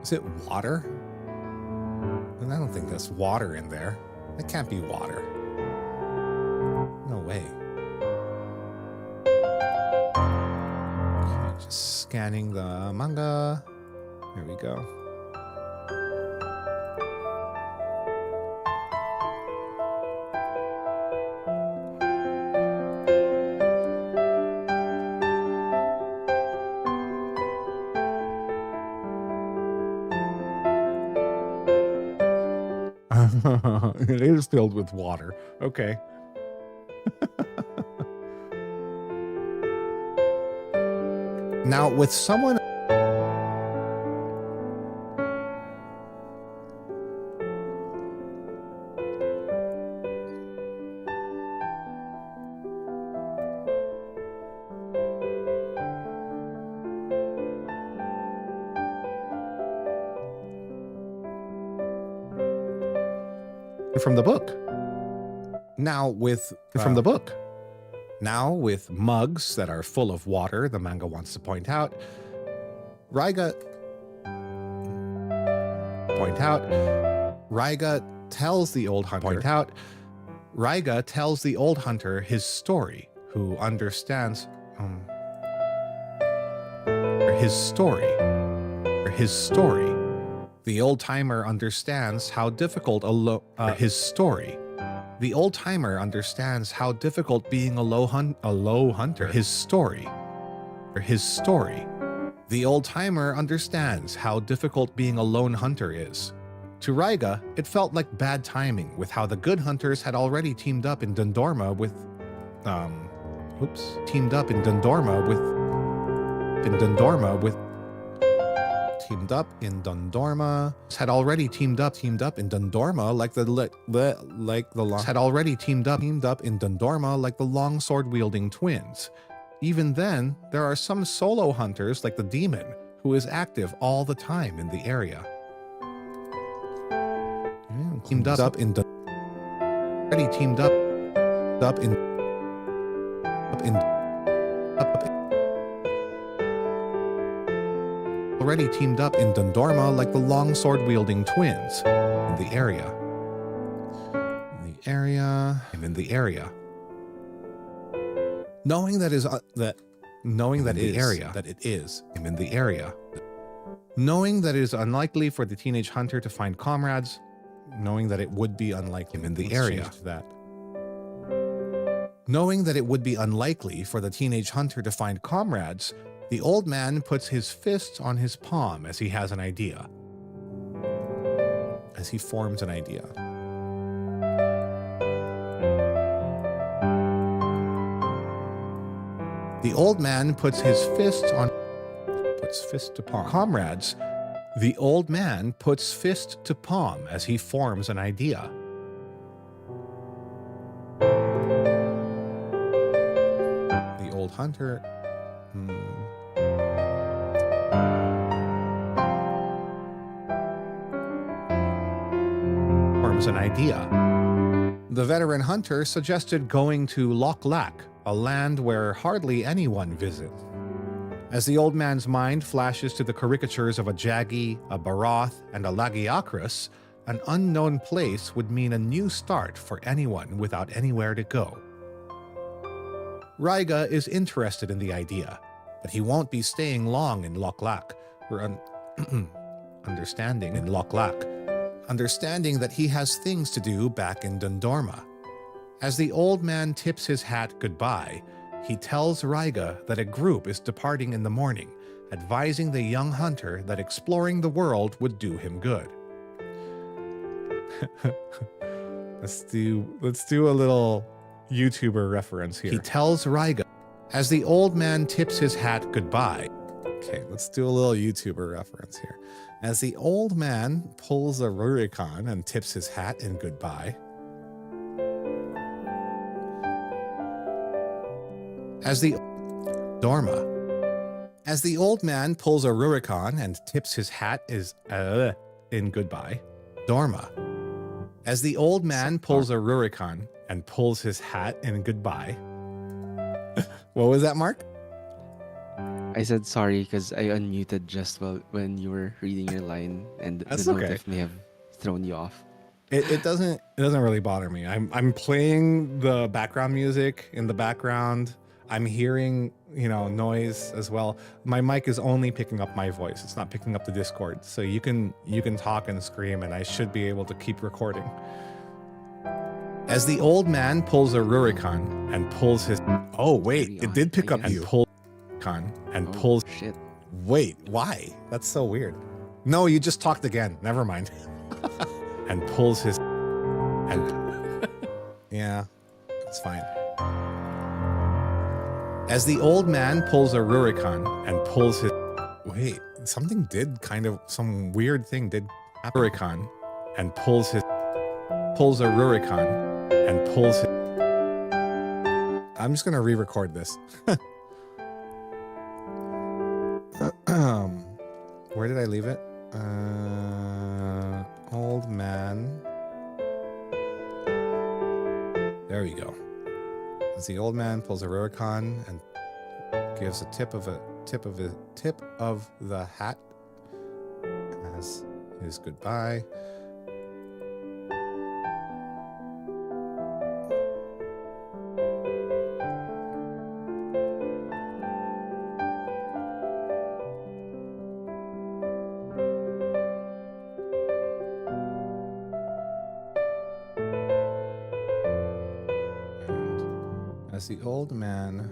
Is it water? And I don't think there's water in there. That can't be water. No way. Okay, just scanning the manga. Here we go. It is filled with water. Okay. Now, with someone... from the book. Now with mugs that are full of water, the manga wants to point out, Raiga tells the old hunter his story, who understands his story. The old timer understands how difficult The old timer understands how difficult being a low hunter. His story. The old-timer understands how difficult being a lone hunter is. To Raiga, it felt like bad timing with how the good hunters had already teamed up in Dundorma with teamed up in Dundorma with had already teamed up in Dundorma like the longsword wielding twins. Even then, there are some solo hunters like the demon who is active all the time in the area. Already teamed up in Dundorma like the longsword wielding twins in the area. Knowing that it is unlikely for the teenage hunter to find comrades, knowing that it would be unlikely for the teenage hunter to find comrades, the old man puts his fist on his palm as he has an idea. As he forms an idea. The old man puts fist to palm. Comrades, the old man puts fist to palm as he forms an idea. The old hunter forms an idea. The veteran hunter suggested going to Loch Lac, a land where hardly anyone visits. As the old man's mind flashes to the caricatures of a Jaggi, a Baroth, and a Lagiacrus, an unknown place would mean a new start for anyone without anywhere to go. Raiga is interested in the idea, but he won't be staying long in Loch Lac, understanding that he has things to do back in Dundorma. As the old man tips his hat goodbye, he tells Raiga that a group is departing in the morning, advising the young hunter that exploring the world would do him good. Let's do a little YouTuber reference here. He tells Raiga, as the old man tips his hat goodbye. Okay, let's do a little YouTuber reference here. As the old man pulls a Rurikon and tips his hat in goodbye. As the old man pulls a Rurikon and tips his hat in goodbye. Dorma. As the old man pulls a Rurikon and pulls his hat in goodbye. What was that, Mark? I said sorry because I unmuted just when you were reading your line, and That's the okay. notif may have thrown you off. It doesn't really bother me. I'm playing the background music in the background. I'm hearing, noise as well. My mic is only picking up my voice. It's not picking up the Discord. So you can talk and scream and I should be able to keep recording. As the old man pulls a Rurikon and pulls his... Oh, wait, it did pick up you. Pulls... Shit. Wait, why? That's so weird. No, you just talked again. Never mind. And pulls his... Yeah, it's fine. As the old man pulls a Rurikon and pulls his... Wait, some weird thing did happen. Rurikon and pulls a Rurikon and pulls his... I'm just going to re-record this. Where did I leave it? Old man. There we go. As the old man pulls a Rurikon and gives a tip of the hat as his goodbye. As the old man,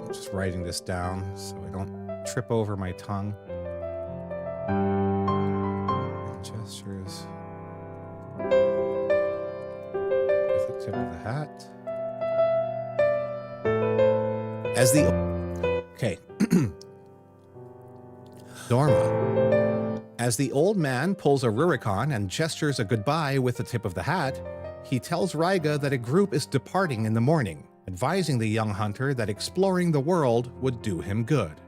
I'm just writing this down so I don't trip over my tongue. Gestures with the tip of the hat. As the okay, Dorma. As the old man pulls a Rurikon and gestures a goodbye with the tip of the hat, he tells Raiga that a group is departing in the morning, advising the young hunter that exploring the world would do him good.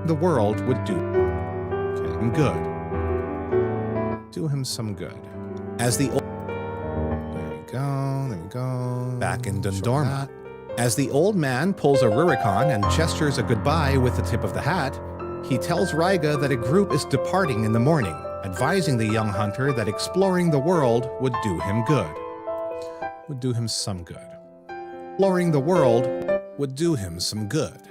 The world would do him good. Do him some good. As the old... There we go. Back in Dundorma. As the old man pulls a Rurikon and gestures a goodbye with the tip of the hat, he tells Raiga that a group is departing in the morning, advising the young hunter that exploring the world would do him good. Would do him some good. Exploring the world would do him some good.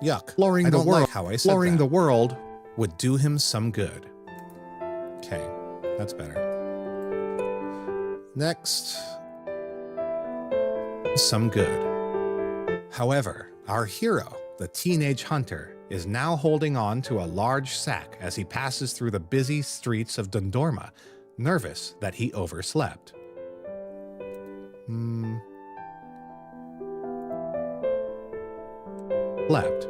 Yuck. Exploring the world. Like how I said exploring the world would do him some good. Okay, that's better. Next. Some good. However, our hero, the teenage hunter, is now holding on to a large sack as he passes through the busy streets of Dundorma, nervous that he overslept. Slept.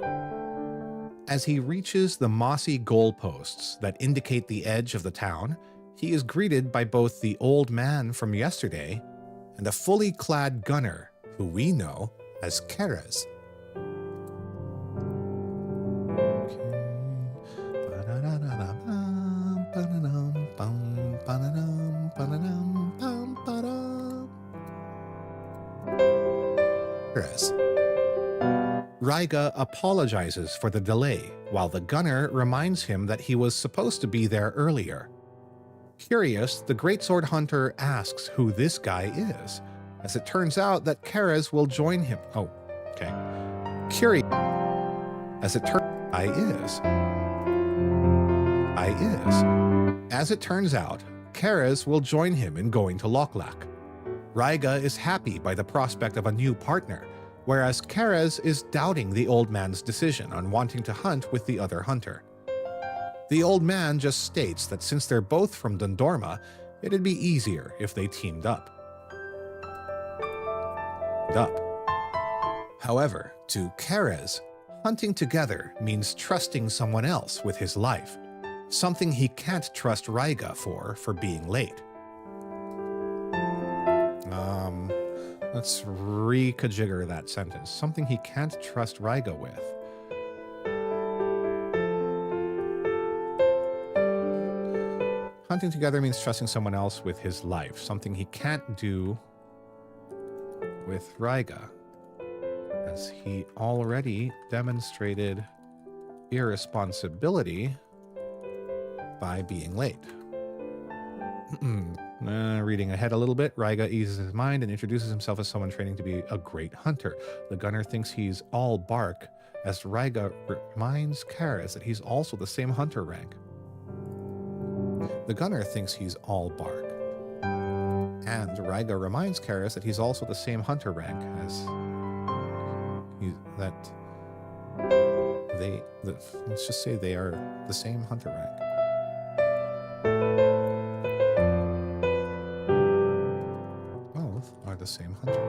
As he reaches the mossy goalposts that indicate the edge of the town, he is greeted by both the old man from yesterday and a fully clad gunner who we know as Keres. Raiga apologizes for the delay, while the gunner reminds him that he was supposed to be there earlier. Curious, the greatsword hunter asks who this guy is, as it turns out that Keres will join him. Oh, okay. Curious, as it turns As it turns out, Keres will join him in going to Lochlak. Raiga is happy by the prospect of a new partner, whereas Keres is doubting the old man's decision on wanting to hunt with the other hunter. The old man just states that since they're both from Dundorma, it'd be easier if they teamed up. However, to Keres, hunting together means trusting someone else with his life, something he can't trust Raiga for being late. Let's re-kajigger that sentence. Something he can't trust Raiga with. Hunting together means trusting someone else with his life, something he can't do with Raiga, as he already demonstrated irresponsibility by being late. Reading ahead a little bit, Raiga eases his mind and introduces himself as someone training to be a great hunter. The gunner thinks he's all bark, as Raiga reminds Keres that he's also the same hunter rank. The gunner thinks he's all bark, and Raiga reminds Keres that he's also the same hunter rank as let's just say they are the same hunter rank. Both are the same hunter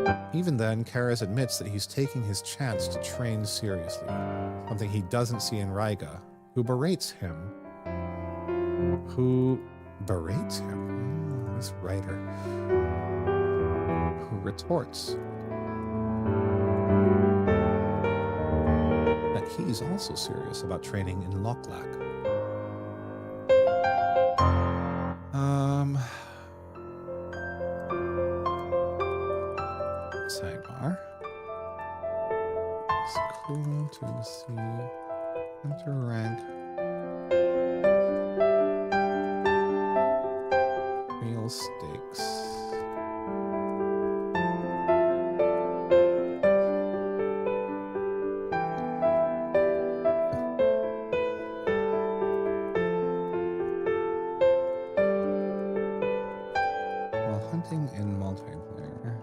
rank. Even then, Keres admits that he's taking his chance to train seriously, something he doesn't see in Raiga, who berates him. This writer. Who retorts that he's also serious about training in Lochlak. Sidebar. It's cool to see hunter rank. Real stakes. While hunting in multiplayer.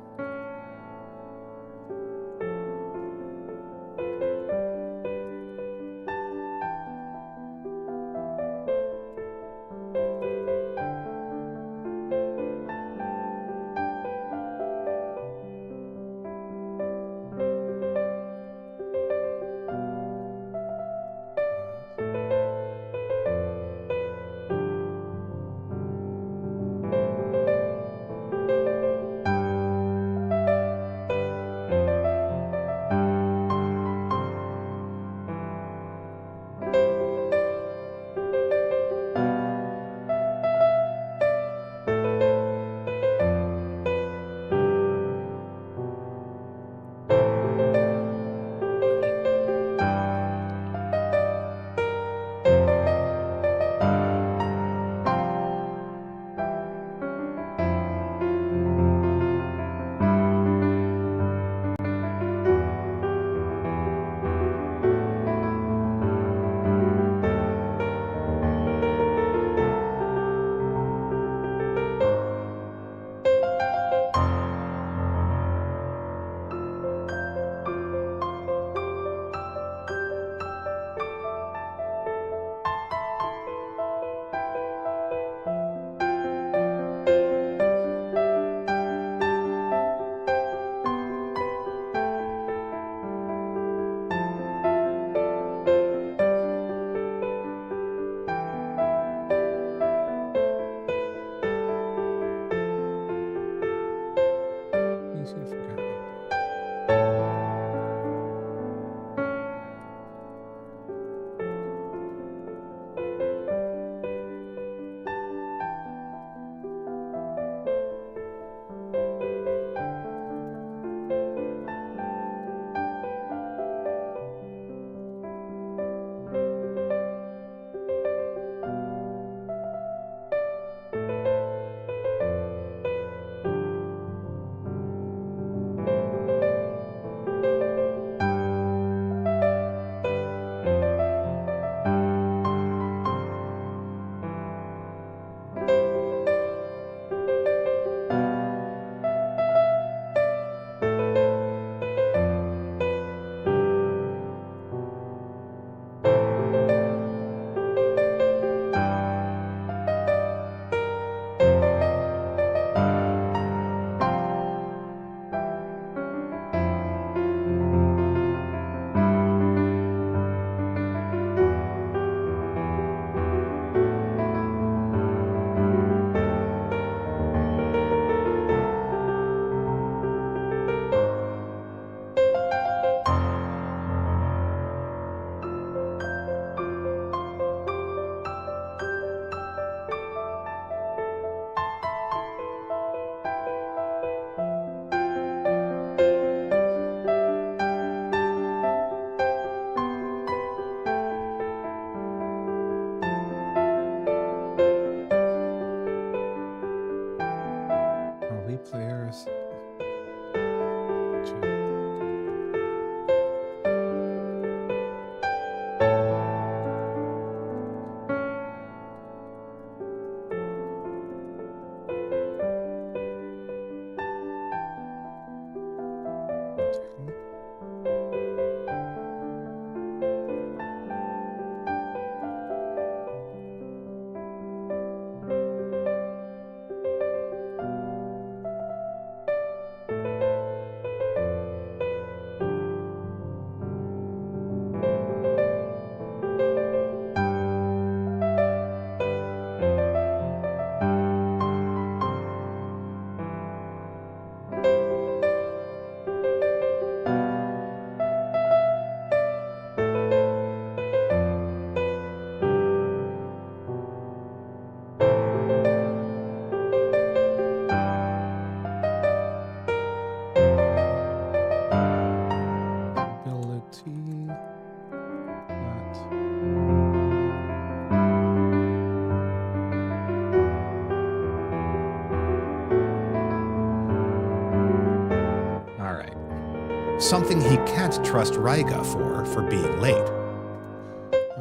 something he can't trust Raiga for being late.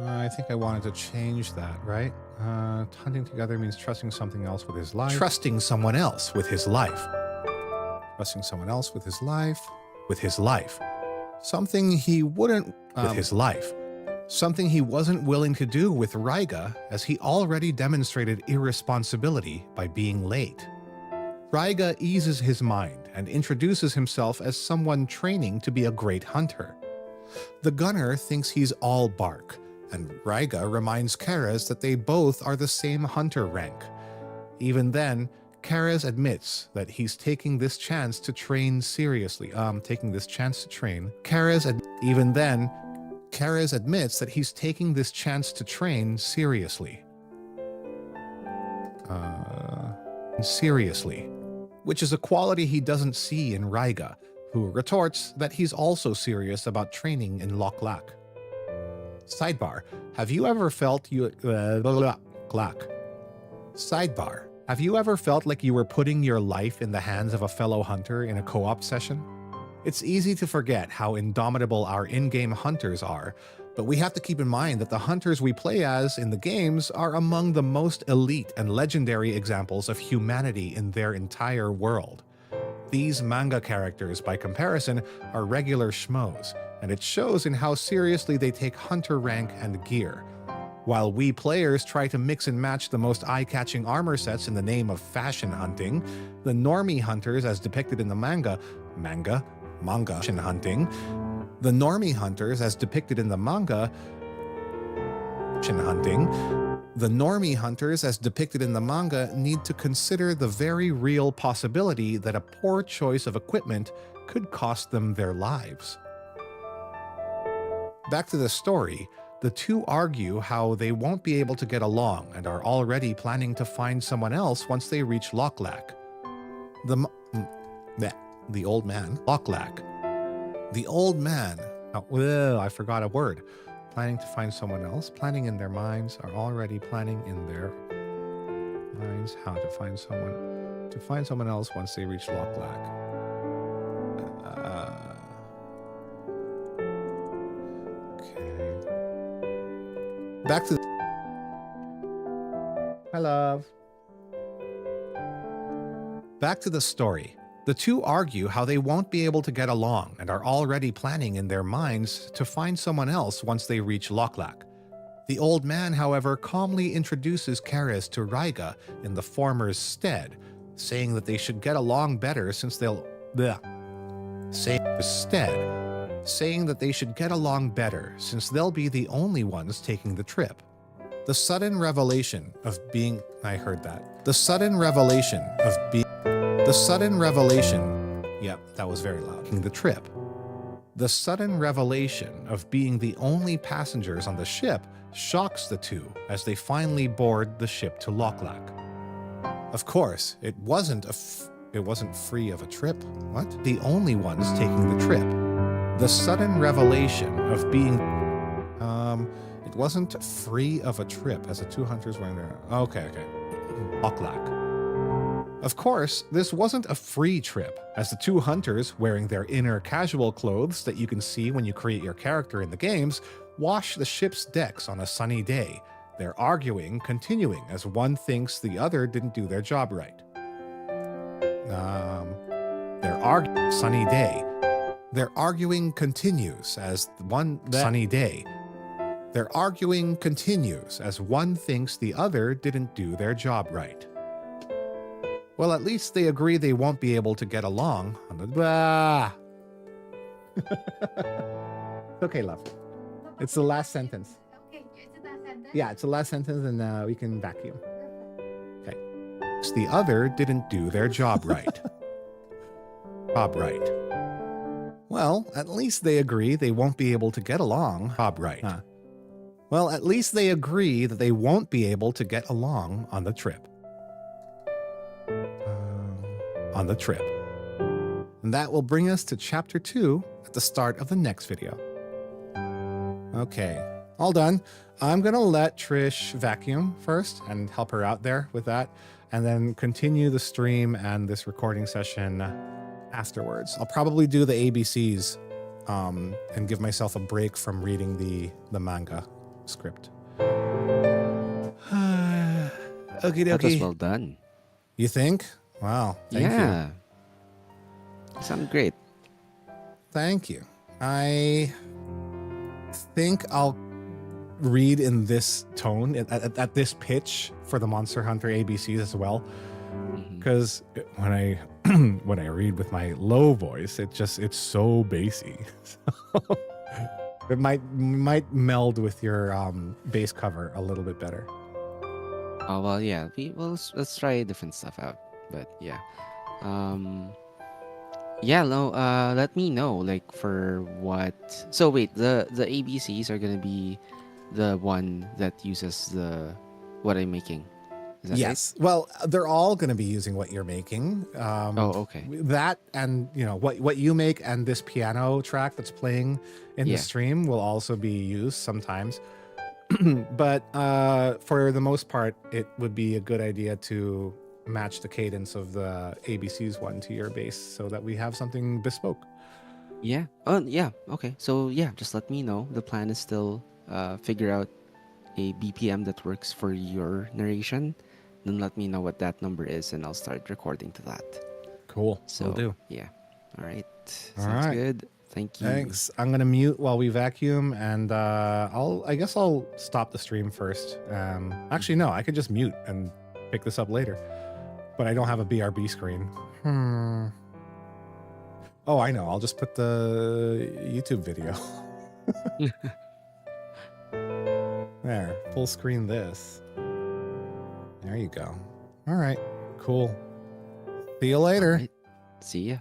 I think I wanted to change that, right? Hunting together means trusting something else with his life. Trusting someone else with his life. Trusting someone else with his life. With his life. Something he wouldn't... with his life. Something he wasn't willing to do with Raiga, as he already demonstrated irresponsibility by being late. Raiga eases his mind and introduces himself as someone training to be a great hunter. The gunner thinks he's all bark, and Raiga reminds Karras that they both are the same hunter rank. Even then, Karras admits that he's taking this chance to train seriously. Even then, Karras admits that he's taking this chance to train seriously. Seriously. Which is a quality he doesn't see in Raiga, who retorts that he's also serious about training in Loklak. Sidebar, have you ever felt Sidebar, have you ever felt like you were putting your life in the hands of a fellow hunter in a co-op session? It's easy to forget how indomitable our in-game hunters are, but we have to keep in mind that the hunters we play as in the games are among the most elite and legendary examples of humanity in their entire world. These manga characters, by comparison, are regular schmoes, and it shows in how seriously they take hunter rank and gear. While we players try to mix and match the most eye-catching armor sets in the name of fashion hunting, the normie hunters as depicted in the manga hunting, the normie hunters as depicted in the manga the normie hunters as depicted in the manga need to consider the very real possibility that a poor choice of equipment could cost them their lives. Back to the story, the two argue how they won't be able to get along and are already planning to find someone else once they reach Loklak. The old man, Loklak. The old man, I forgot a word. Planning to find someone else, planning in their minds, are already planning in their minds how to find someone else once they reach Loklak. Back to Hi, love. Back to the story. The two argue how they won't be able to get along and are already planning in their minds to find someone else once they reach Loklak. The old man, however, calmly introduces Karras to Raiga in the former's stead, saying that they should get along better since they'll be the only ones taking the trip. The sudden revelation of being yep, that was very loud. The trip. The sudden revelation of being the only passengers on the ship shocks the two as they finally board the ship to Loklak. Of course, it wasn't free of a trip. What? The only ones taking the trip. The sudden revelation of being it wasn't free of a trip as the two hunters were in there. Okay. Loklak. Of course, this wasn't a free trip, as the two hunters, wearing their inner casual clothes that you can see when you create your character in the games, wash the ship's decks on a sunny day, their arguing continuing as one thinks the other didn't do their job right. Their arguing continues as one thinks the other didn't do their job right. Well, at least they agree they won't be able to get along on the Okay, love. It's the last sentence. Okay, it's the last sentence? Yeah, it's the last sentence and we can vacuum. Okay. The other didn't do their job right. Well, at least they agree they won't be able to get along. Well, at least they agree that they won't be able to get along on the trip. And that will bring us to chapter 2 at the start of the next video. Okay, all done. I'm gonna let Trish vacuum first and help her out there with that, and then continue the stream and this recording session afterwards. I'll probably do the ABCs and give myself a break from reading the manga script. Okie That was dokie. well done. You think? Wow. Thank you. Yeah. You sound great. Thank you. I think I'll read in this tone at this pitch for the Monster Hunter ABCs as well, because when I when I read with my low voice, it's so bassy. So it might meld with your bass cover a little bit better. Oh well, yeah. Let's try different stuff out. But yeah, yeah. No. Let me know like for what. So wait, the ABCs are gonna be the one that uses the what I'm making. Is that Yes. Well, they're all going to be using what you're making. Oh, okay. That and what you make and this piano track that's playing in the stream will also be used sometimes. But for the most part, it would be a good idea to match the cadence of the ABCs one to your bass so that we have something bespoke. Yeah. Oh, yeah. Okay. So yeah, just let me know. The plan is still figure out a BPM that works for your narration. Then let me know what that number is, and I'll start recording to that. Cool. So Will do. yeah. All right. All Sounds right. good. Thank you. Thanks. I'm gonna mute while we vacuum, and I guess I'll stop the stream first. Actually, no, I could just mute and pick this up later. But I don't have a BRB screen. Oh, I know. I'll just put the YouTube video. There, full screen this. There you go. All right, cool. See you later. All right. See ya.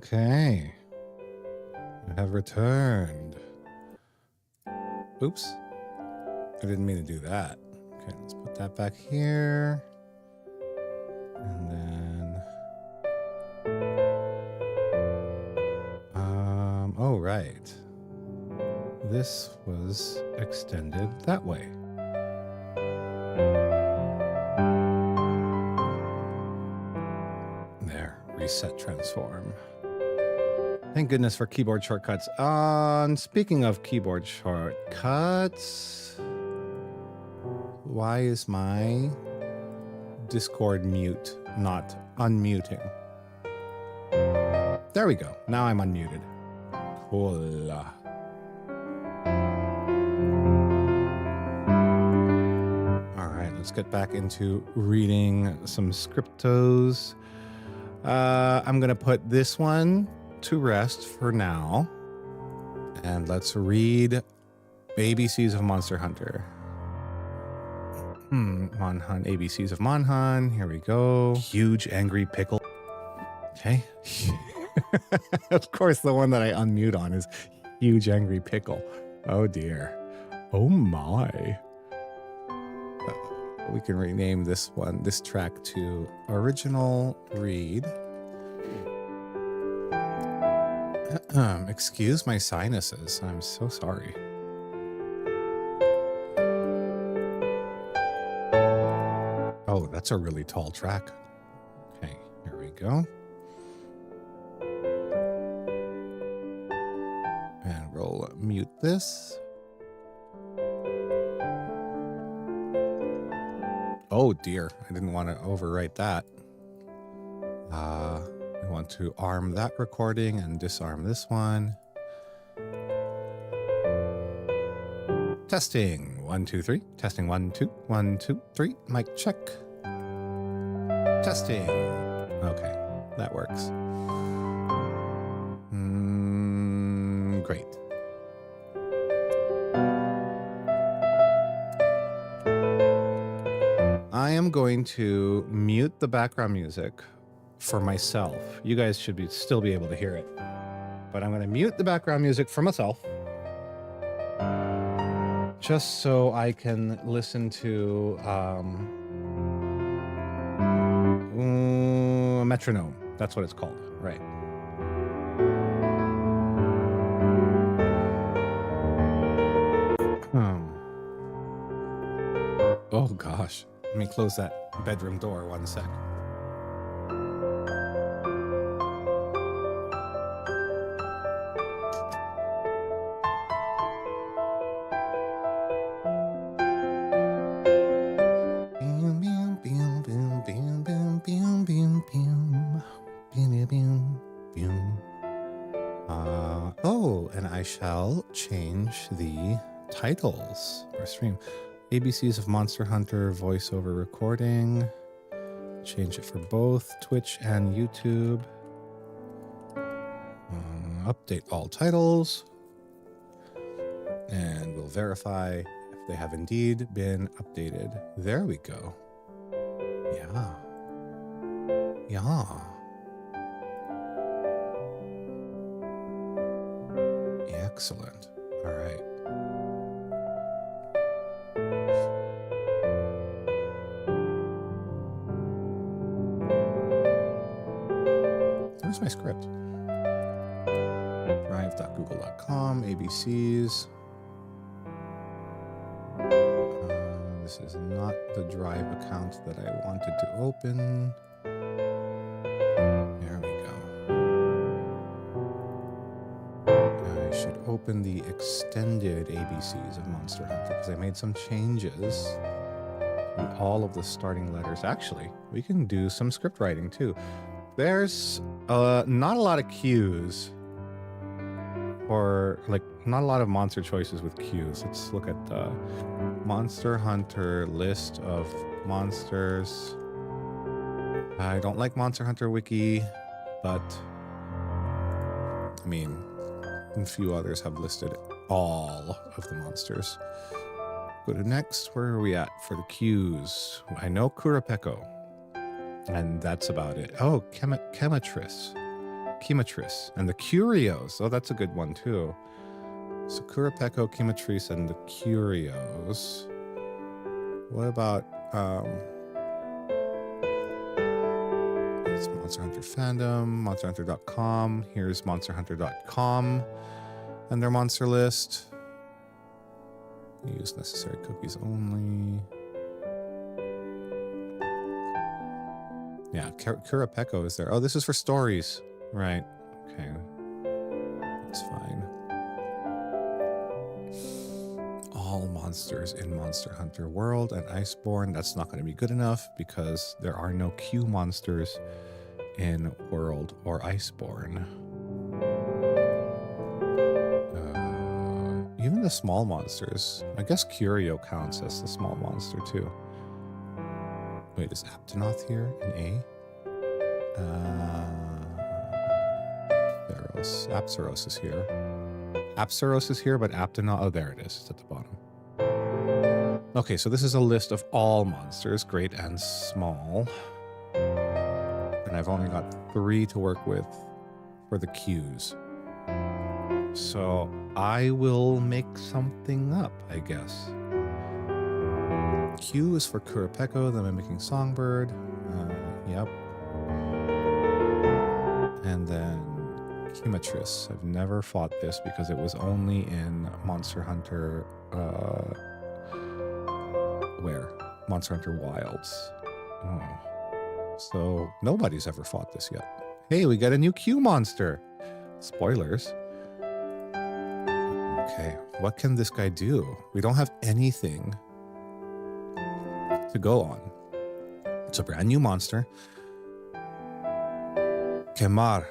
Okay. I have returned. Oops. I didn't mean to do that. Okay, let's put that back here. And then... oh, right. This was extended that way. There, reset transform. Thank goodness for keyboard shortcuts. Speaking of keyboard shortcuts, why is my Discord mute not unmuting? There we go. Now I'm unmuted. Cool. All right, let's get back into reading some scriptos. I'm going to put this one to rest for now. And let's read ABCs of Monster Hunter. Monhun, ABCs of Monhun. Here we go. Huge angry pickle. Okay. Of course, the one that I unmute on is Huge Angry Pickle. Oh dear. Oh my. We can rename this track to Original Read. Excuse my sinuses. I'm so sorry. Oh, that's a really tall track. Okay, here we go. And we'll mute this. Oh dear, I didn't want to overwrite that. I want to arm that recording and disarm this one. Testing 1 2 3. Testing 1 2 1 2 3. Mic check. Testing. Okay, that works. Great. I am going to mute the background music for myself. You guys should still be able to hear it. But I'm going to mute the background music for myself. Just so I can listen to a metronome. That's what it's called, right? Oh gosh. Let me close that bedroom door 1 sec. Oh, and I shall change the titles for stream. ABCs of Monster Hunter voiceover recording. Change it for both Twitch and YouTube. Update all titles. And we'll verify if they have indeed been updated. There we go. Yeah. Yeah. Excellent. All right. Where's my script? Drive.google.com, ABCs. This is not the Drive account that I wanted to open. There we go. I should open the extended ABCs of Monster Hunter because I made some changes to all of the starting letters. Actually, we can do some script writing too. There's not a lot of cues, or like not a lot of monster choices with cues. Let's look at the Monster Hunter list of monsters. I don't like Monster Hunter Wiki, but I mean, a few others have listed all of the monsters. Go to next. Where are we at for the cues? I know Kurapeko. And that's about it. Oh, Chematris. Chematris, and the Curios. Oh, that's a good one too. Sakura Peko, Chematris, and the Curios. What about it's Monster Hunter fandom, monsterhunter.com. Here's monsterhunter.com and their monster list. Use necessary cookies only. Yeah, Kurapeko is there. Oh, this is for stories. Right. Okay. That's fine. All monsters in Monster Hunter World and Iceborne. That's not going to be good enough because there are no Q monsters in World or Iceborne. Even the small monsters. I guess Curio counts as the small monster too. Wait, is Aptonoth here in A? Apsaros is here. Apsaros is here, but Aptonoth... Oh, there it is. It's at the bottom. Okay, so this is a list of all monsters, great and small. And I've only got 3 to work with for the Qs. So I will make something up, I guess. Q is for Kurapeko, the Mimicking Songbird. Yep. And then Chematris. I've never fought this because it was only in Monster Hunter... where? Monster Hunter Wilds. Oh. So nobody's ever fought this yet. Hey, we got a new Q monster. Spoilers. Okay, what can this guy do? We don't have anything to go on. It's a brand new monster. Quemar,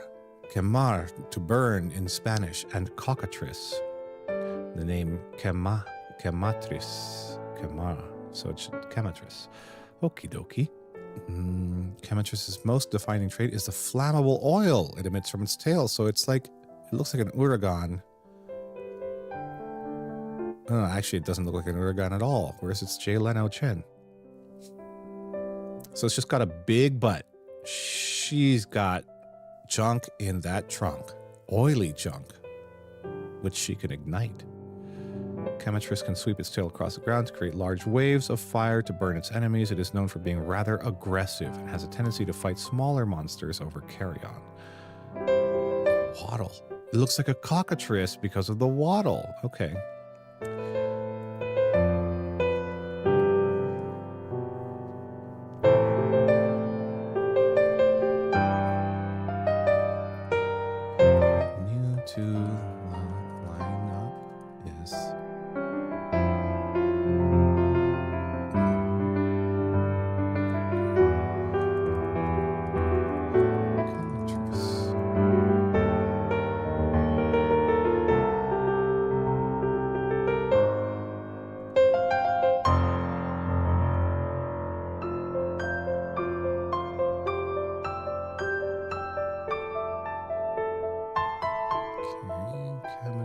to burn in Spanish, and cockatrice. The name Chematris. So it's Chematris. Okie dokie. Chematris's most defining trait is the flammable oil it emits from its tail. So it's like, it looks like an uragan. Actually, it doesn't look like an uragan at all. Where's its J. Leno chin? So it's just got a big butt. She's got junk in that trunk. Oily junk, which she can ignite. Chematris can sweep its tail across the ground to create large waves of fire to burn its enemies. It is known for being rather aggressive and has a tendency to fight smaller monsters over carrion. Waddle. It looks like a cockatrice because of the waddle. Okay. New to lineup is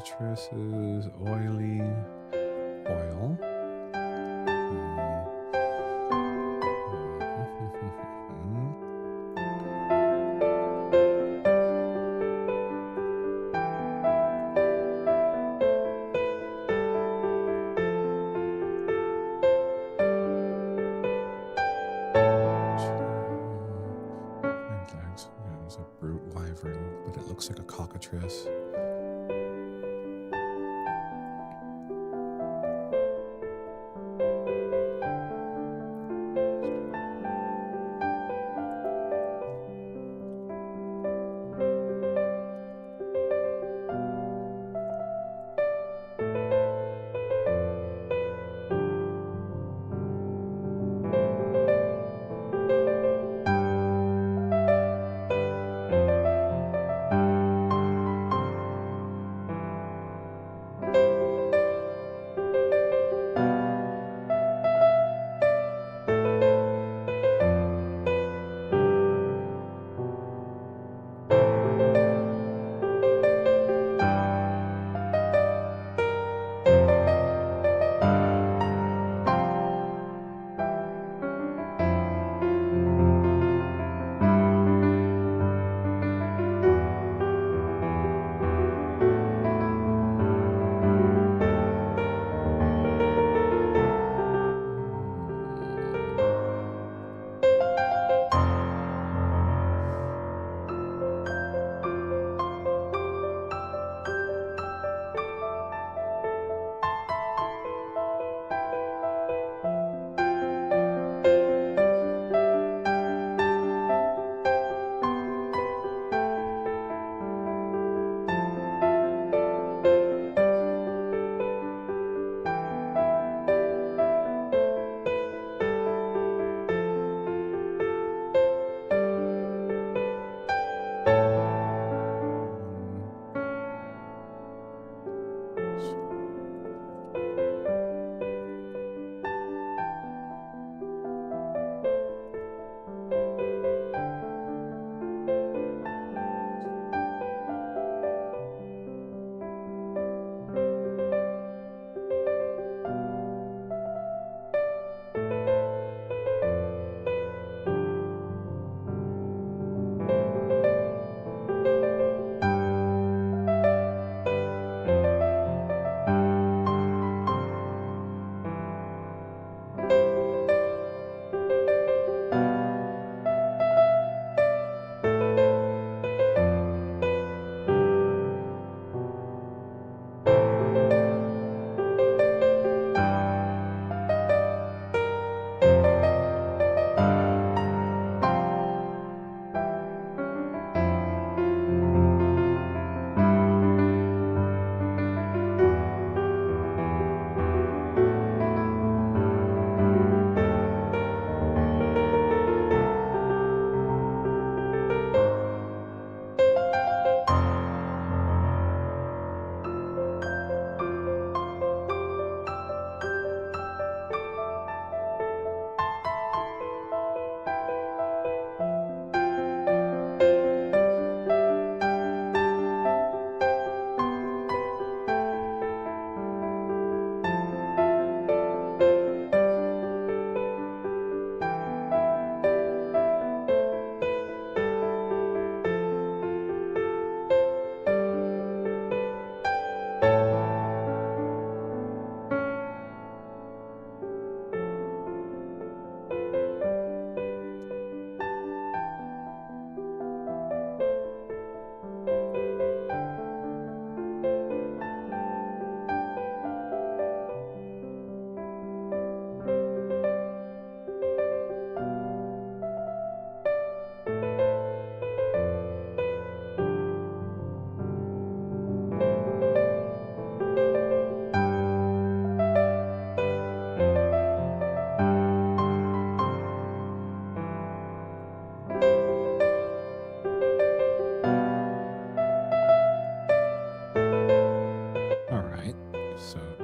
Chematris is oily oil. It's a brute wyvern, but it looks like a cockatrice.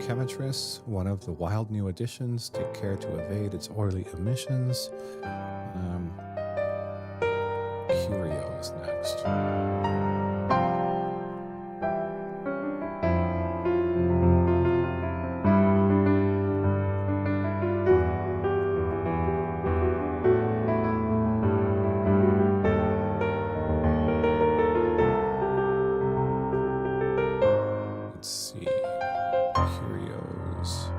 chemitress, one of the wild new additions. Take care to evade its oily emissions. Curio is next. Let's see. Curios.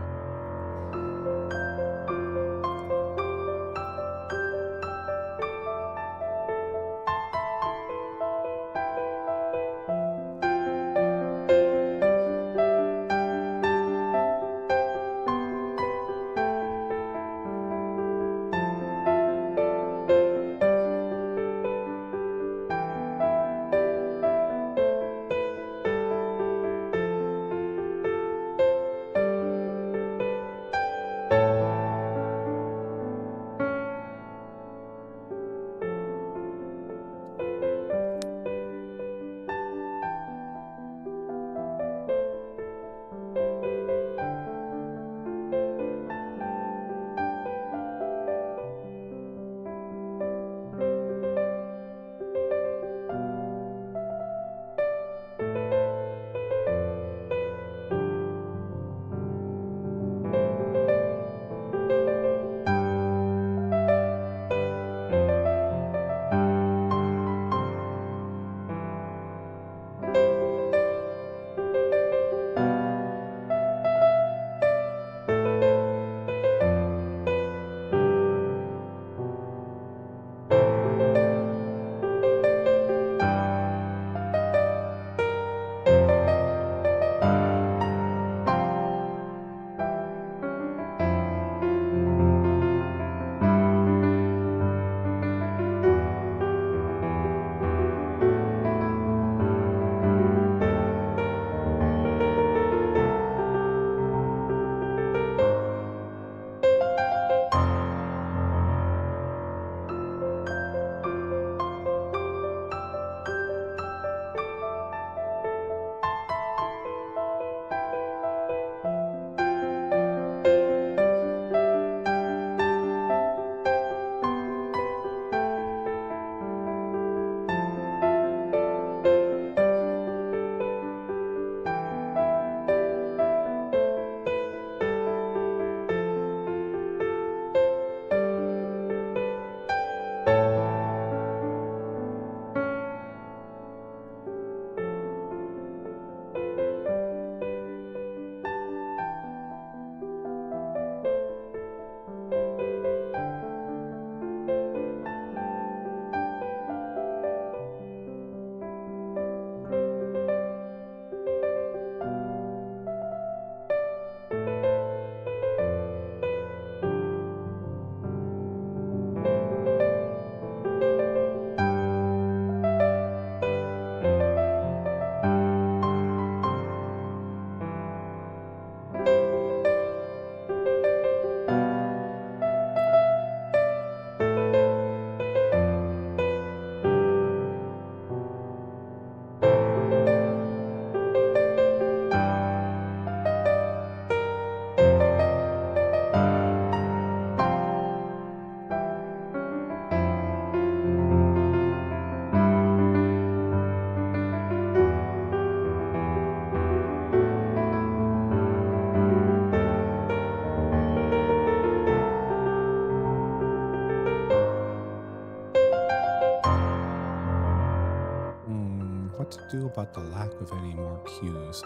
What to do about the lack of any more cues?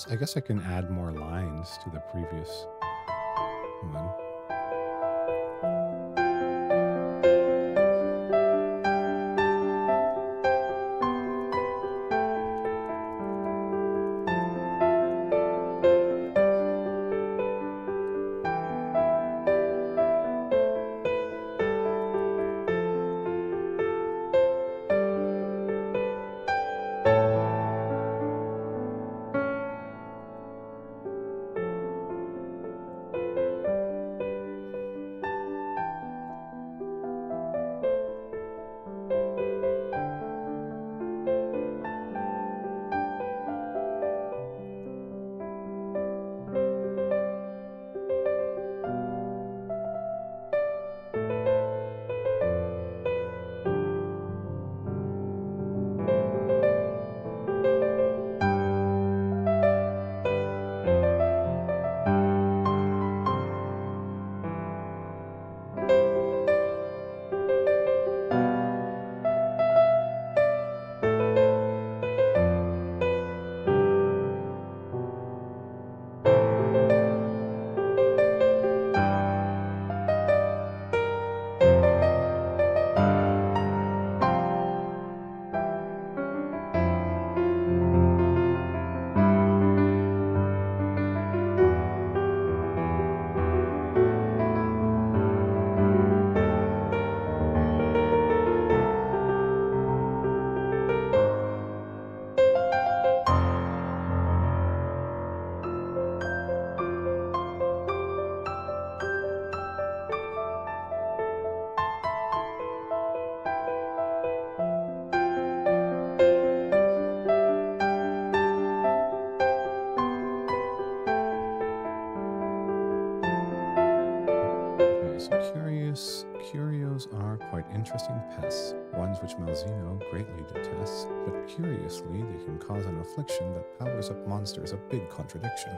I guess I can add more lines to the previous one. Curios are quite interesting pests, ones which Malzino greatly detests, but curiously they can cause an affliction that powers up monsters, a big contradiction.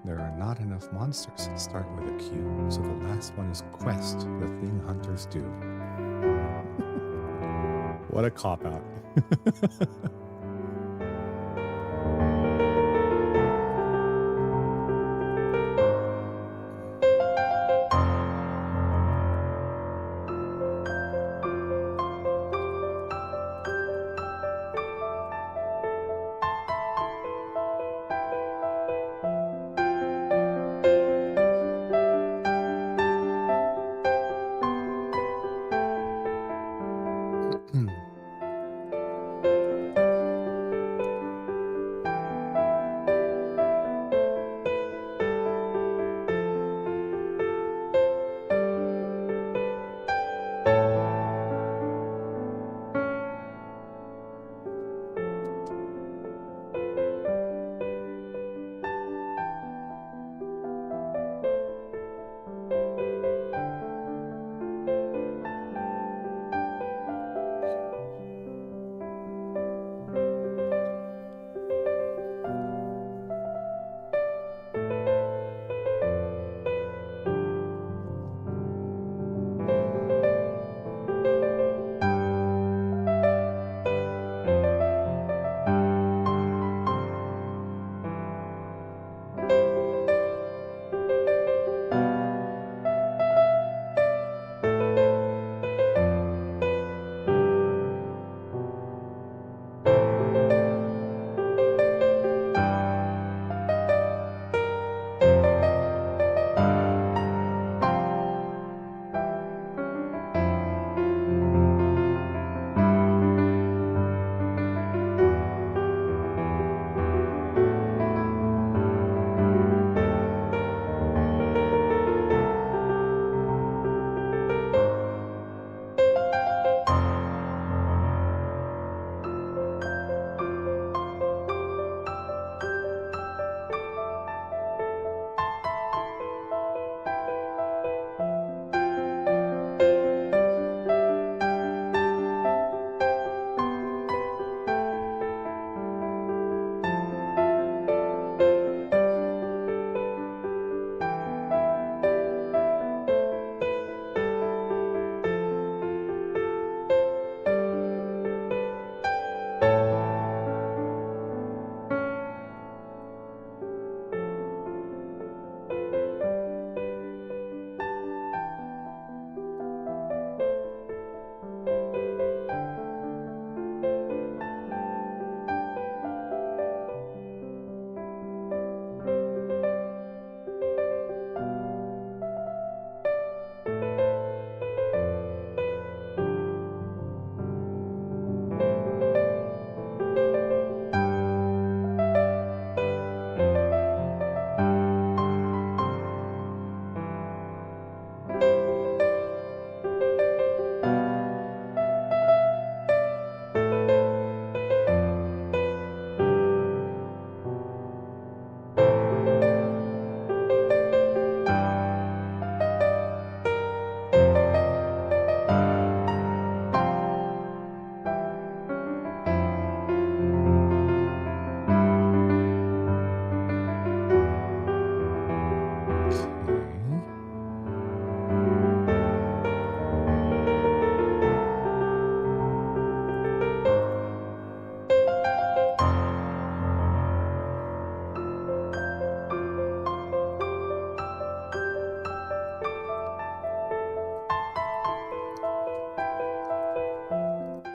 There are not enough monsters that start with a Q, so the last one is quest, the thing hunters do. What a cop-out.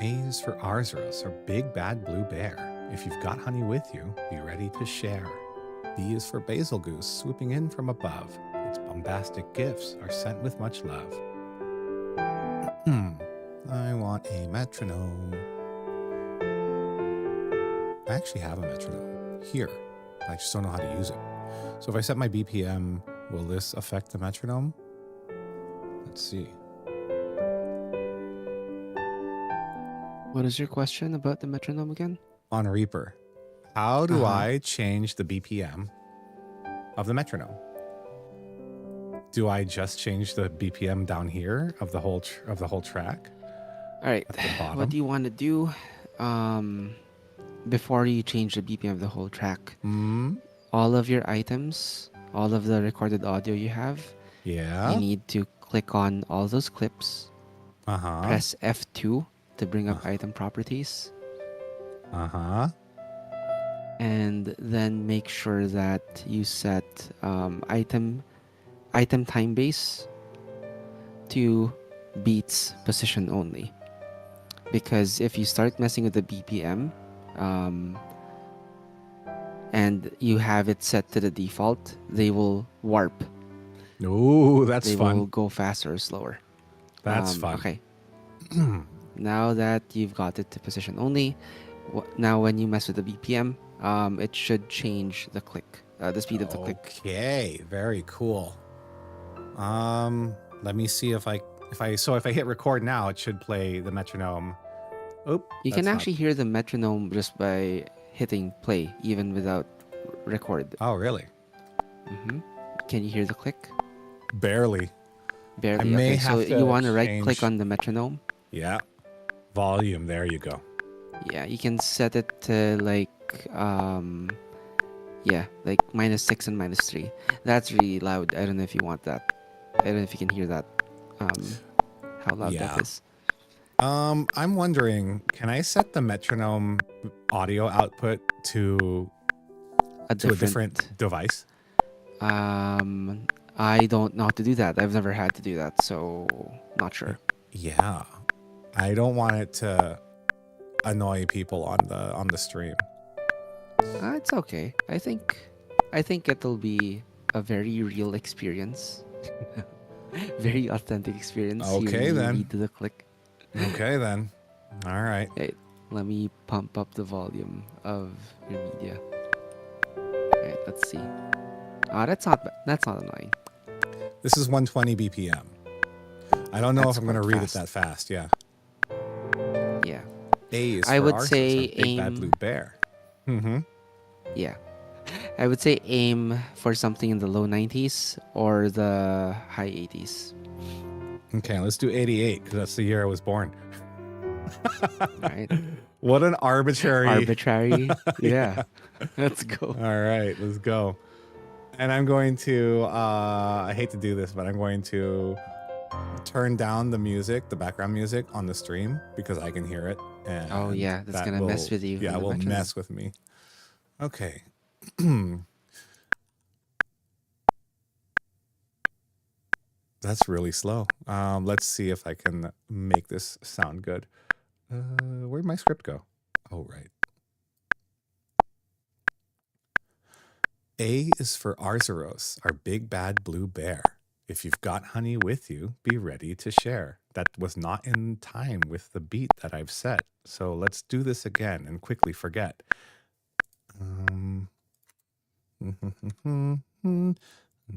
A is for Arzuros, our big bad blue bear. If you've got honey with you, be ready to share. B is for Basil Goose, swooping in from above. Its bombastic gifts are sent with much love. I want a metronome. I actually have a metronome here. I just don't know how to use it. So if I set my BPM, will this affect the metronome? Let's see. What is your question about the metronome again? On Reaper, how do I change the BPM of the metronome? Do I just change the BPM down here of the whole track? All right. At the bottom? What do you want to do? Before you change the BPM of the whole track, all of your items, all of the recorded audio you have, you need to click on all those clips. Press F2 to bring up item properties. And then make sure that you set item time base to beats position only. Because if you start messing with the BPM, and you have it set to the default, they will warp. Ooh, that's fun. They will go faster or slower. That's fun. Okay. Now that you've got it to position only, now when you mess with the BPM, it should change the click, the speed of the click. Okay, very cool. Let me see if I hit record now, it should play the metronome. You can actually hear the metronome just by hitting play, even without record. Oh, really? Can you hear the click? Barely. Barely. I may Okay, so have to you want to right change- click on the metronome. Yeah. Volume. There you go. Yeah, you can set it to like -6 and -3. That's really loud. I don't know if you want that. I don't know if you can hear that. How loud that is. I'm wondering, can I set the metronome audio output to a different device? I don't know how to do that. I've never had to do that, so not sure. Yeah. I don't want it to annoy people on the stream. It's okay. I think it'll be a very real experience. Very authentic experience. Okay, you then. Read the click. Okay, then. All right. Wait, let me pump up the volume of your media. Alright, let's see. That's not annoying. This is 120 BPM. I don't know That's if I'm going to quite read fast. it that fast. Yeah. Yeah. A is I for would Arceus, say our big bad aim- blue bear. Yeah. I would say aim for something in the low 90s or the high 80s. Okay, let's do 88 because that's the year I was born. Right? What an arbitrary. Yeah. Let's go. All right, let's go. And I'm going to, I hate to do this, but I'm going to turn down the music, the background music on the stream because I can hear it. And Oh, yeah, that's gonna mess with you Yeah, in it the will metronome. mess with me. Okay. That's really slow. Let's see if I can make this sound good. Where'd my script go? Oh, right. A is for Arzuros, our big bad blue bear. If you've got honey with you, be ready to share. That was not in time with the beat that I've set. So let's do this again and quickly forget.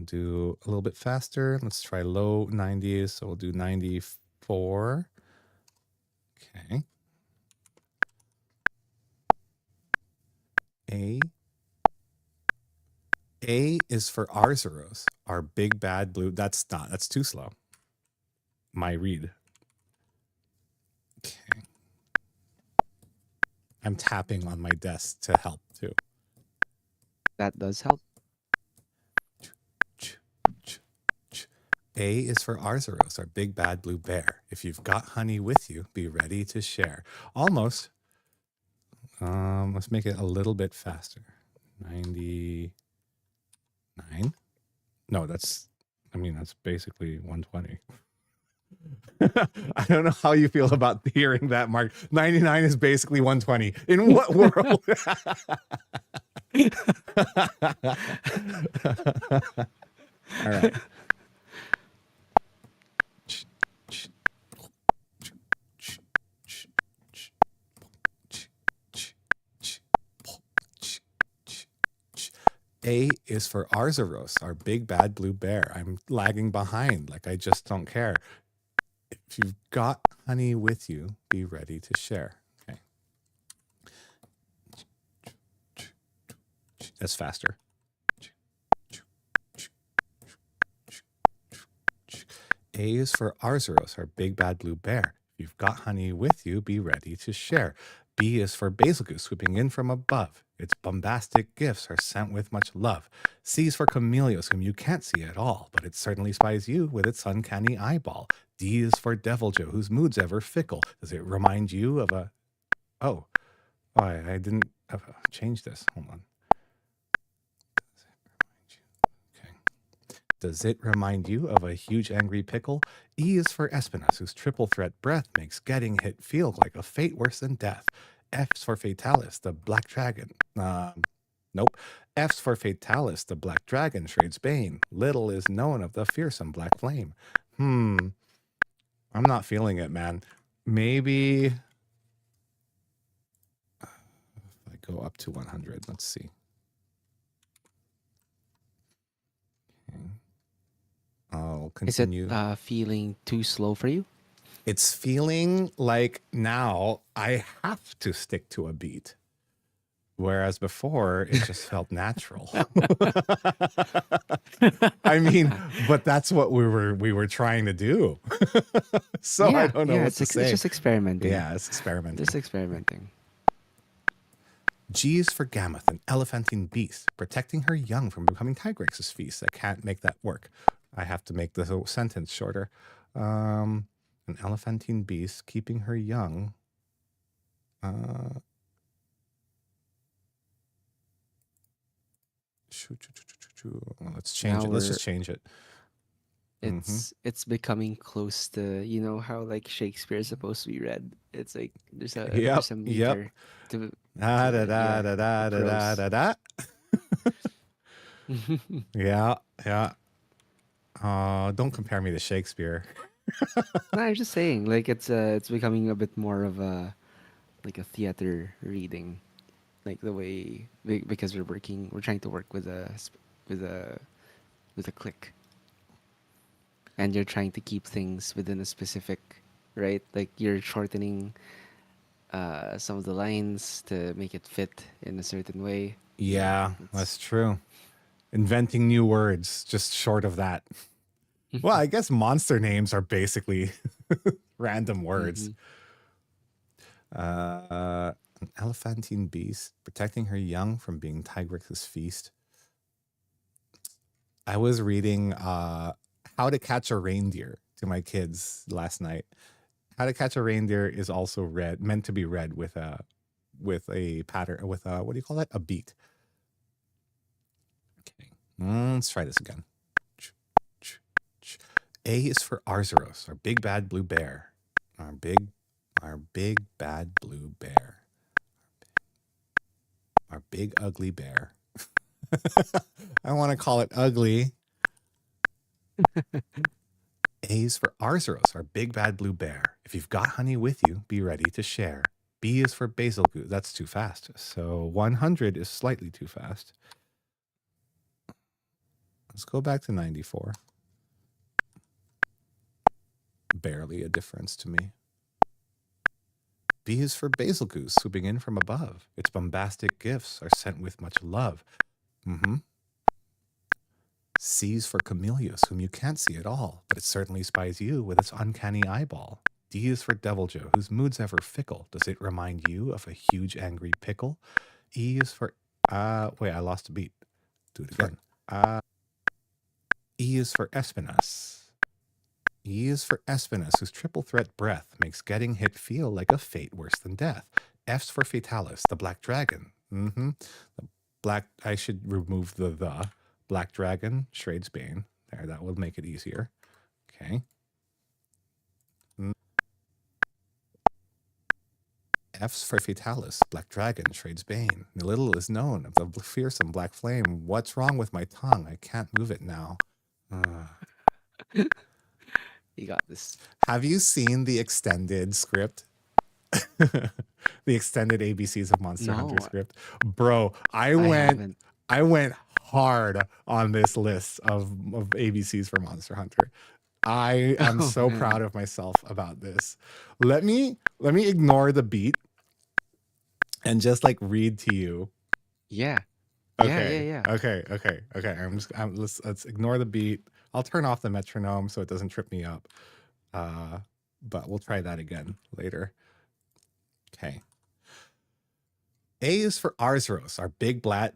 Do a little bit faster. Let's try low 90s. So we'll do 94. Okay. A is for Arzuros, our big bad blue. That's too slow. My read. Okay. I'm tapping on my desk to help too. That does help. A is for Arzuros, our big bad blue bear. If you've got honey with you, be ready to share. Almost. Let's make it a little bit faster. 99. No, that's basically 120. I don't know how you feel about hearing that, Mark. 99 is basically 120. In what world? All right. A is for Arzaros, our big bad blue bear. I'm lagging behind, like I just don't care. If you've got honey with you, be ready to share. Okay. That's faster. A is for Arzaros, our big bad blue bear. If you've got honey with you, be ready to share. B is for Basil Goose, swooping in from above. Its bombastic gifts are sent with much love. C is for Camellios, whom you can't see at all, but it certainly spies you with its uncanny eyeball. D is for Deviljho, whose mood's ever fickle. Does it remind you of a... Oh, I didn't change this. Hold on. Does it remind you of a huge angry pickle? E is for Espinas, whose triple threat breath makes getting hit feel like a fate worse than death. F's for Fatalis, the black dragon. Nope. F's for Fatalis, the black dragon trades bane. Little is known of the fearsome black flame. I'm not feeling it, man. Maybe if I go up to 100, let's see. Okay. I'll continue. Is it feeling too slow for you? It's feeling like now I have to stick to a beat. Whereas before, it just felt natural. I mean, but that's what we were trying to do. So I don't know what to say. It's just experimenting. Yeah, it's experimenting. Just experimenting. G is for Gammoth, an elephantine beast, protecting her young from becoming Tigrex's feast. I can't make that work. I have to make the whole sentence shorter. An elephantine beast, keeping her young. Let's change it. Let's just change it. It's becoming close to, you know how like Shakespeare is supposed to be read. It's like there's a meter to da da da da da da da da. Yeah. Don't compare me to Shakespeare. No, I'm just saying, like it's becoming a bit more of a like a theater reading, like the way because we're trying to work with a click, and you're trying to keep things within a specific, right? Like you're shortening some of the lines to make it fit in a certain way. Yeah, that's true. Inventing new words, just short of that. Well, I guess monster names are basically random words. An elephantine beast, protecting her young from being Tigrex's feast. I was reading How to Catch a Reindeer to my kids last night. How to Catch a Reindeer is also meant to be read with a pattern, with a, what do you call that? A beat. Okay, let's try this again. A is for Arzaros, our big bad blue bear. Our big bad blue bear. Our big ugly bear. I want to call it ugly. A is for Arzaros, our big bad blue bear. If you've got honey with you, be ready to share. B is for Basil Goose. That's too fast. So 100 is slightly too fast. Let's go back to 94. Barely a difference to me. B is for Basil Goose, swooping in from above. Its bombastic gifts are sent with much love. C is for Camellios, whom you can't see at all, but it certainly spies you with its uncanny eyeball. D is for Deviljho, whose mood's ever fickle. Does it remind you of a huge angry pickle? E is for... wait, I lost a beat. Do it again. E is for Espinas. E is for Espinas, whose triple threat breath makes getting hit feel like a fate worse than death. F's for Fatalis, the black dragon. The black... I should remove the... Black dragon, Shrade's Bane. There, that will make it easier. Okay. F's for Fatalis, Black Dragon, Trades Bane. Little is known of the fearsome Black Flame. What's wrong with my tongue? I can't move it now. You got this. Have you seen the extended script? The extended ABCs of Monster Hunter No, script? Bro, I haven't. I went hard on this list of ABCs for Monster Hunter. I am Oh so man. proud of myself about this. Let me ignore the beat and just like read to you. Yeah. Okay. Yeah. Okay. Let's ignore the beat. I'll turn off the metronome so it doesn't trip me up. But we'll try that again later. Okay. A is for Arzros, our big blat.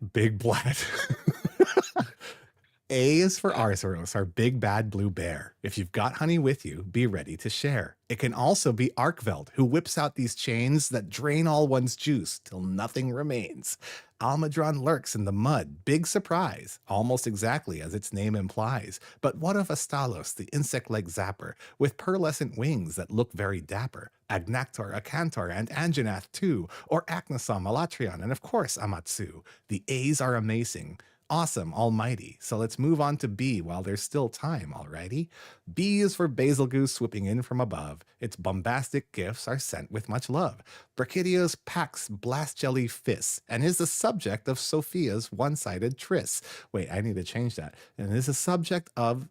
A is for Artheros, our big bad blue bear. If you've got honey with you, be ready to share. It can also be Arkveld, who whips out these chains that drain all one's juice till nothing remains. Almadron lurks in the mud, big surprise, almost exactly as its name implies. But what of Astalos, the insect-like zapper, with pearlescent wings that look very dapper? Agnactor, Acantor, and Anjanath too, or Acnosam, Alatrion, and of course Amatsu. The A's are amazing. Awesome, almighty. So let's move on to B while there's still time, alrighty? B is for Basil Goose swooping in from above. Its bombastic gifts are sent with much love. Brachidio's packs blast jelly fists and is the subject of Sophia's one-sided tryst. Wait, I need to change that. And is a subject of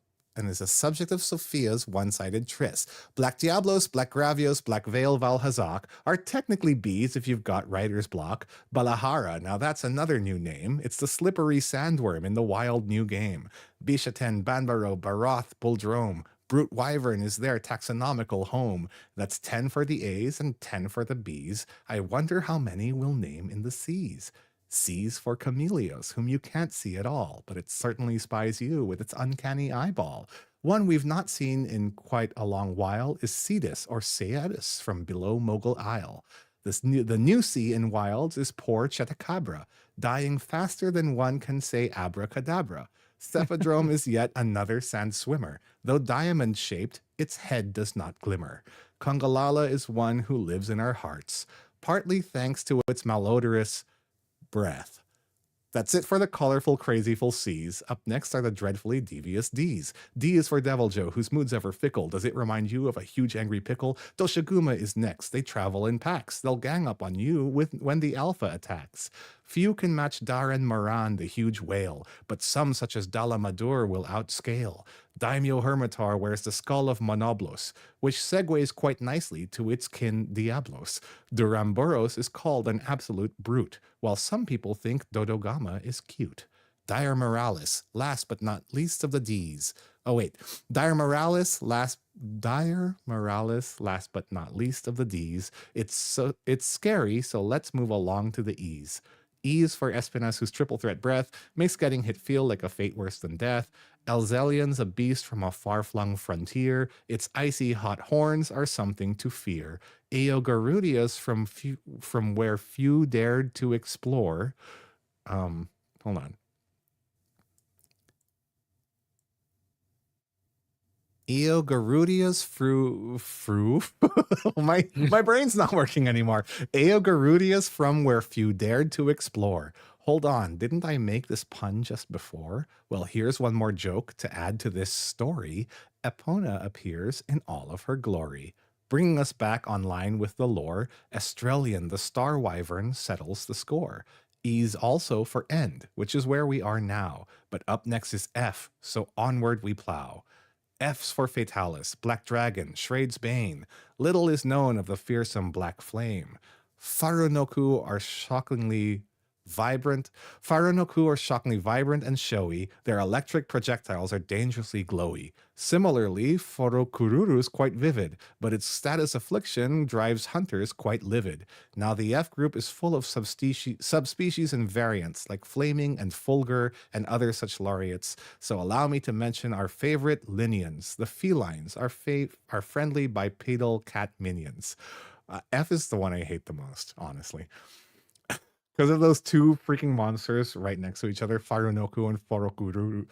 Sophia's one-sided tryst. Black Diablos, Black Gravios, Black Veil, Valhazak are technically bees if you've got writer's block. Balahara, now that's another new name. It's the slippery sandworm in the wild new game. Bishaten, Banbaro, Baroth, Buldrome. Brute Wyvern is their taxonomical home. That's 10 for the A's and 10 for the B's. I wonder how many we'll name in the C's. C's for Chameleos, whom you can't see at all, but it certainly spies you with its uncanny eyeball. One we've not seen in quite a long while is Cetus or Ceadus from below Mogul Isle. The new C in Wilds is poor Chetacabra, dying faster than one can say abracadabra. Cephadrome is yet another sand swimmer. Though diamond-shaped, its head does not glimmer. Congalala is one who lives in our hearts, partly thanks to its malodorous breath. That's it for the colorful, crazyful C's. Up next are the dreadfully devious D's. D is for Devil Joe, whose mood's ever fickle. Does it remind you of a huge angry pickle? Doshiguma is next. They travel in packs. They'll gang up on you when the alpha attacks. Few can match Darren Moran, the huge whale, but some, such as Dalamadur, will outscale. Daimyo Hermitar wears the skull of Monoblos, which segues quite nicely to its kin Diablos. Duramburos is called an absolute brute, while some people think Dodogama is cute. Dire Morales, last but not least of the D's. Oh wait, Dire Morales, last but not least of the D's. It's scary, so let's move along to the E's. E is for Espinas, whose triple threat breath makes getting hit feel like a fate worse than death. Elzelian's a beast from a far-flung frontier. Its icy hot horns are something to fear. Eogarudius from where few dared to explore. Hold on. Eogarudius my brain's not working anymore. Eogarudius from where few dared to explore. Hold on, didn't I make this pun just before? Well, here's one more joke to add to this story. Epona appears in all of her glory. Bringing us back online with the lore, Estrelian the Star Wyvern settles the score. E's also for end, which is where we are now. But up next is F, so onward we plow. F's for Fatalis, Black Dragon, Shrade's Bane. Little is known of the fearsome Black Flame. Farunoku are shockingly vibrant and showy. Their electric projectiles are dangerously glowy. Similarly, Forokururu is quite vivid, but its status affliction drives hunters quite livid. Now the F group is full of subspecies and variants like Flaming and Fulgur and other such laureates. So allow me to mention our favorite Linians, the felines, our friendly bipedal cat minions. F is the one I hate the most, honestly. Because of those two freaking monsters right next to each other, Farunoku and Forokuru.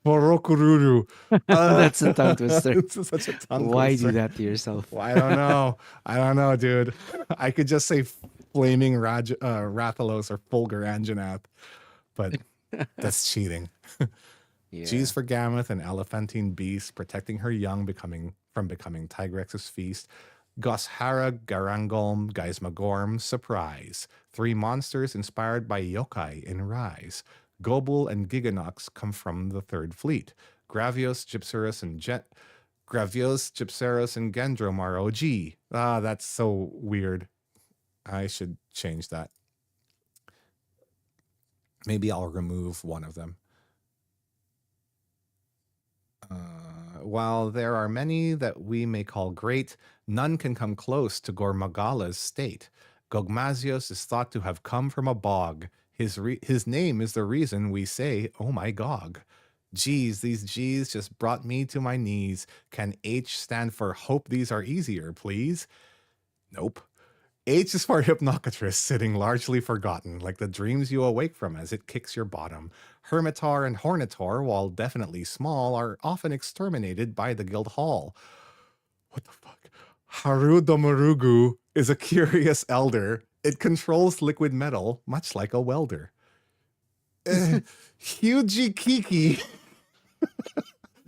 Borokururu. That's a tongue twister. It's such a tongue Why do twister. that to yourself? Well, I don't know. I don't know, dude. I could just say flaming Rathalos or Fulgur Anjanath, but that's cheating. Yeah. G's for Gammoth, an elephantine beast, protecting her young from becoming Tigrex's feast. Goshara, Garangolm, Geismagorm, surprise. 3 monsters inspired by yokai in Rise. Gobul and Giganox come from the 3rd Fleet. Gravios, Gypserus, and Gendrom are OG. Ah, that's so weird. I should change that. Maybe I'll remove one of them. While there are many that we may call great, none can come close to Gormagala's state. Gogmazios is thought to have come from a bog. His name is the reason we say, oh my Gog. Geez, these G's just brought me to my knees. Can H stand for hope these are easier, please? Nope. H is for Hypnocatress, sitting largely forgotten, like the dreams you awake from as it kicks your bottom. Hermitar and Hornitor, while definitely small, are often exterminated by the guild hall. What the fuck? Harudomarugu is a curious elder. It controls liquid metal, much like a welder. Hugie Kiki.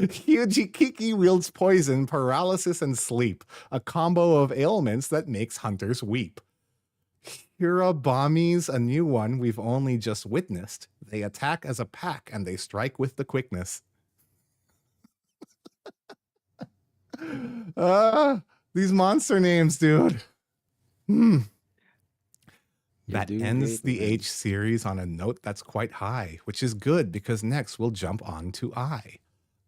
Hugie Kiki wields poison, paralysis, and sleep, a combo of ailments that makes hunters weep. Hirabamis, a new one we've only just witnessed. They attack as a pack and they strike with the quickness. These monster names, dude. That ends the H series on a note that's quite high, which is good because next we'll jump on to I.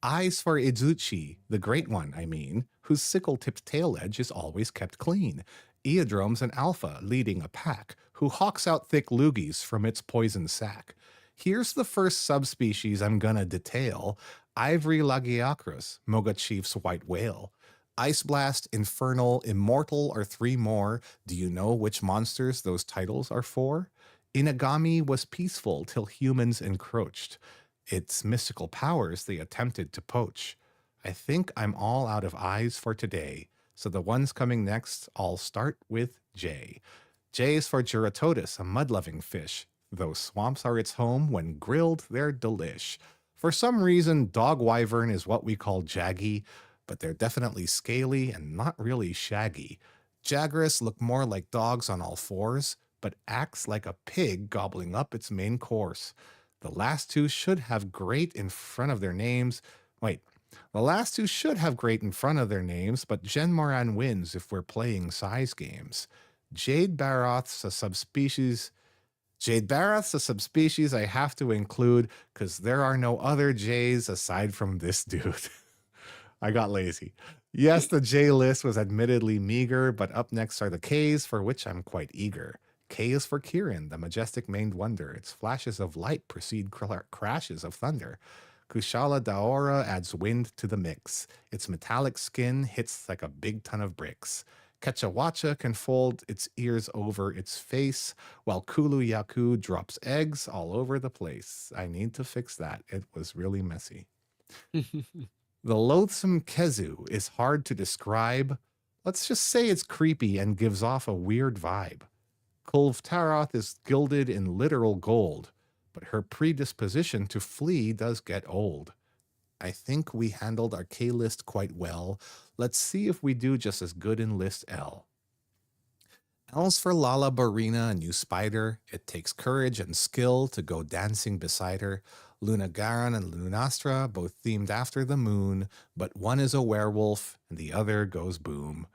I's for Izuchi, the great one, I mean, whose sickle-tipped tail edge is always kept clean. Eodrome's an alpha leading a pack, who hawks out thick loogies from its poison sac. Here's the first subspecies I'm gonna detail. Ivory Lagiacrus, Moga Chief's white whale. Ice Blast, Infernal, Immortal are 3 more. Do you know which monsters those titles are for? Inagami was peaceful till humans encroached. Its mystical powers they attempted to poach. I think I'm all out of eyes for today, so the ones coming next all start with J. J is for Geratodus, a mud-loving fish. Though swamps are its home, when grilled, they're delish. For some reason, dog wyvern is what we call jaggy, but they're definitely scaly and not really shaggy. Jagras look more like dogs on all fours, but acts like a pig gobbling up its main course. The last 2 should have great in front of their names. The last 2 should have great in front of their names, but Jen Moran wins if we're playing size games. Jade Baroth's a subspecies I have to include because there are no other J's aside from this dude. I got lazy. Yes, the J list was admittedly meager, but up next are the K's, for which I'm quite eager. K is for Kirin, the majestic maned wonder. Its flashes of light precede crashes of thunder. Kushala Daora adds wind to the mix. Its metallic skin hits like a big ton of bricks. Kechawacha can fold its ears over its face, while Kulu Yaku drops eggs all over the place. I need to fix that. It was really messy. The loathsome Kezu is hard to describe. Let's just say it's creepy and gives off a weird vibe. Kulvtaroth is gilded in literal gold, but her predisposition to flee does get old. I think we handled our K-list quite well. Let's see if we do just as good in list L. L's for Lala Barina, a new spider. It takes courage and skill to go dancing beside her. Lunagaran and Lunastra, both themed after the moon, but one is a werewolf and the other goes boom.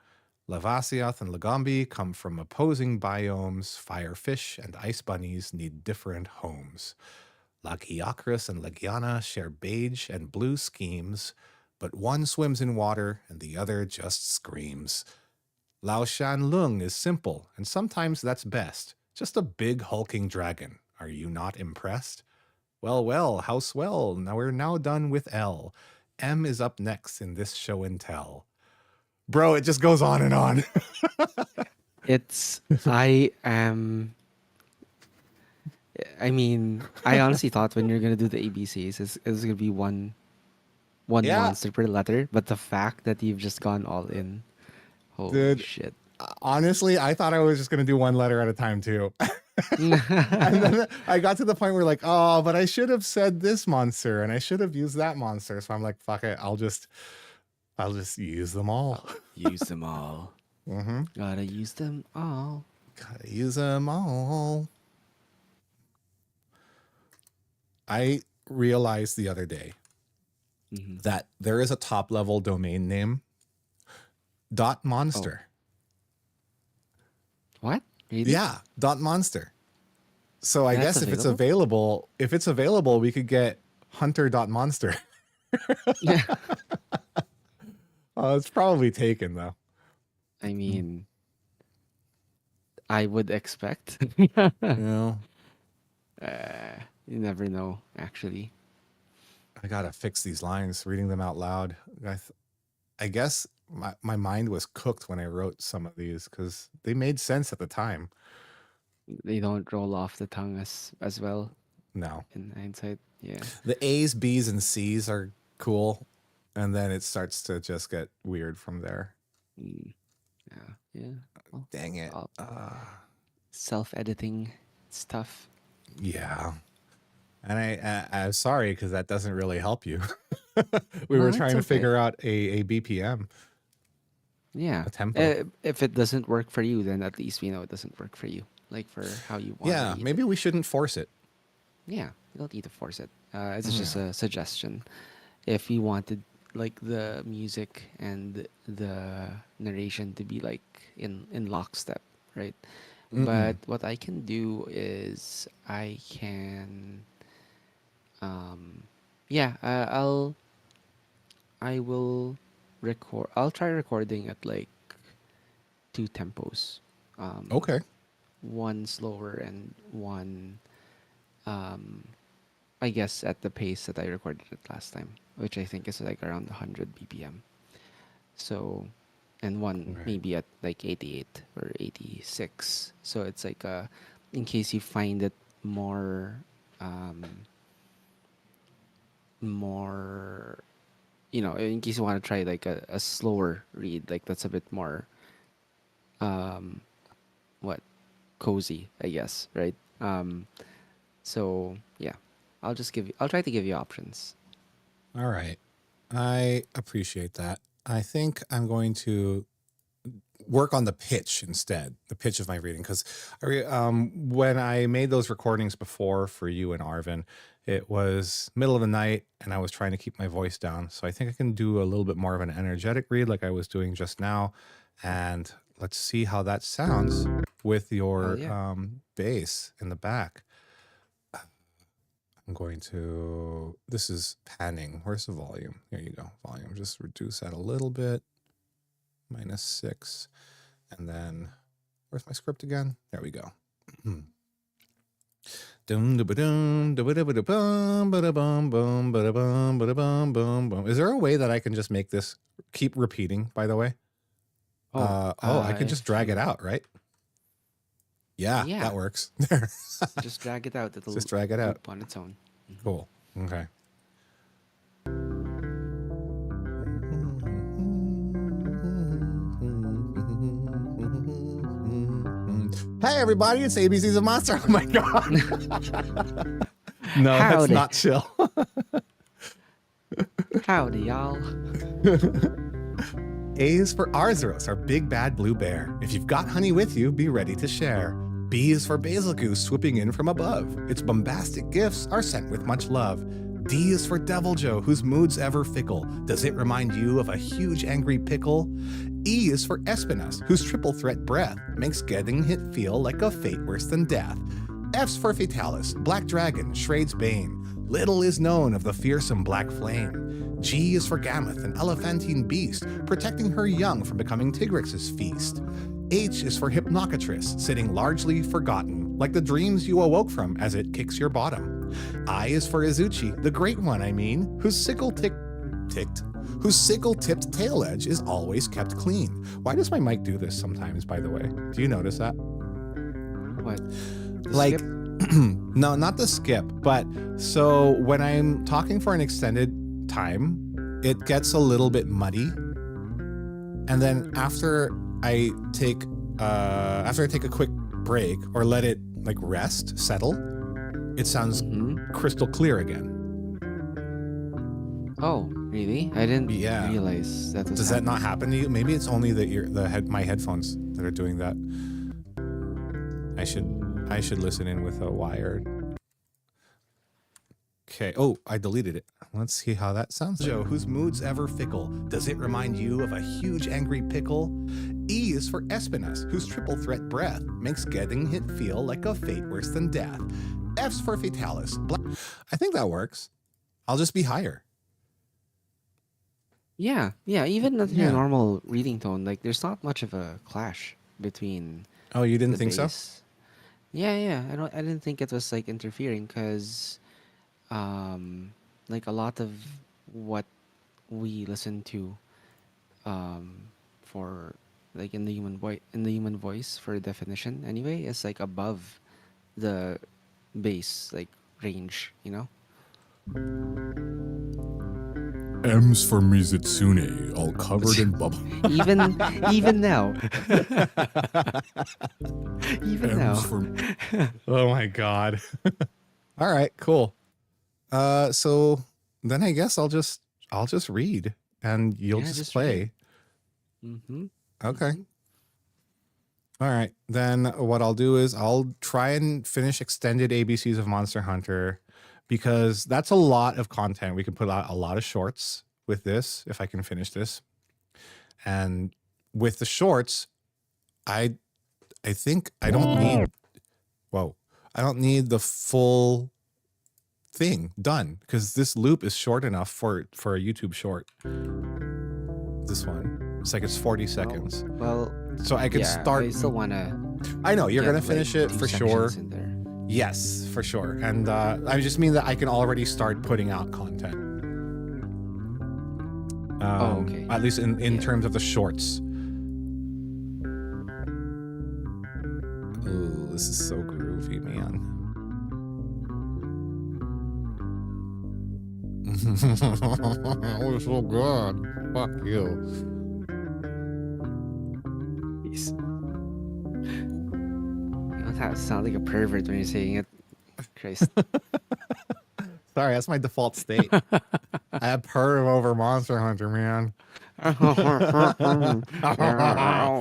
Lavasioth and Lagombi come from opposing biomes. Firefish and ice bunnies need different homes. Lagiacrus and Legiana share beige and blue schemes, but one swims in water and the other just screams. Lao Shan Lung is simple, and sometimes that's best. Just a big hulking dragon. Are you not impressed? Well, how swell. Now we're done with L. M is up next in this show and tell. Bro, it just goes on and on. I mean, I honestly thought when you're gonna do the ABCs, it's gonna be one one Yeah. monster per letter, but the fact that you've just gone all in, holy Dude. shit. Honestly, I thought I was just going to do one letter at a time too. And then I got to the point where like, oh, but I should have said this monster and I should have used that monster. So I'm like, fuck it. I'll just use them all. Use them all. Mm-hmm. Gotta use them all. Gotta use them all. I realized the other day that there is a top level domain name, .monster. What? Really? Yeah, .monster. So I That's guess if it's available, we could get hunter.monster. Yeah. Oh, it's probably taken though. I mean, I would expect. Yeah. You never know, actually. I gotta fix these lines, reading them out loud. I guess my mind was cooked when I wrote some of these because they made sense at the time. They don't roll off the tongue as well No. in hindsight. Yeah. The A's, B's, and C's are cool. And then it starts to just get weird from there. Yeah. Yeah. Well, Dang it. self-editing stuff. Yeah. And I'm sorry because that doesn't really help you. We were it's trying to okay. figure out a BPM. Yeah. A tempo. If it doesn't work for you, then at least we know it doesn't work for you. Like for how you want. Yeah, maybe we shouldn't force it. Yeah, you don't need to force it. It's just a suggestion. If you wanted like the music and the narration to be like in lockstep, right? But what I can do is I can, I will record. I'll try recording at like 2 tempos. Okay. One slower and one, I guess at the pace that I recorded it last time, which I think is like around 100 BPM. So, and one maybe at like 88 or 86. So it's like in case you find it more, more, in case you want to try like a slower read, like that's a bit more, what, cozy, I guess, right? So yeah, I'll try to give you options. All right. I appreciate that. I think I'm going to work on the pitch instead, the pitch of my reading. Because when I made those recordings before for you and Arvin, it was middle of the night and I was trying to keep my voice down. So I think I can do a little bit more of an energetic read like I was doing just now. And let's see how that sounds with your bass in the back. I'm going to, this is panning. Where's the volume? There you go. Volume. Just reduce that a little bit. -6. And then, where's my script again? There we go. Is there a way that I can just make this keep repeating, by the way? I can just drag it out, right? Yeah, that works. Just drag it out. It'll just drag it out on its own. Cool. Okay. Hey everybody, it's ABC's of Monster. Oh my god. No, that's Howdy. not chill. Howdy, y'all. A is for Arzuros, our big bad blue bear. If you've got honey with you, be ready to share. B is for Basil Goose swooping in from above. Its bombastic gifts are sent with much love. D is for Devil Joe, whose mood's ever fickle. Does it remind you of a huge angry pickle? E is for Espinas, whose triple threat breath makes getting hit feel like a fate worse than death. F's for Fatalis, Black Dragon, Shrade's Bane. Little is known of the fearsome black flame. G is for Gammoth, an elephantine beast, protecting her young from becoming Tigrix's feast. H is for Hypnocatress, sitting largely forgotten, like the dreams you awoke from as it kicks your bottom. I is for Izuchi, the great one, I mean, whose sickle-tipped tail edge is always kept clean. Why does my mic do this sometimes, by the way? Do you notice that? What? Like, no, not the skip, but so when I'm talking for an extended time, it gets a little bit muddy. And then after I take a quick break or let it like rest, settle, it sounds crystal clear again. Oh, really? I didn't Yeah. realize that was Does that not happen to you? Maybe it's only my headphones that are doing that. I should listen in with a wired. Okay. Oh, I deleted it. Let's see how that sounds. Joe, whose mood's ever fickle? Does it remind you of a huge angry pickle? E is for Espinas, whose triple threat breath makes getting hit feel like a fate worse than death. F's for Fatalis. I think that works. I'll just be higher. Yeah. Even at your normal reading tone, like there's not much of a clash between. Oh, you didn't the think so? bass. Yeah. I didn't think it was like interfering because, like a lot of what we listen to, for like in the human voice for definition anyway is like above the bass like range, you know. M's for Mizitsune, all covered in bubble. even now. Even M's now. Oh my god. All right, cool. So then I guess I'll just read and you'll just play. Okay. All right. Then what I'll do is I'll try and finish extended ABCs of Monster Hunter because that's a lot of content. We can put out a lot of shorts with this if I can finish this. And with the shorts, I think I don't need the full thing done because this loop is short enough for a YouTube short. This one. It's like it's 40 seconds. Well, so I could start. I still wanna. I know you're gonna finish like, it for sure. in there. Yes, for sure. And I just mean that I can already start putting out content. Okay. At least in terms of the shorts. Ooh, this is so groovy, man. That was so good. Fuck you. You don't sound like a pervert when you're saying it. Christ. Sorry, that's my default state. I have perv over Monster Hunter, man. Oh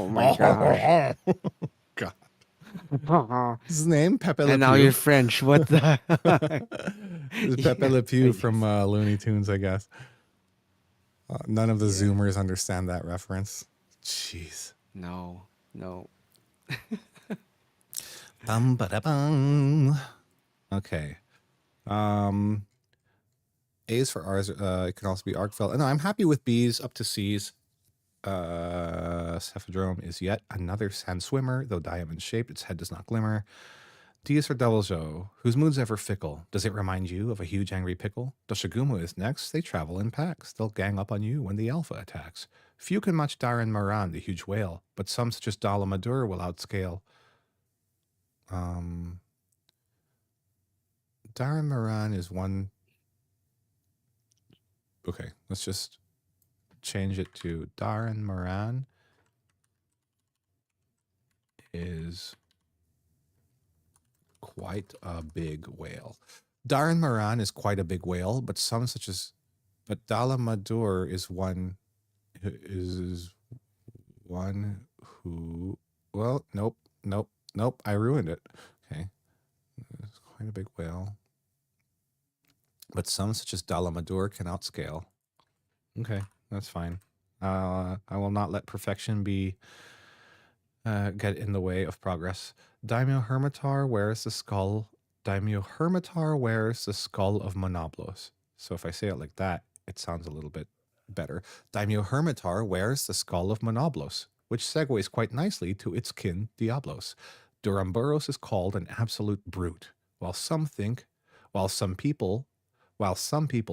my gosh. God. His name Pepe Le Pew. And now you're French. What the? This is Pepe Le Pew from Looney Tunes, I guess. None of the Zoomers understand that reference. Jeez. No. Bum ba da bum. Okay. A's for R's. It can also be Arcfell. No, I'm happy with B's up to C's. Cephadrome is yet another sand swimmer, though diamond shaped. Its head does not glimmer. D is for Devil Joe, whose mood's ever fickle. Does it remind you of a huge angry pickle? Doshagumo is next. They travel in packs. They'll gang up on you when the alpha attacks. Few can match Darren Moran, the huge whale, but some such as Dala Madur will outscale. Darren Moran is one. Okay, let's just change it to Darren Moran is quite a big whale. Darren Moran is quite a big whale, but some such as, but Dala Madur is one who, well, nope. I ruined it. Okay. It's quite a big whale. But some such as Dala Madur can outscale. Okay, that's fine. I will not let perfection be get in the way of progress. Daimyo Hermitar wears the skull. Daimyo Hermitar wears the skull of Monoblos. So if I say it like that, it sounds a little bit better. Daimyo Hermitar wears the skull of Monoblos, which segues quite nicely to its kin Diablos. Duramburos is called an absolute brute, while some people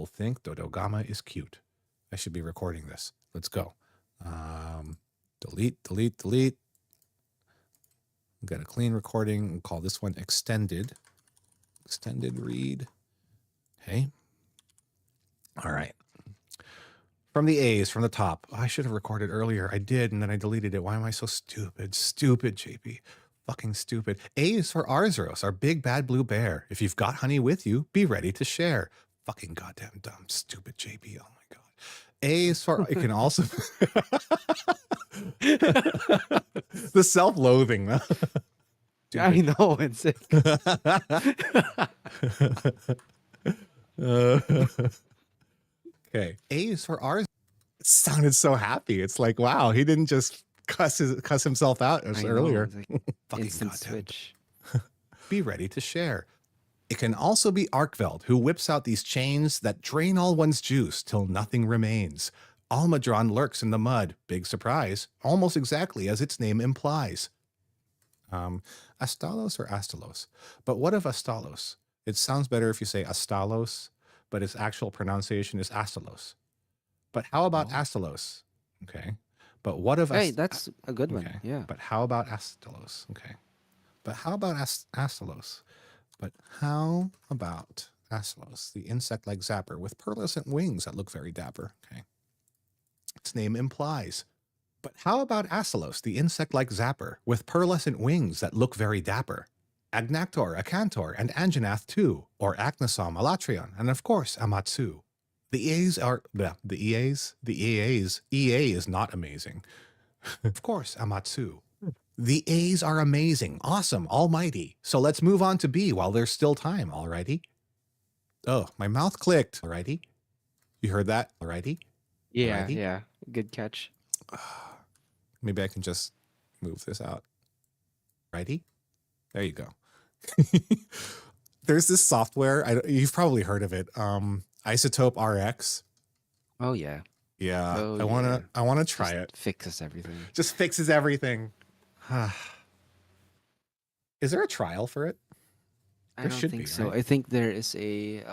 think Dodogama is cute. I should be recording this. Let's go. Delete. Get a clean recording and call this one extended. Extended read. Okay. All right. From the A's, from the top. I should have recorded earlier. I did, and then I deleted it. Why am I so stupid? Stupid, JP. Fucking stupid. A is for Arzuros, our big bad blue bear. If you've got honey with you, be ready to share. Fucking goddamn dumb, stupid JP. Oh my god. A is for, it can also, the self-loathing. I know it's sick. Okay. A is for ours. It sounded so happy. It's like, wow, he didn't just cuss himself out as earlier. It's like Fucking instant goddamn. switch. Be ready to share. It can also be Arkveld, who whips out these chains that drain all one's juice till nothing remains. Almadron lurks in the mud. Big surprise. Almost exactly as its name implies. Astalos or Astalos? But what of Astalos? It sounds better if you say Astalos, but its actual pronunciation is Astalos. But how about Astalos? Okay. But what of Hey, that's a good one. Okay. Yeah. But how about Astalos? Okay. But how about Astalos? But how about Astalos, the insect-like zapper with pearlescent wings that look very dapper? Okay. Its name implies. But how about Astalos, the insect-like zapper with pearlescent wings that look very dapper? Agnactor, Acantor, and Anjanath too, or Acnosom, Alatrion, and of course Amatsu. The EAs are the EAs. EA is not amazing. Of course, Amatsu. The A's are amazing, awesome, almighty. So let's move on to B while there's still time, alrighty? Oh, my mouth clicked. Alrighty? You heard that? Alrighty? Yeah, Alrighty? yeah. Good catch. Maybe I can just move this out. Righty? There you go. There's this software. You've probably heard of it. Isotope RX. Oh yeah. Yeah. Oh, I wanna try Just it. fixes everything. Just fixes everything. Is there a trial for it? I There don't should think be, so. right? I think there is a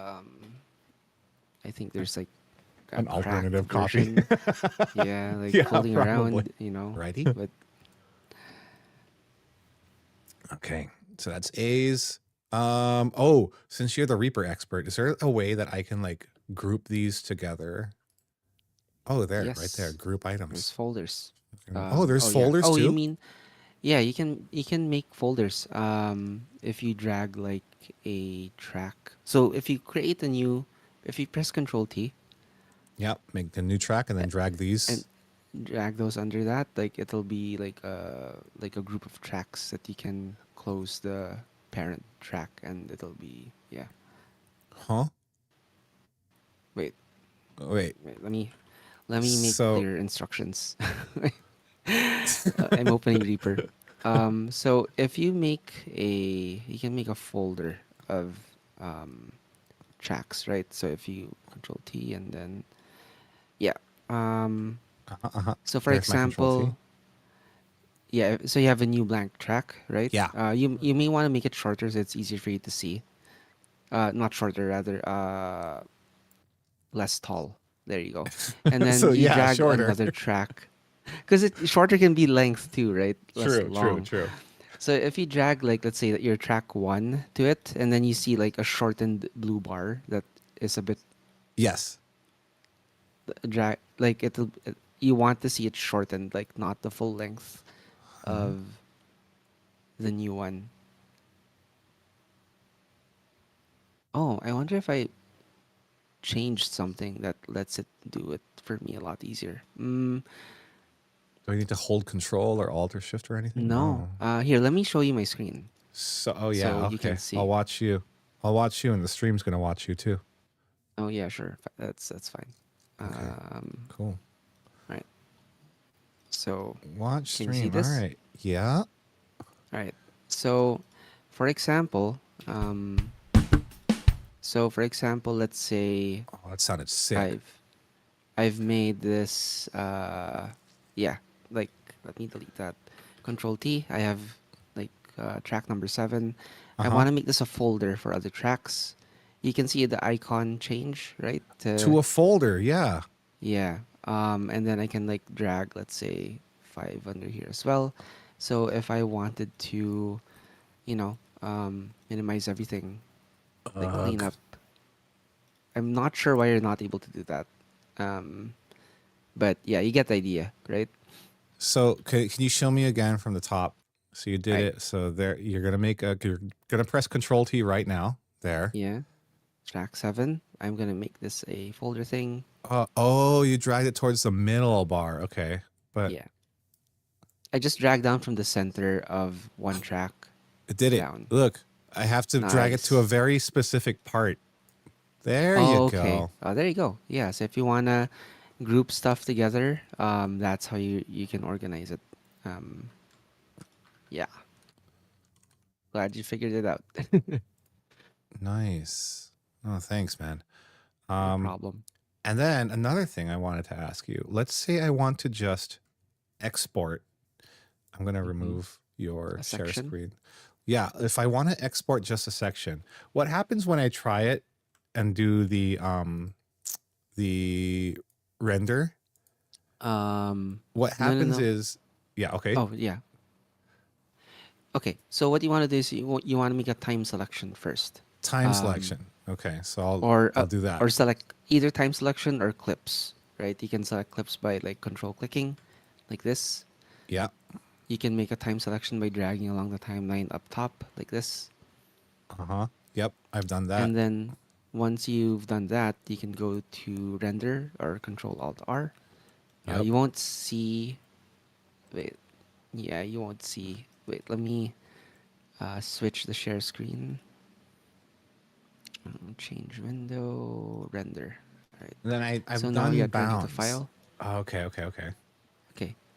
I think there's like a An cracked alternative copy. version. Yeah, like Yeah, floating probably. around, Righty? but Okay. So that's A's. Oh, since you're the Reaper expert, is there a way that I can like group these together? Oh, there, right there. yes, Group there's items. folders. Oh, there's Oh yeah. folders Oh, you too? mean yeah, you can make folders if you drag like a track. So if you press Control T Yep. Make the new track and then drag and these. drag those under that, like it'll be like a group of tracks that you can close the parent track, and it'll be yeah. Huh? Wait, Wait. let me make So, clear instructions. I'm opening Reaper. So if you can make a folder of um, tracks, right? So if you Control T and then yeah. Um, so for there's my Control T. example, yeah. So you have a new blank track, right? Yeah. You may want to make it shorter so it's easier for you to see. Not shorter, rather. Less tall. There you go. And then So you yeah, drag shorter. another track. Because it shorter can be length too, right? Less True, long. true. So if you drag like let's say that your track 1 to it, and then you see like a shortened blue bar that is a bit Yes. drag like you want to see it shortened, like not the full length of the new one. Oh, I wonder if I changed something that lets it do it for me a lot easier. Do I need to hold Control or Alt or Shift or anything? No. Here, let me show you my screen So, oh yeah, so you can okay. see. I'll watch you. I'll watch you, and the stream's gonna watch you too. Oh yeah, sure. That's fine. Okay. Cool. Right. So Watch can you see stream. this? All right. Yeah. All right. So, for example, let's say Oh, that sounded sick. I've made this. Yeah. Like, let me delete that. Control T. I have like track number 7. I want to make this a folder for other tracks. You can see the icon change, right? To a folder. Yeah. Yeah. And then I can like drag, let's say, 5 under here as well. So if I wanted to, minimize everything, like clean up. I'm not sure why you're not able to do that. But yeah, you get the idea, right? So can you show me again from the top? So you did Right. it. So there, you're gonna press Control T right now. There. Yeah. Track 7. I'm gonna make this a folder thing. Oh, you dragged it towards the middle bar. Okay, but Yeah. I just drag down from the center of one track it did it. down. Look, I have to drag it to a Nice. very specific part. There you Oh, okay. go. Oh, there you go. Yeah. So if you wanna group stuff together, that's how you can organize it. Um, yeah. Glad you figured it out. Nice. Oh, thanks, man. No Um, problem. and then another thing I wanted to ask you. Let's say I want to just export. I'm going to Mm-hmm. remove your A share section. screen. Yeah, if I want to export just a section, what happens when I try it and do the render? What No, no, happens no. is, yeah, okay, Oh, yeah. Okay. So what you want to do is you want to make a time selection first. time Um, selection. Okay, so I'll or I'll do that. or select either time selection or clips, right? You can select clips by like control clicking, like this. Yeah. You can make a time selection by dragging along the timeline up top, like this. Uh-huh. Yep, I've done that. And then once you've done that, you can go to render or control alt R. Yep. You won't see. Wait, yeah, you won't see. Wait, let me switch the share screen. Change window, render. All right. And then So I've now we done are currently the bounds. file. Oh, okay. Okay.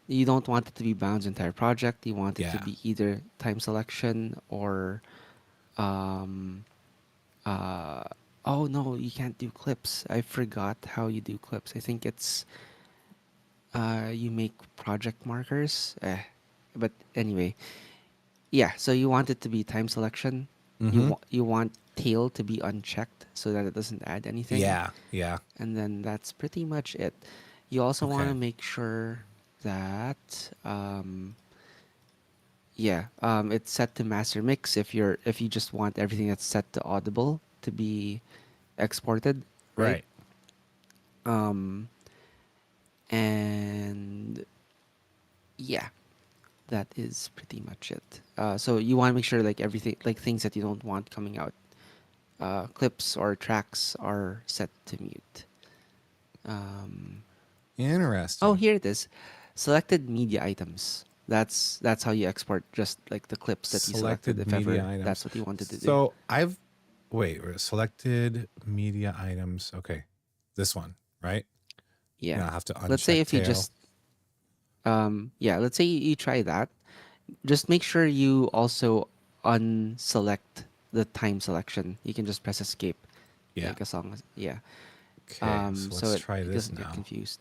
You don't want it to be bounds entire project. You want it to Yeah. be either time selection or um uh oh no, you can't do clips. I forgot how you do clips. I think it's you make project markers. But anyway, yeah, so you want it to be time selection. Mm-hmm. You want tail to be unchecked so that it doesn't add anything. Yeah. And then that's pretty much it. You also want Okay. to make sure that it's set to master mix if you just want everything that's set to audible to be exported, right? Right. Um and yeah, that is pretty much it. So you want to make sure like everything, like things that you don't want coming out, clips or tracks are set to mute. Um, Interesting. oh, here it is. Selected media items. That's how you export just like the clips that you selected, Selected if media ever items. that's what you wanted to do. So selected media items. Okay. This one, right? Yeah. Now I have to Let's say uncheck if you tail. just let's say you try that. Just make sure you also unselect the time selection. You can just press escape. Yeah. Like as long as yeah. Okay. So So let's it, try it this doesn't get now. confused.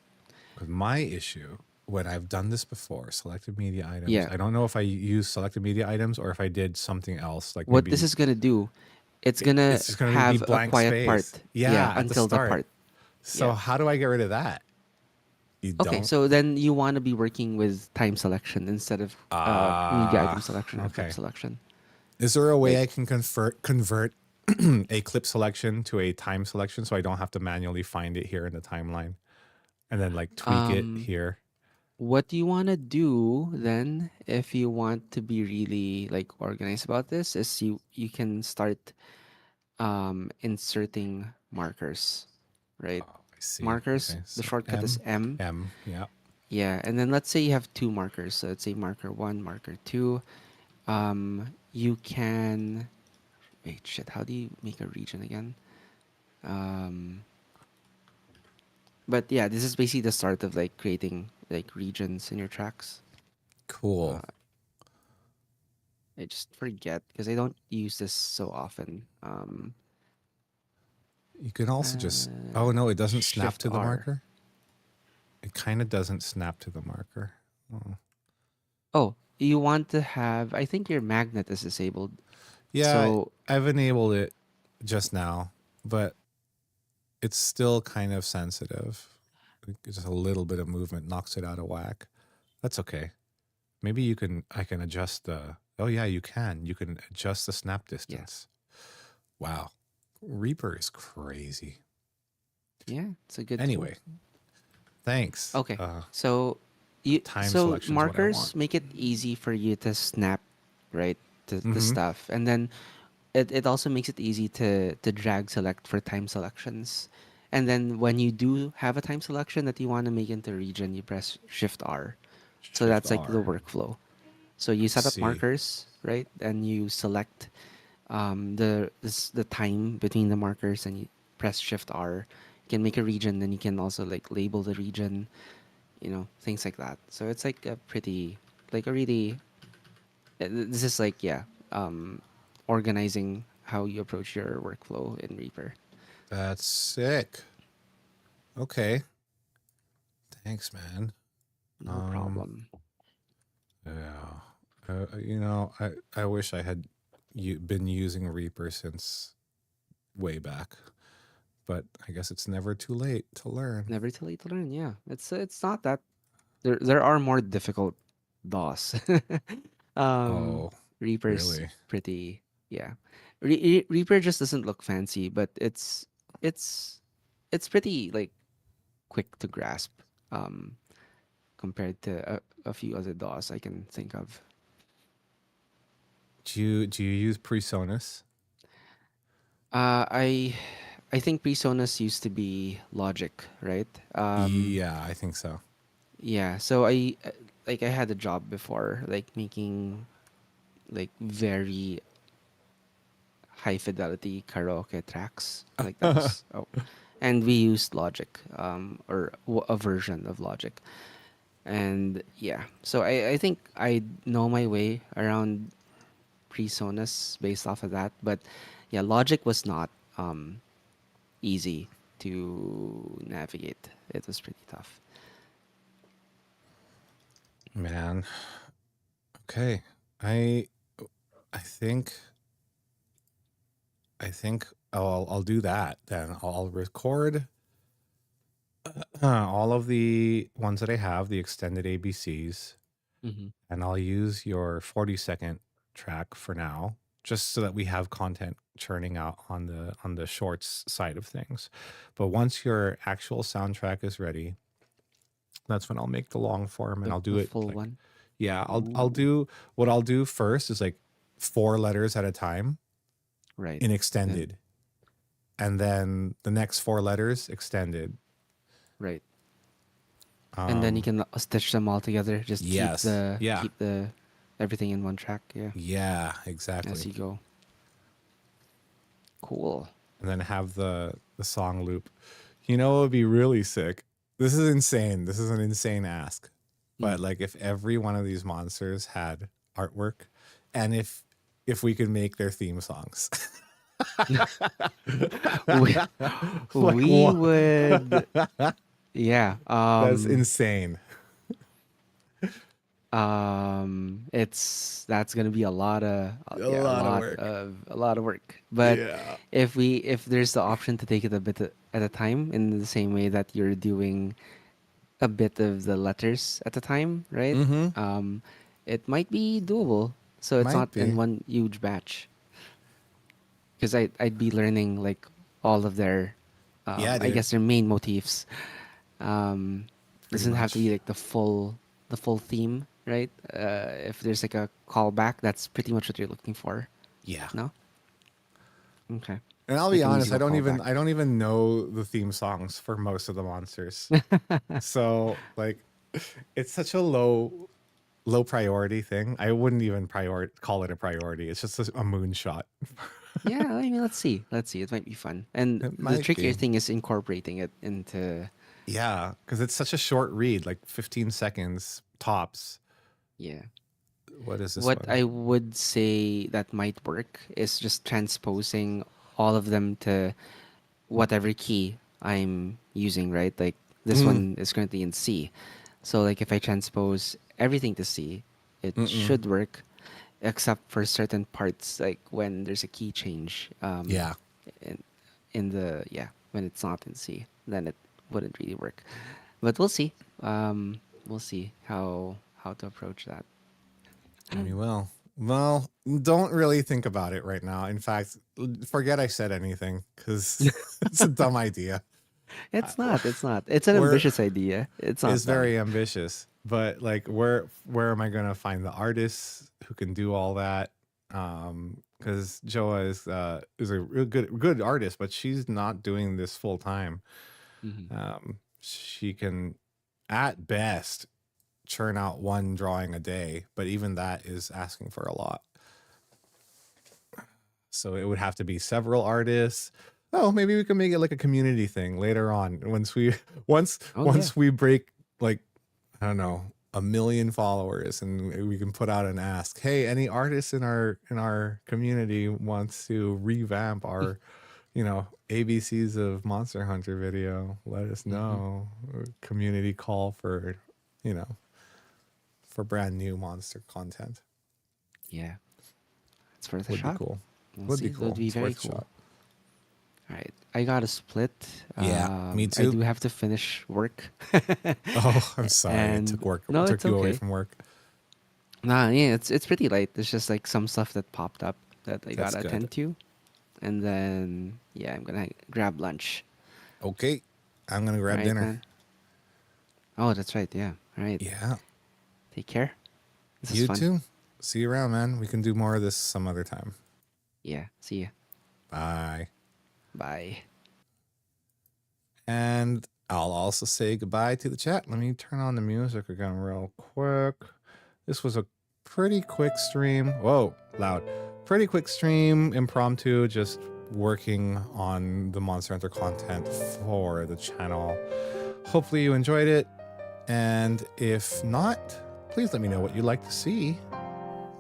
With my issue, when I've done this before, selected media items, Yeah. I don't know if I use selected media items or if I did something else, like What this maybe is gonna do, it's gonna it's just going to be have a blank quiet space. part. Yeah, Yeah, at the until the start. part. So Yeah. how do I get rid of that? You Okay, don't? so then you want to be working with time selection instead of media item selection or clip Okay. selection. Is there a way Like, I can convert a clip selection to a time selection so I don't have to manually find it here in the timeline and then like tweak it um, here? what you want to do then, if you want to be really like organized about this, is you can start inserting markers, right? Oh, I see. Markers. Okay. The So shortcut is M. Yeah. Yeah, and then let's say you have two markers. So let's say marker one, marker two. You can wait. Shit. How do you make a region again? Um, but yeah, this is basically the start of like creating like regions in your tracks. Cool. Uh, I just forget because I don't use this so often. You can also just, oh no, it doesn't snap Shift to the R. marker. It kind of doesn't snap to the marker. Oh. Oh, you want to have? I think your magnet is disabled. Yeah, So I've enabled it just now, but it's still kind of sensitive. Just a little bit of movement knocks it out of whack. That's okay. Maybe I can adjust the, oh yeah, you can. You can adjust the snap distance. Wow. Reaper is crazy. yeah, it's a good tool. Anyway, Thanks. Okay. So you Time so selection is what I want. markers make it easy for you to snap, right? The Mm-hmm. stuff. And then it also makes it easy to drag select for time selections. And then when you do have a time selection that you want to make into region, you press Shift R. So Shift that's like the R. workflow. So you I set up see. markers, right? And you select the time between the markers, and you press Shift R. You can make a region, then you can also like label the region, things like that. So it's like a pretty, like a really, this is like, yeah, um, organizing how you approach your workflow in Reaper. That's sick. Okay. Thanks, man. No Um, problem. yeah. I wish I had been using Reaper since way back, but I guess it's never too late to learn. Never too late to learn. Yeah, it's not that there are more difficult DOS. um, Oh, Reaper's really? pretty, yeah. Reaper just doesn't look fancy, but it's it's pretty like quick to grasp. Um, Compared to a few other DOS I can think of. Do you use Presonus? Uh, I I think PreSonus used to be Logic, right? Yeah, I think so. Yeah. So like I had a job before, like making like very high fidelity karaoke tracks. Like that was and we used Logic, or a version of Logic, and yeah. So I think I know my way around PreSonus based off of that, but yeah, Logic was not um easy to navigate. It was pretty tough. Man. Okay. I I think I'll do that then. I'll record all of the ones that I have, the extended ABCs, Mm-hmm. and I'll use your 40-second track for now, just so that we have content churning out on the shorts side of things. But once your actual soundtrack is ready, that's when I'll make the long form, and I'll do The it full like, one. yeah, I'll Ooh. do what I'll do first is like 4 letters at a time Right. in Then extended, and then the next 4 letters extended. right. And then you Um, can stitch them all together. Just yes, yeah, keep the everything in one track. Yeah. yeah, As exactly. you go. Cool. And then have the song loop. You know, it would be really sick. This is insane. This is an insane ask, but Mm. like if every one of these monsters had artwork, and if we could make their theme songs. we Like we what? would, yeah. That's insane. It's that's gonna be a lot of, A lot of work. a lot of work. But Yeah. if there's the option to take it a bit at a time, in the same way that you're doing a bit of the letters at a time, right? Mm-hmm. It might be doable. So it's Might not in be. one huge batch. Because I'd be learning like all of their, Yeah, I dude. guess their main motifs. Um, Pretty doesn't have to much. be like the full theme, right? If there's like a callback, that's pretty much what you're looking for. Yeah. No? Okay. And I'll be Like a honest, musical callback. I don't even know the theme songs for most of the monsters. So like it's such a low priority thing. I wouldn't even call it a priority. It's just a moonshot. Yeah, I mean, let's see. Let's see. It might be fun. And It the might trickier be. thing is incorporating it into, Yeah, because it's such a short read, like 15 seconds tops. yeah. What is this What one? I would say that might work is just transposing all of them to whatever key I'm using, right? Like this Mm, one is currently in C. So like if I transpose everything to C, it mm-mm. should work, except for certain parts, like when there's a key change, Yeah. in the, yeah, when it's not in C, then it wouldn't really work. But we'll see. We'll see how to approach that. We will. Well, don't really think about it right now. In fact, forget I said anything because it's a dumb idea. It's not. It's not. It's an We're- ambitious idea. It's not. It's bad. very ambitious, but like, where am I gonna find the artists who can do all that? Because Joa is a real good artist, but she's not doing this full time. Mhm. She can, at best, churn out one drawing a day, but even that is asking for a lot. So it would have to be several artists. Oh, maybe we can make it like a community thing later on. Once we Oh, yeah. we break, like, I don't know, 1 million followers, and we can put out and ask, hey, any artists in our community wants to revamp our, ABCs of Monster Hunter video, let us Mhm. know. Community call for, for brand new monster content. Yeah. It's worth a Would be shot. cool. We'll Would see. be That cool. would be It's very worth a cool. shot. All right. I got a split. Yeah, me I too. do have to finish work. Oh, I'm sorry. It And took it's you away okay. from work. Nah, yeah, it's pretty light. There's just like some stuff that popped up that I That's gotta good. attend to. And then yeah, I'm gonna grab lunch. Okay. I'm gonna grab Right, dinner. man? Oh, that's right, yeah. All right. Yeah. Take care. This is You fun. too. See you around, man. We can do more of this some other time. Yeah. See ya. Bye. Bye. And I'll also say goodbye to the chat. Let me turn on the music again real quick. This was a pretty quick stream. Whoa, loud. Pretty quick stream, impromptu, just working on the Monster Hunter content for the channel. Hopefully you enjoyed it. And if not, please let me know what you'd like to see.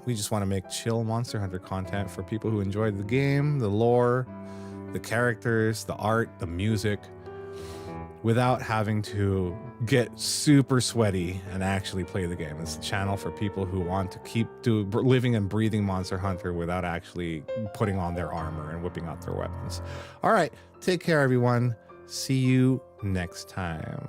We just want to make chill Monster Hunter content for people who enjoyed the game, the lore, the characters, the art, the music, without having to get super sweaty and actually play the game. It's a channel for people who want to keep living and breathing Monster Hunter without actually putting on their armor and whipping out their weapons. All right, take care, everyone. See you next time.